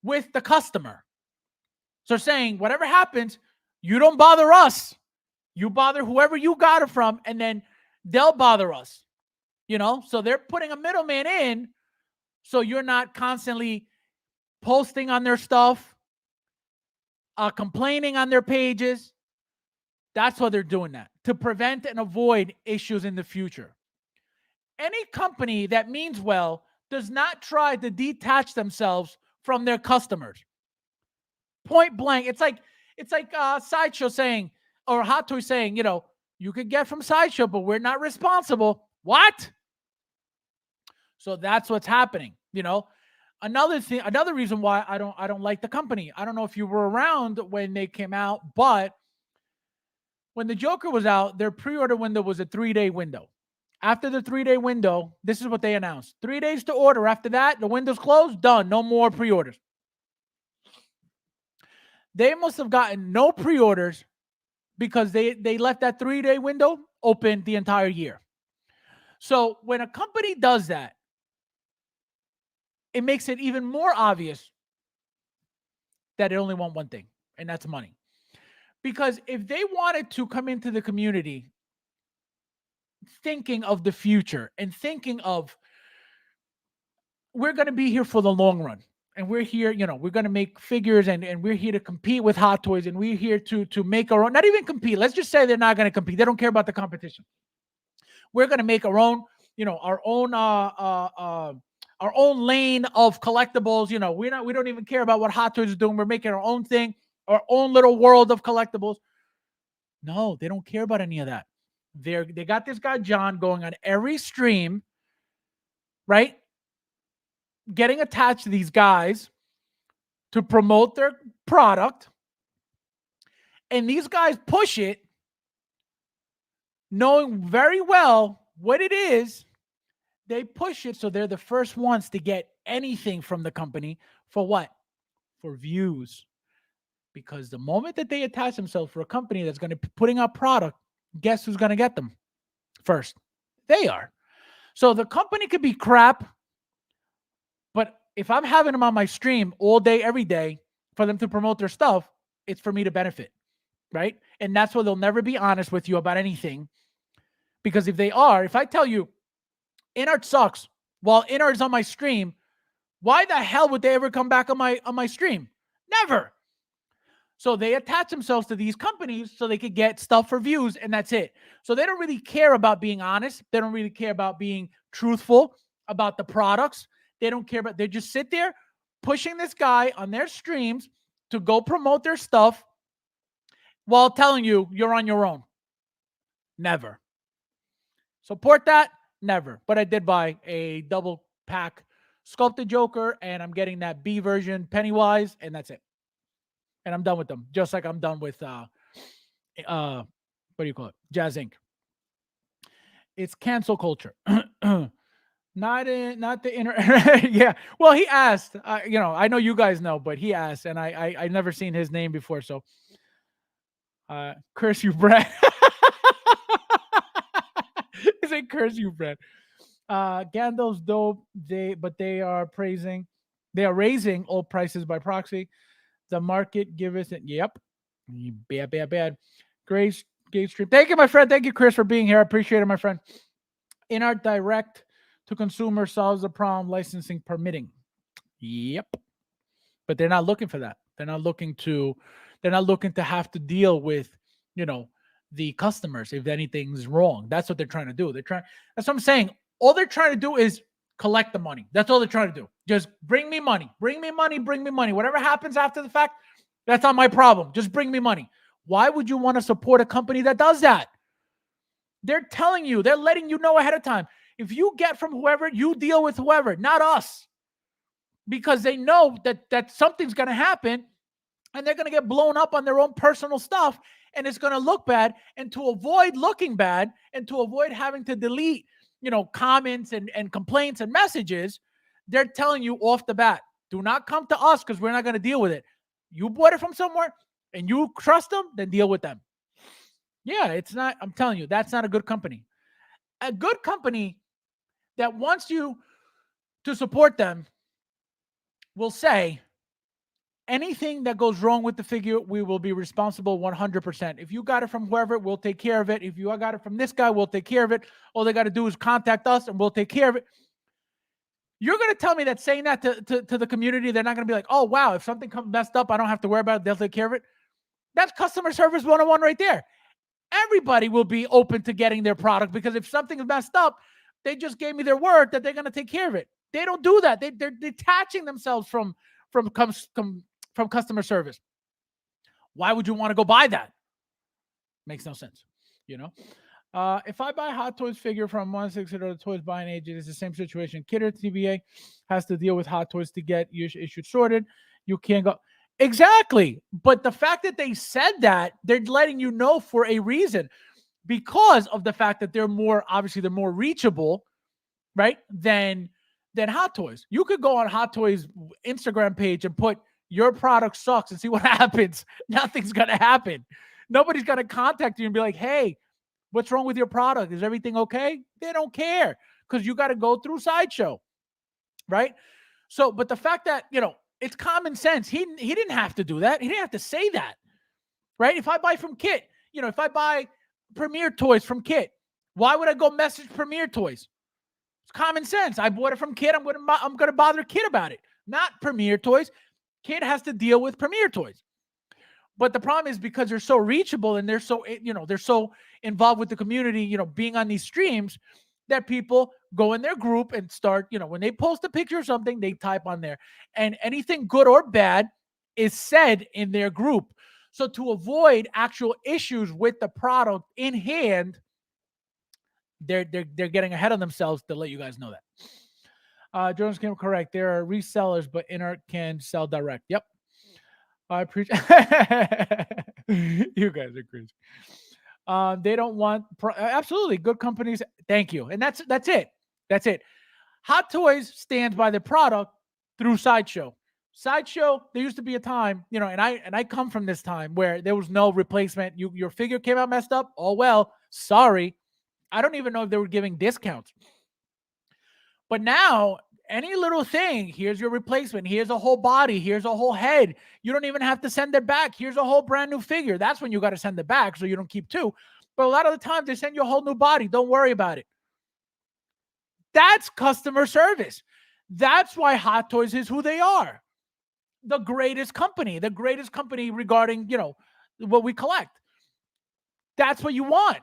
Speaker 2: with the customer. So saying whatever happens, you don't bother us. You bother whoever you got it from, and then they'll bother us. So they're putting a middleman in so you're not constantly posting on their stuff, complaining on their pages. That's why they're doing that, to prevent and avoid issues in the future. Any company that means well does not try to detach themselves from their customers. Point blank. It's like Sideshow saying, or Hot Toy saying, you could get from Sideshow, but we're not responsible. What? So that's what's happening. Another reason why I don't like the company. I don't know if you were around when they came out, but when the Joker was out, their pre-order window was a 3-day window. After the 3-day window, this is what they announced. 3 days to order. After that, the window's closed, done. No more pre-orders. They must have gotten no pre-orders because they left that 3-day window open the entire year. So when a company does that, it makes it even more obvious that they only want one thing, and that's money. Because if they wanted to come into the community thinking of the future and thinking of, we're going to be here for the long run, and we're here, we're going to make figures, and we're here to compete with Hot Toys, and we're here to make our own, not even compete. Let's just say they're not going to compete. They don't care about the competition. We're going to make our own, our own lane of collectibles. We don't even care about what Hot Toys is doing. We're making our own thing, our own little world of collectibles. No, they don't care about any of that. They got this guy John going on every stream, right? Getting attached to these guys to promote their product. And these guys push it knowing very well what it is. They push it so they're the first ones to get anything from the company. For what? For views. Because the moment that they attach themselves for a company that's going to be putting out product, guess who's going to get them first? They are. So the company could be crap, but if I'm having them on my stream all day, every day for them to promote their stuff, it's for me to benefit, right? And that's why they'll never be honest with you about anything. Because if I tell you, InArt sucks while InArt is on my stream, why the hell would they ever come back on my stream? Never. So they attach themselves to these companies so they could get stuff for views, and that's it. So they don't really care about being honest. They don't really care about being truthful about the products. They don't care about, they just sit there pushing this guy on their streams to go promote their stuff while telling you you're on your own. Never. Support that? Never. But I did buy a double pack sculpted Joker, and I'm getting that B version Pennywise, and that's it. And I'm done with them. Just like I'm done with what do you call it? Jazz Inc. It's cancel culture. not the inner. Yeah. Well, he asked. I know you guys know, but he asked, and I never seen his name before. So, curse you, Brad. Is it curse you, Brad? Gandalf's dope. They are raising all prices by proxy. The market giveth it. Yep. Bad. Great stream. Thank you, my friend. Thank you, Chris, for being here. I appreciate it, my friend. InArt direct to consumer solves the problem, licensing permitting. Yep. But they're not looking for that. They're not looking to have to deal with, the customers if anything's wrong. That's what they're trying to do. That's what I'm saying. All they're trying to do is collect the money. That's all they're trying to do. Just bring me money. Bring me money. Bring me money. Whatever happens after the fact, that's not my problem. Just bring me money. Why would you want to support a company that does that? They're telling you, they're letting you know ahead of time. If you get from whoever, you deal with whoever, not us, because they know that something's going to happen and they're going to get blown up on their own personal stuff and it's going to look bad. And to avoid looking bad and to avoid having to delete, comments and complaints and messages, they're telling you off the bat, do not come to us because we're not going to deal with it. You bought it from somewhere and you trust them, then deal with them. Yeah, it's not, I'm telling you, that's not a good company. A good company that wants you to support them will say, anything that goes wrong with the figure, we will be responsible 100%. If you got it from whoever, we'll take care of it. If you got it from this guy, we'll take care of it. All they got to do is contact us and we'll take care of it. You're going to tell me that saying that to the community, they're not going to be like, oh, wow, if something comes messed up, I don't have to worry about it. They'll take care of it. That's customer service 101 right there. Everybody will be open to getting their product because if something is messed up, they just gave me their word that they're going to take care of it. They don't do that. They're detaching themselves from customer service. Why would you want to go buy that? Makes no sense, If I buy Hot Toys figure from 160 or the Toys buying agent, it's the same situation. Kid or TBA has to deal with Hot Toys to get issued sorted. You can't go. Exactly. But the fact that they said that, they're letting you know for a reason, because of the fact that they're more reachable, right, than Hot Toys. You could go on Hot Toys Instagram page and put your product sucks and see what happens. Nothing's going to happen. Nobody's going to contact you and be like, hey, what's wrong with your product? Is everything okay? They don't care because you got to go through Sideshow, right? So, but the fact that, it's common sense. He didn't have to do that. He didn't have to say that, right? If I buy from Kit, if I buy Premier Toys from Kit, why would I go message Premier Toys? It's common sense. I bought it from Kit. I'm going to bother Kit about it, not Premier Toys. Kit has to deal with Premier Toys. But the problem is because they're so reachable and they're so involved with the community, being on these streams, that people go in their group and start, when they post a picture or something, they type on there. And anything good or bad is said in their group. So to avoid actual issues with the product in hand, they're getting ahead of themselves to let you guys know that. Jones came correct. There are resellers, but Inner can sell direct. Yep. I appreciate you guys are crazy. They don't want absolutely good companies. Thank you. And that's it. That's it. Hot Toys stands by the product through Sideshow. Sideshow, there used to be a time, and I come from this time where there was no replacement. Your figure came out messed up. Oh well, sorry. I don't even know if they were giving discounts. But now, any little thing, here's your replacement. Here's a whole body. Here's a whole head. You don't even have to send it back. Here's a whole brand new figure. That's when you got to send it back so you don't keep two. But a lot of the times they send you a whole new body. Don't worry about it. That's customer service. That's why Hot Toys is who they are. The greatest company regarding, what we collect. That's what you want.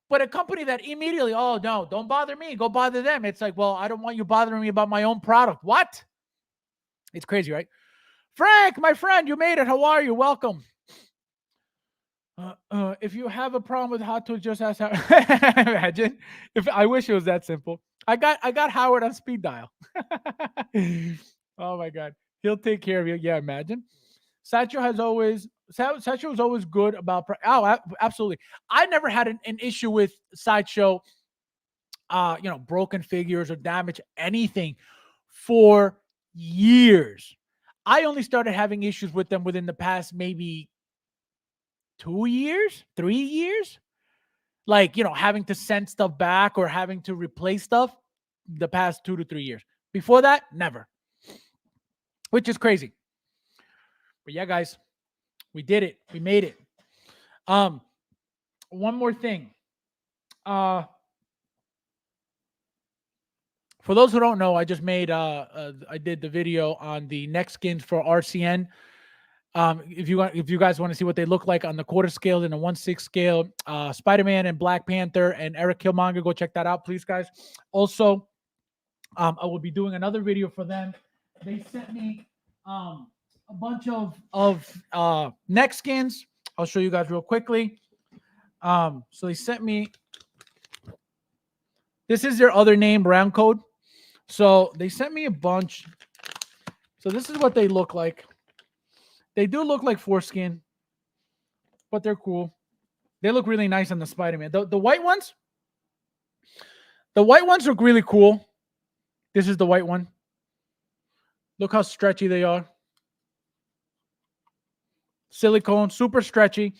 Speaker 2: But a company that immediately, oh, no, don't bother me. Go bother them. It's like, well, I don't want you bothering me about my own product. What? It's crazy, right? Frank, my friend, you made it. How are you? Welcome. If you have a problem with Hot Toys, just ask Howard. Imagine. I wish it was that simple. I got Howard on speed dial. Oh, my God. He'll take care of you. Yeah, imagine. Sideshow was always good about. Absolutely. I never had an issue with Sideshow, broken figures or damage, anything for years. I only started having issues with them within the past maybe 2 years, 3 years. Like, having to send stuff back or having to replace stuff the past 2 to 3 years. Before that, never. Which is crazy. But yeah, guys, we did it. We made it. One more thing. For those who don't know, I just made I did the video on the neck skins for RCN. If you guys want to see what they look like on the quarter scale and the 1/6 scale, Spider-Man and Black Panther and Eric Killmonger, go check that out, please, guys. Also, I will be doing another video for them. They sent me a bunch of neck skins. I'll show you guys real quickly. So they sent me This is their other name, Round Code. So they sent me a bunch. So this is what they look like. They do look like foreskin, but they're cool. They look really nice on the Spider-Man. The white ones, look really cool. This is the white one. Look how stretchy they are. Silicone, super stretchy.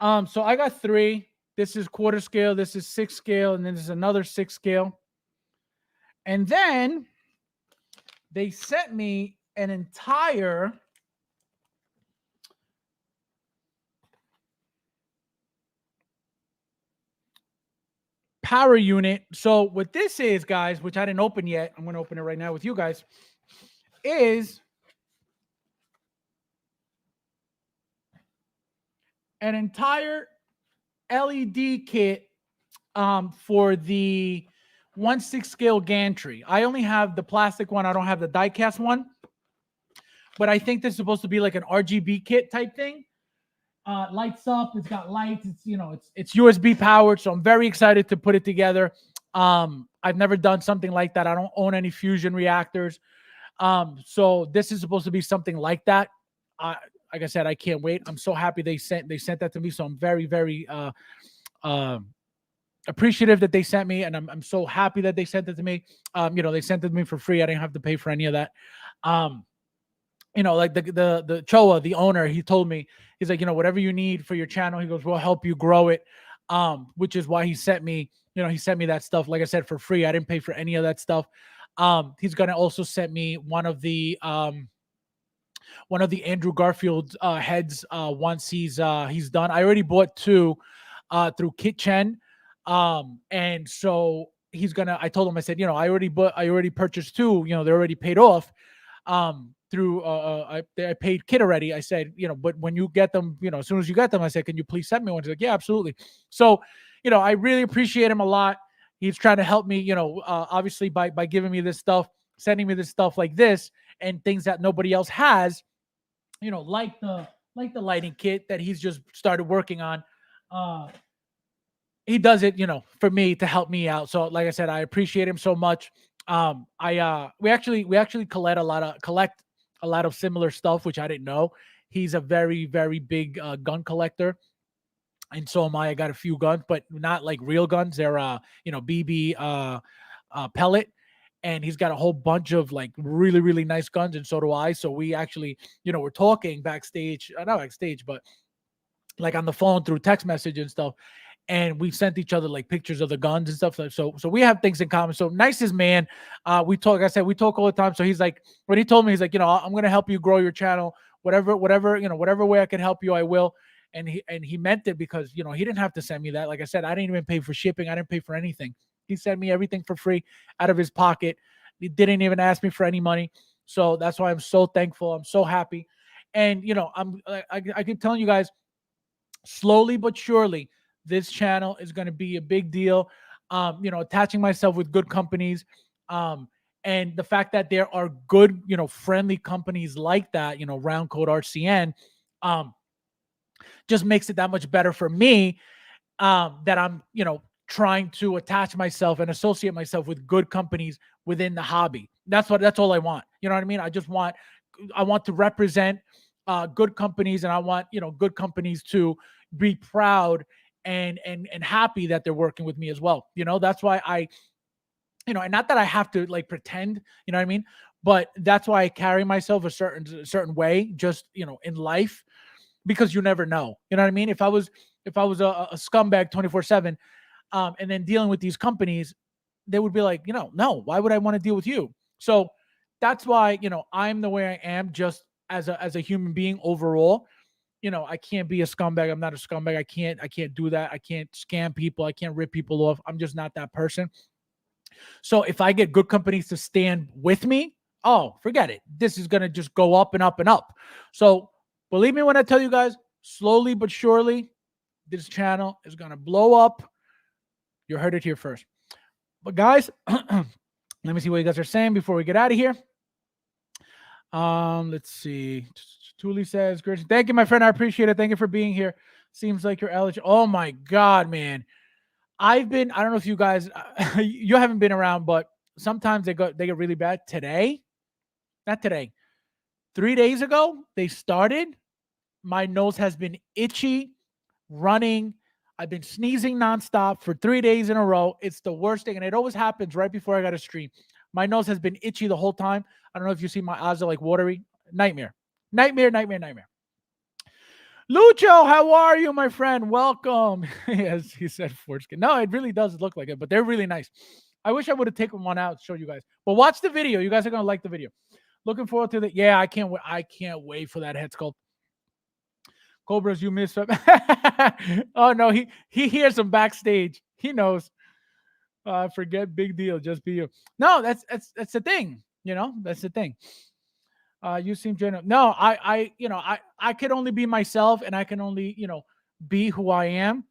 Speaker 2: So I got 3. This is quarter scale, this is 6 scale, and then there's another 6 scale. And then they sent me an entire power unit. So what this is, guys, which I didn't open yet, I'm going to open it right now with you guys, is an entire LED kit for the 1/6 scale gantry. I only have the plastic one. I don't have the die-cast one. But I think this is supposed to be like an RGB kit type thing. Lights up. It's got lights. It's USB powered. So I'm very excited to put it together. I've never done something like that. I don't own any fusion reactors. So this is supposed to be something like that. Like I said, I can't wait. I'm so happy they sent that to me. So I'm very, very appreciative that they sent me, and I'm so happy that they sent it to me. They sent it to me for free. I didn't have to pay for any of that. Like the Choa, the owner, he told me, he's like, whatever you need for your channel, he goes, we'll help you grow it. Which is why he sent me that stuff. Like I said, for free. I didn't pay for any of that stuff. He's gonna also send me one of the Andrew Garfield heads once he's done. I already bought 2 through Kit Chen. And so I told him, I said, I already purchased 2, they're already paid off. Through I paid Kit already. I said, but when you get them, as soon as you get them, I said, can you please send me one? He's like, yeah, absolutely. So, I really appreciate him a lot. He's trying to help me, obviously by giving me this stuff, sending me this stuff like this and things that nobody else has, like the lighting kit that he's just started working on. He does it, for me, to help me out. So like I said, I appreciate him so much. We actually collect a lot of similar stuff, which I didn't know. He's a very, very big gun collector. And so am I. I got a few guns, but not like real guns. They're BB pellet. And he's got a whole bunch of like really, really nice guns, and so do I. So we actually, we're talking backstage, not backstage, but like on the phone through text message and stuff. And we've sent each other like pictures of the guns and stuff. So we have things in common. So nicest man. We talk. Like I said, we talk all the time. So he's like, when he told me, he's like, I'm gonna help you grow your channel. Whatever way I can help you, I will. And he meant it, because he didn't have to send me that. Like I said, I didn't even pay for shipping. I didn't pay for anything. He sent me everything for free out of his pocket. He didn't even ask me for any money. So that's why I'm so thankful. I'm so happy. And I keep telling you guys, slowly but surely, this channel is going to be a big deal. Attaching myself with good companies. And the fact that there are good, friendly companies like that, Round Code RCN, just makes it that much better for me. That I'm, trying to attach myself and associate myself with good companies within the hobby. That's all I want. You know what I mean? I want to represent good companies, and I want, good companies to be proud and happy that they're working with me as well. That's why I, and not that I have to like pretend, you know what I mean? But that's why I carry myself a certain way, just, in life, because you never know. You know what I mean? If I was a scumbag 24/7, and then dealing with these companies, they would be like, no, why would I want to deal with you? So that's why, I'm the way I am, just as a human being overall. I can't be a scumbag. I'm not a scumbag. I can't do that. I can't scam people. I can't rip people off. I'm just not that person. So if I get good companies to stand with me, oh, forget it. This is going to just go up and up and up. So believe me when I tell you guys, slowly but surely, this channel is going to blow up. You heard it here first. But guys, let me see what you guys are saying before we get out of here. Let's see. Tuli says, "Great, thank you, my friend. I appreciate it. Thank you for being here. Seems like you're eligible." Oh my God, man. I don't know if you guys, you haven't been around, but sometimes they get really bad. Today, not today, 3 days ago, they started. My nose has been itchy, running. I've been sneezing nonstop for 3 days in a row. It's the worst thing. And it always happens right before I got to stream. My nose has been itchy the whole time. I don't know if you see my eyes are like watery. Nightmare. Nightmare, nightmare, nightmare. Lucho, how are you, my friend? Welcome. Yes, he said foreskin. No, it really does look like it, but they're really nice. I wish I would have taken one out to show you guys. But watch the video. You guys are gonna like the video. Looking forward to the. Yeah, I can't wait. I can't wait for that head sculpt. Cobras, you missed. Oh no, he hears them backstage. He knows. Forget big deal. Just be you. No, that's the thing. You know, that's the thing. You seem genuine. No, I could only be myself, and I can only, be who I am.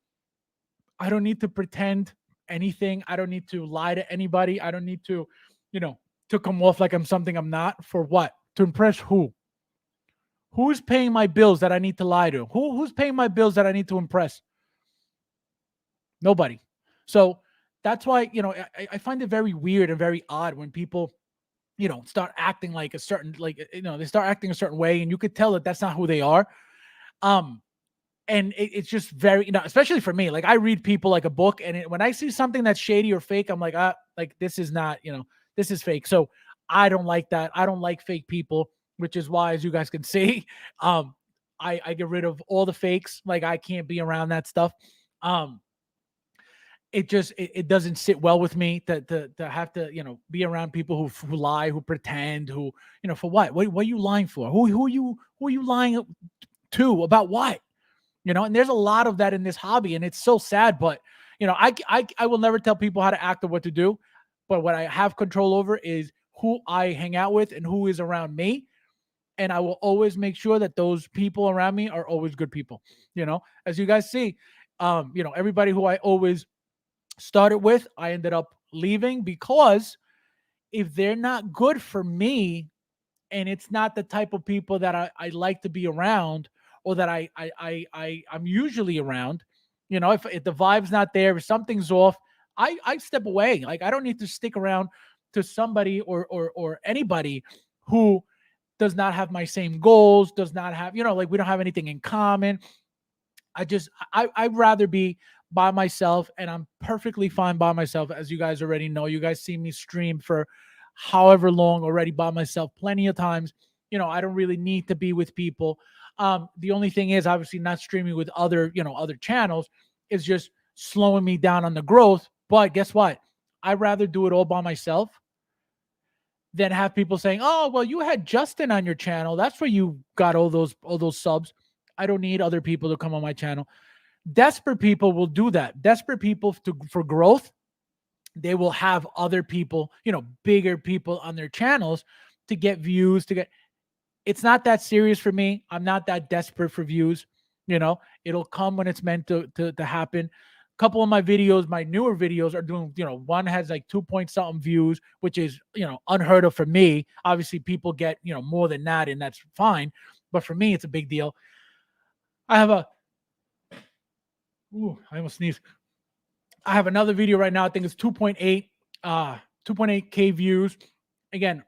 Speaker 2: I don't need to pretend anything. I don't need to lie to anybody. I don't need to, you know, to come off like I'm something I'm not. For what? To impress who? Who's paying my bills that I need to lie to? Who's paying my bills that I need to impress? Nobody. So that's why, I find it very weird and very odd when people, start acting like a certain, like, they start acting a certain way, and you could tell that that's not who they are. Um, and it's just very, especially for me, like I read people like a book, and when I see something that's shady or fake, I'm like, like this is not, this is fake. So I don't like that. I don't like fake people, which is why, as you guys can see, um, I get rid of all the fakes. Like I can't be around that stuff. Um, it doesn't sit well with me to have to, be around people who lie, who pretend, who, for what are you lying for? Who are you lying to about what? And there's a lot of that in this hobby, and it's so sad. But I will never tell people how to act or what to do. But what I have control over is who I hang out with and who is around me. And I will always make sure that those people around me are always good people. As you guys see, everybody who I always started with, I ended up leaving, because if they're not good for me, and it's not the type of people that I like to be around, or that I'm usually around, if the vibe's not there, if something's off, I step away. Like I don't need to stick around to somebody or anybody who does not have my same goals, does not have, like we don't have anything in common. I'd rather be by myself, and I'm perfectly fine by myself. As you guys already know, you guys see me stream for however long already by myself plenty of times. I don't really need to be with people. The only thing is obviously not streaming with other channels is just slowing me down on the growth. But guess what? I'd rather do it all by myself than have people saying, "Oh, well, you had Justin on your channel. That's where you got all those subs." I don't need other people to come on my channel. Desperate people will do that. Desperate people for growth, they will have other people, bigger people on their channels to get views, it's not that serious for me. I'm not that desperate for views. It'll come when it's meant to happen. A couple of my videos, my newer videos are doing, one has like 2 point something views, which is, unheard of for me. Obviously people get, more than that, and that's fine. But for me, it's a big deal. I have I almost sneezed. I have another video right now. I think it's 2.8K views. Again,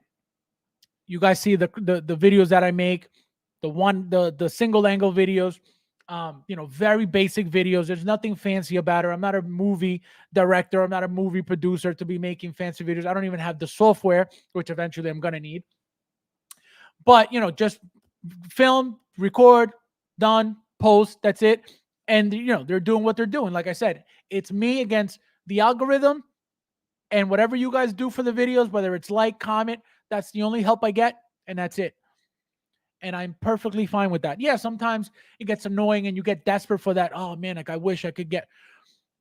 Speaker 2: you guys see the videos that I make, the single angle videos, very basic videos. There's nothing fancy about it. I'm not a movie director. I'm not a movie producer to be making fancy videos. I don't even have the software, which eventually I'm going to need. But, just film, record, done, post, that's it. And, they're doing what they're doing. Like I said, it's me against the algorithm, and whatever you guys do for the videos, whether it's like, comment, that's the only help I get, and that's it. And I'm perfectly fine with that. Yeah, sometimes it gets annoying and you get desperate for that. Oh man, like I wish I could get,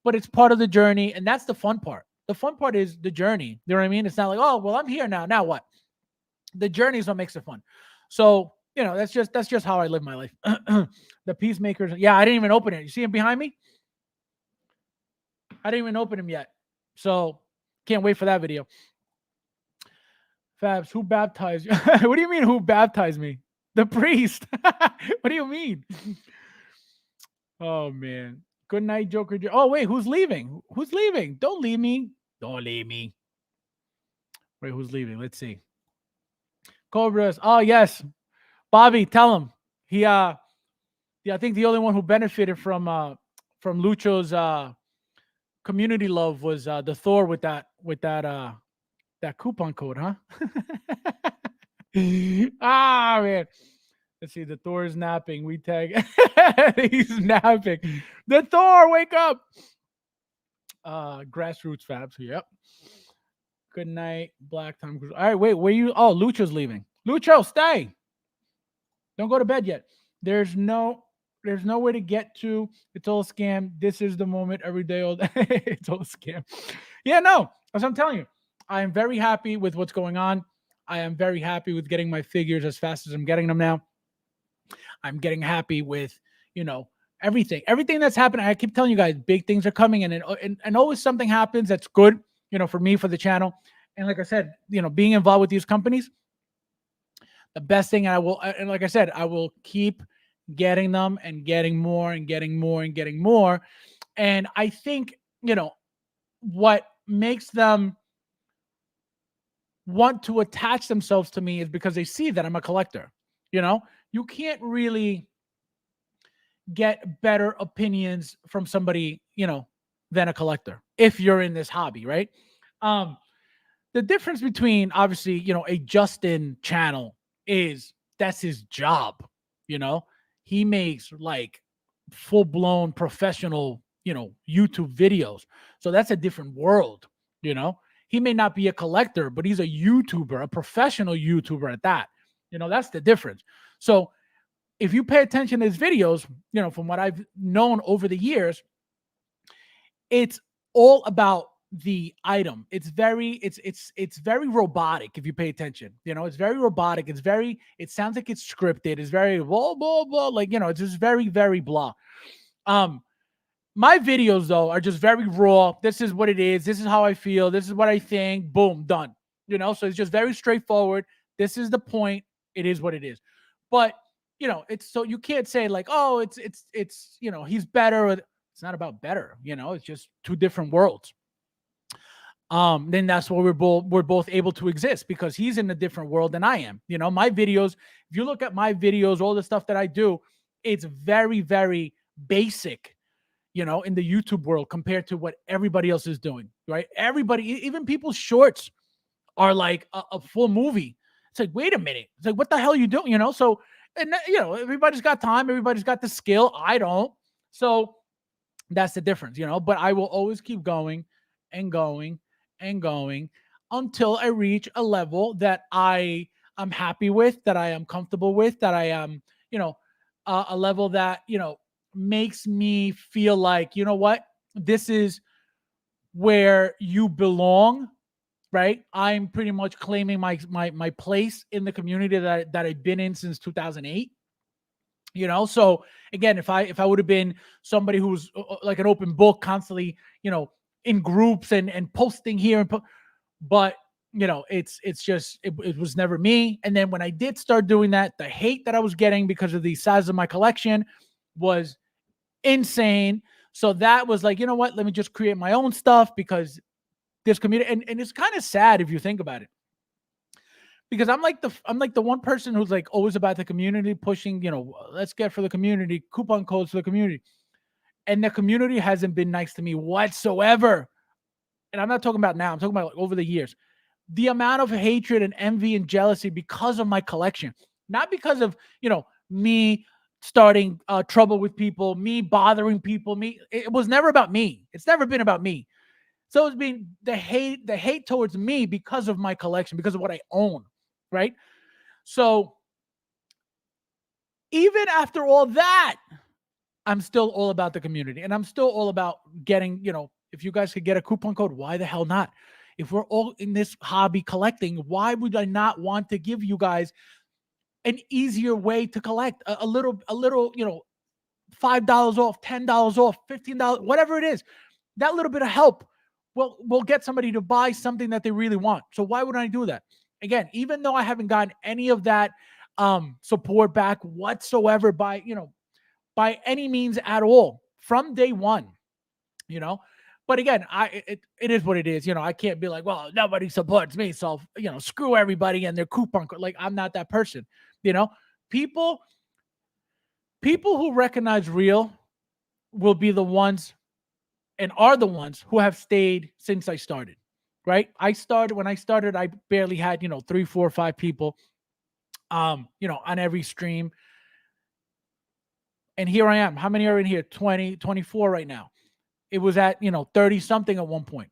Speaker 2: but it's part of the journey, and that's the fun part. The fun part is the journey. You know what I mean? It's not like, oh, well, I'm here now. Now what? The journey is what makes it fun. So, that's just how I live my life. The Peacemakers. Yeah, I didn't even open it. You see him behind me? I didn't even open him yet. So can't wait for that video. Fabs, who baptized you? What do you mean, who baptized me? The priest. What do you mean? Oh, man. Good night, Joker. Oh, wait, who's leaving? Who's leaving? Don't leave me. Don't leave me. Wait, who's leaving? Let's see. Cobras. Oh, yes. Bobby, tell him. Yeah, I think the only one who benefited from Lucho's community love was the Thor with that coupon code, huh? Ah, man. Let's see. The Thor is napping. We tag. He's napping. The Thor, wake up. Grassroots Fabs. Yep. Good night, Black Time Cruise. All right, wait. Where you? Oh, Lucho's leaving. Lucho, stay. Don't go to bed yet. There's nowhere to get to. It's all a scam. This is the moment every day. All day. It's all a scam. Yeah, no. As I'm telling you, I am very happy with what's going on. I am very happy with getting my figures as fast as I'm getting them now. I'm getting happy with, everything that's happening. I keep telling you guys, big things are coming, and always something happens that's good, for me, for the channel. And like I said, being involved with these companies, the best thing and like I said, I will keep getting them and getting more and getting more and getting more. And I think, what makes them want to attach themselves to me is because they see that I'm a collector. You can't really get better opinions from somebody, than a collector if you're in this hobby, right? The difference between obviously, a Justin channel is that's his job, he makes like full-blown professional, YouTube videos. So that's a different world, he may not be a collector, but he's a YouTuber, a professional YouTuber at that. That's the difference. So if you pay attention to his videos, from what I've known over the years, it's all about the item. It's very robotic if you pay attention. It's very robotic. It sounds like it's scripted. It's very blah blah blah. Like, it's just very, very blah. My videos though are just very raw. This is what it is. This is how I feel. This is what I think. Boom, done. So it's just very straightforward. This is the point. It is what it is. But it's so you can't say like, oh, it's he's better. It's not about better. It's just two different worlds. Then that's where we're both able to exist, because he's in a different world than I am. My videos, if you look at my videos, all the stuff that I do, it's very, very basic, in the YouTube world compared to what everybody else is doing, right? Everybody, even people's shorts are like a full movie. It's like, wait a minute. It's like, what the hell are you doing? So, and everybody's got time. Everybody's got the skill. I don't. So that's the difference, but I will always keep going and going and going until I reach a level that I am happy with, that I am comfortable with, that I am, a level that, makes me feel like, what, this is where you belong, right? I'm pretty much claiming my place in the community that I've been in since 2008. So again, if I would have been somebody who's like an open book, constantly, in groups and posting here but it's just it was never me. And then when I did start doing that, the hate that I was getting because of the size of my collection was insane. So that was like, what, let me just create my own stuff, because this community, and it's kind of sad if you think about it, because I'm like the one person who's like always about the community, pushing, let's get for the community, coupon codes for the community. And the community hasn't been nice to me whatsoever. And I'm not talking about now, I'm talking about like over the years. The amount of hatred and envy and jealousy because of my collection, not because of, me starting trouble with people, me bothering people, it was never about me. It's never been about me. So it's been the hate towards me because of my collection, because of what I own, right? So even after all that, I'm still all about the community, and I'm still all about getting, if you guys could get a coupon code, why the hell not? If we're all in this hobby collecting, why would I not want to give you guys an easier way to collect a little, $5 off, $10 off, $15, whatever it is, that little bit of help will get somebody to buy something that they really want. So why would I do that? Again, even though I haven't gotten any of that support back whatsoever by any means at all from day one, you know. But again, it is what it is. I can't be like, well, nobody supports me, so screw everybody and their coupon code. Like, I'm not that person. You know, people people who recognize real will be the ones and are the ones who have stayed since I started. Right? When I started, I barely had, 3, 4, 5 people on every stream. And here I am. How many are in here? 20, 24 right now. It was at, 30 something at one point.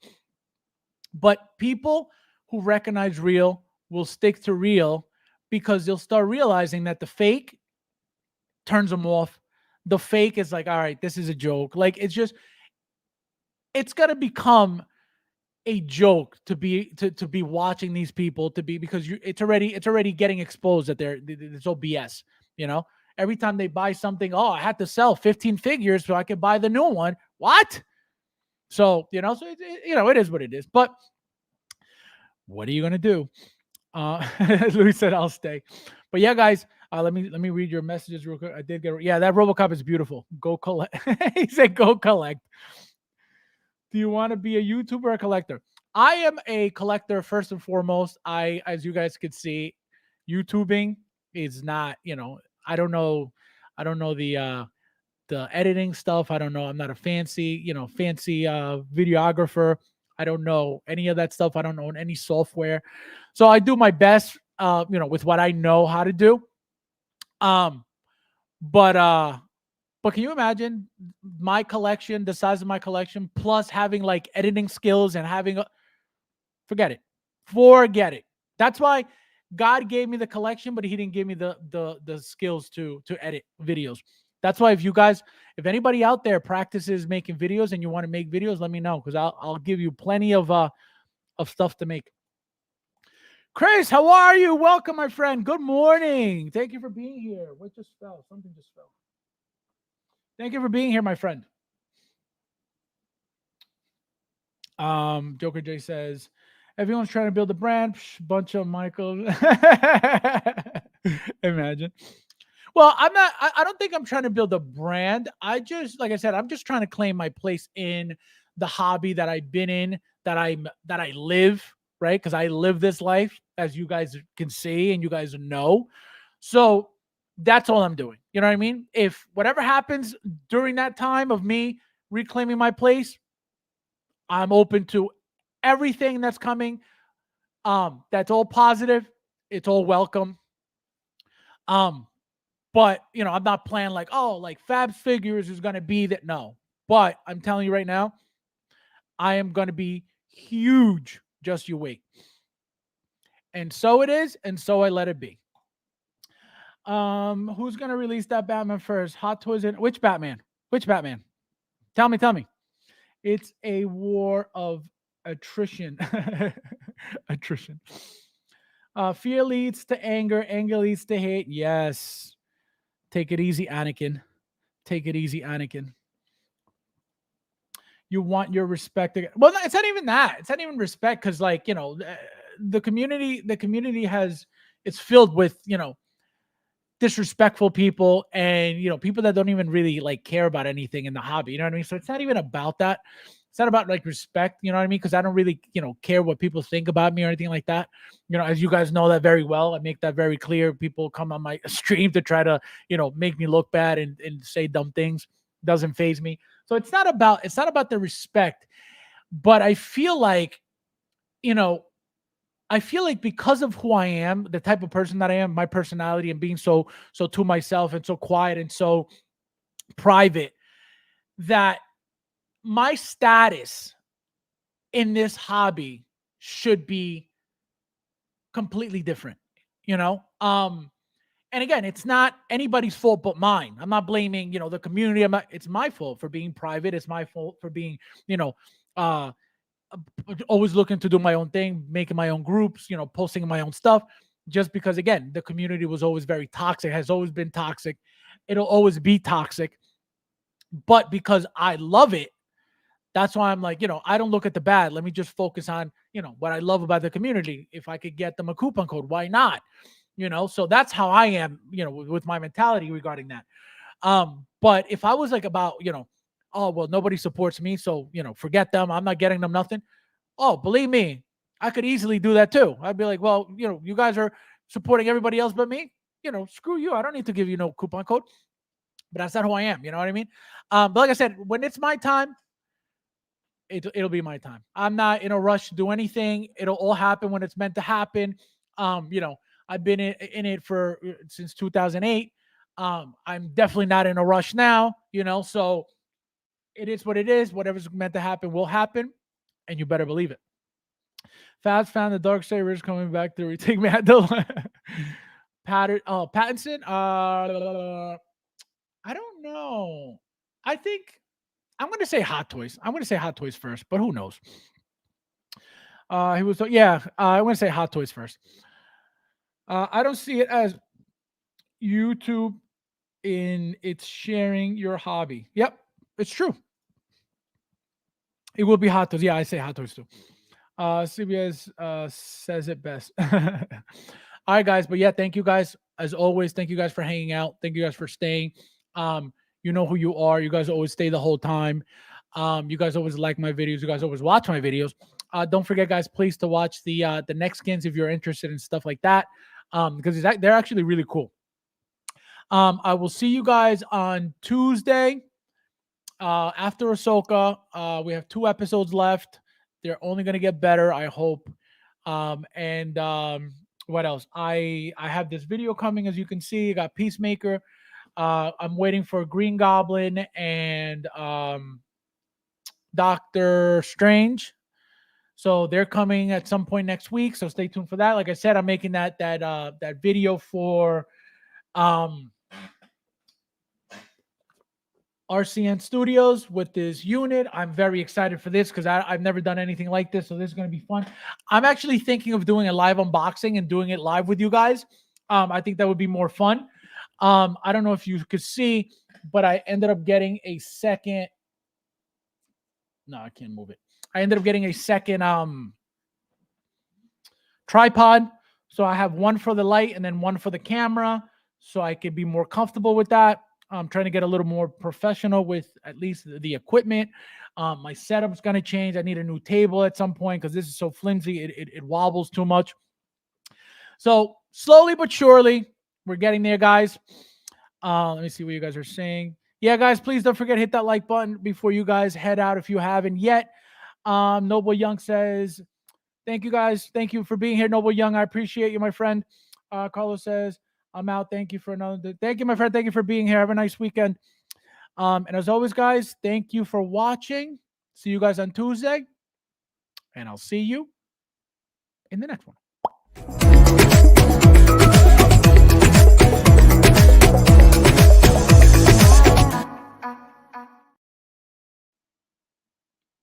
Speaker 2: But people who recognize real will stick to real because they'll start realizing that the fake turns them off. The fake is like, all right, this is a joke. Like, it's going to become a joke to be watching these people, to be, because it's already getting exposed that it's all BS. Every time they buy something, oh, I had to sell 15 figures so I could buy the new one. What? So it is what it is. But what are you gonna do? Louis said, "I'll stay." But yeah, guys, let me read your messages real quick. I did get, yeah, that RoboCop is beautiful. Go collect. He said, "Go collect." Do you want to be a YouTuber or a collector? I am a collector first and foremost. As you guys could see, YouTubing is not. I don't know. I don't know the editing stuff. I don't know. I'm not a fancy videographer. I don't know any of that stuff. I don't own any software. So I do my best with what I know how to do. Um but can you imagine my collection, the size of my collection, plus having like editing skills and forget it. Forget it. That's why God gave me the collection, but he didn't give me the skills to edit videos. That's why if anybody out there practices making videos and you want to make videos, let me know, because I'll give you plenty of stuff to make. Chris, how are you? Welcome, my friend. Good morning. Thank you for being here. What just fell? Something just fell. Thank you for being here, my friend. Joker J says, everyone's trying to build a brand. Bunch of Michaels. Imagine. Well, I'm not. I don't think I'm trying to build a brand. Like I said, I'm just trying to claim my place in the hobby that I've been in, that I live, right? Because I live this life, as you guys can see and you guys know. So that's all I'm doing. You know what I mean? If whatever happens during that time of me reclaiming my place, I'm open to everything that's coming. That's all positive. It's all welcome. But I'm not planning like, oh, like FabsFigures is gonna be that. No. But I'm telling you right now, I am gonna be huge. Just you wait. And so it is, and so I let it be. Who's gonna release that Batman first? Hot Toys and which Batman? Which Batman? Tell me. It's a war of attrition. Attrition. Fear leads to anger. Anger leads to hate. Yes. Take it easy, Anakin. Take it easy, Anakin. You want your respect. Well, it's not even that. It's not even respect, because, like, the community it's filled with, disrespectful people, and people that don't even really like care about anything in the hobby. You know what I mean? So it's not even about that. It's not about like respect. You know what I mean? Because I don't really care what people think about me or anything like that. As you guys know that very well, I make that very clear. People come on my stream to try to make me look bad and say dumb things. Doesn't faze me. So it's not about the respect, but I feel like because of who I am, the type of person that I am, my personality, and being so to myself and so quiet and so private, that my status in this hobby should be completely different, and again, it's not anybody's fault but mine. I'm not blaming, the community. It's my fault for being private. It's my fault for being, uh, always looking to do my own thing, making my own groups, posting my own stuff, just because, again, the community was always very toxic, has always been toxic. It'll always be toxic. But because I love it, that's why I'm like, I don't look at the bad. Let me just focus on, what I love about the community. If I could get them a coupon code, why not? So that's how I am, with my mentality regarding that. But if I was like about, oh, well, nobody supports me, so forget them. I'm not getting them nothing. Oh, believe me, I could easily do that too. I'd be like, well, you guys are supporting everybody else but me. Screw you. I don't need to give you no coupon code. But that's not who I am. You know what I mean? But like I said, when it's my time, it'll be my time. I'm not in a rush to do anything. It'll all happen when it's meant to happen. I've been in it for since 2008. I'm definitely not in a rush now. So it is what it is. Whatever's meant to happen will happen, and you better believe it. Fabs found the Dark Sabers coming back to retake me at the Pattinson. I don't know. I think I'm going to say Hot Toys. I'm going to say Hot Toys first, but who knows? I'm going to say Hot Toys first. I don't see it as YouTube in its sharing your hobby. Yep, it's true. It will be Hot Toys. Yeah, I say Hot Toys too. CBS says it best. All right, guys. But yeah, thank you guys. As always, thank you guys for hanging out. Thank you guys for staying. You know who you are. You guys always stay the whole time. You guys always like my videos. You guys always watch my videos. Don't forget, guys, please to watch the next skins if you're interested in stuff like that. Because they're actually really cool. I will see you guys on Tuesday after Ahsoka. We have 2 episodes left. They're only going to get better, I hope. What else? I have this video coming, as you can see. I got Peacemaker. I'm waiting for Green Goblin and Doctor Strange. So they're coming at some point next week. So stay tuned for that. Like I said, I'm making that video for RCN Studios with this unit. I'm very excited for this because I've never done anything like this. So this is going to be fun. I'm actually thinking of doing a live unboxing and doing it live with you guys. I think that would be more fun. I don't know if you could see, but I ended up getting a second. No, I can't move it. I ended up getting a second tripod. So I have one for the light and then one for the camera, so I could be more comfortable with that. I'm trying to get a little more professional with at least the equipment. My setup's going to change. I need a new table at some point because this is so flimsy. It wobbles too much. So slowly but surely, we're getting there, guys. Let me see what you guys are saying. Yeah, guys, please don't forget to hit that like button before you guys head out if you haven't yet. Noble Young says, thank you, guys. Thank you for being here, Noble Young. I appreciate you, my friend. Carlos says, I'm out. Thank you for another. Thank you, my friend. Thank you for being here. Have a nice weekend. And as always, guys, thank you for watching. See you guys on Tuesday. And I'll see you in the next one.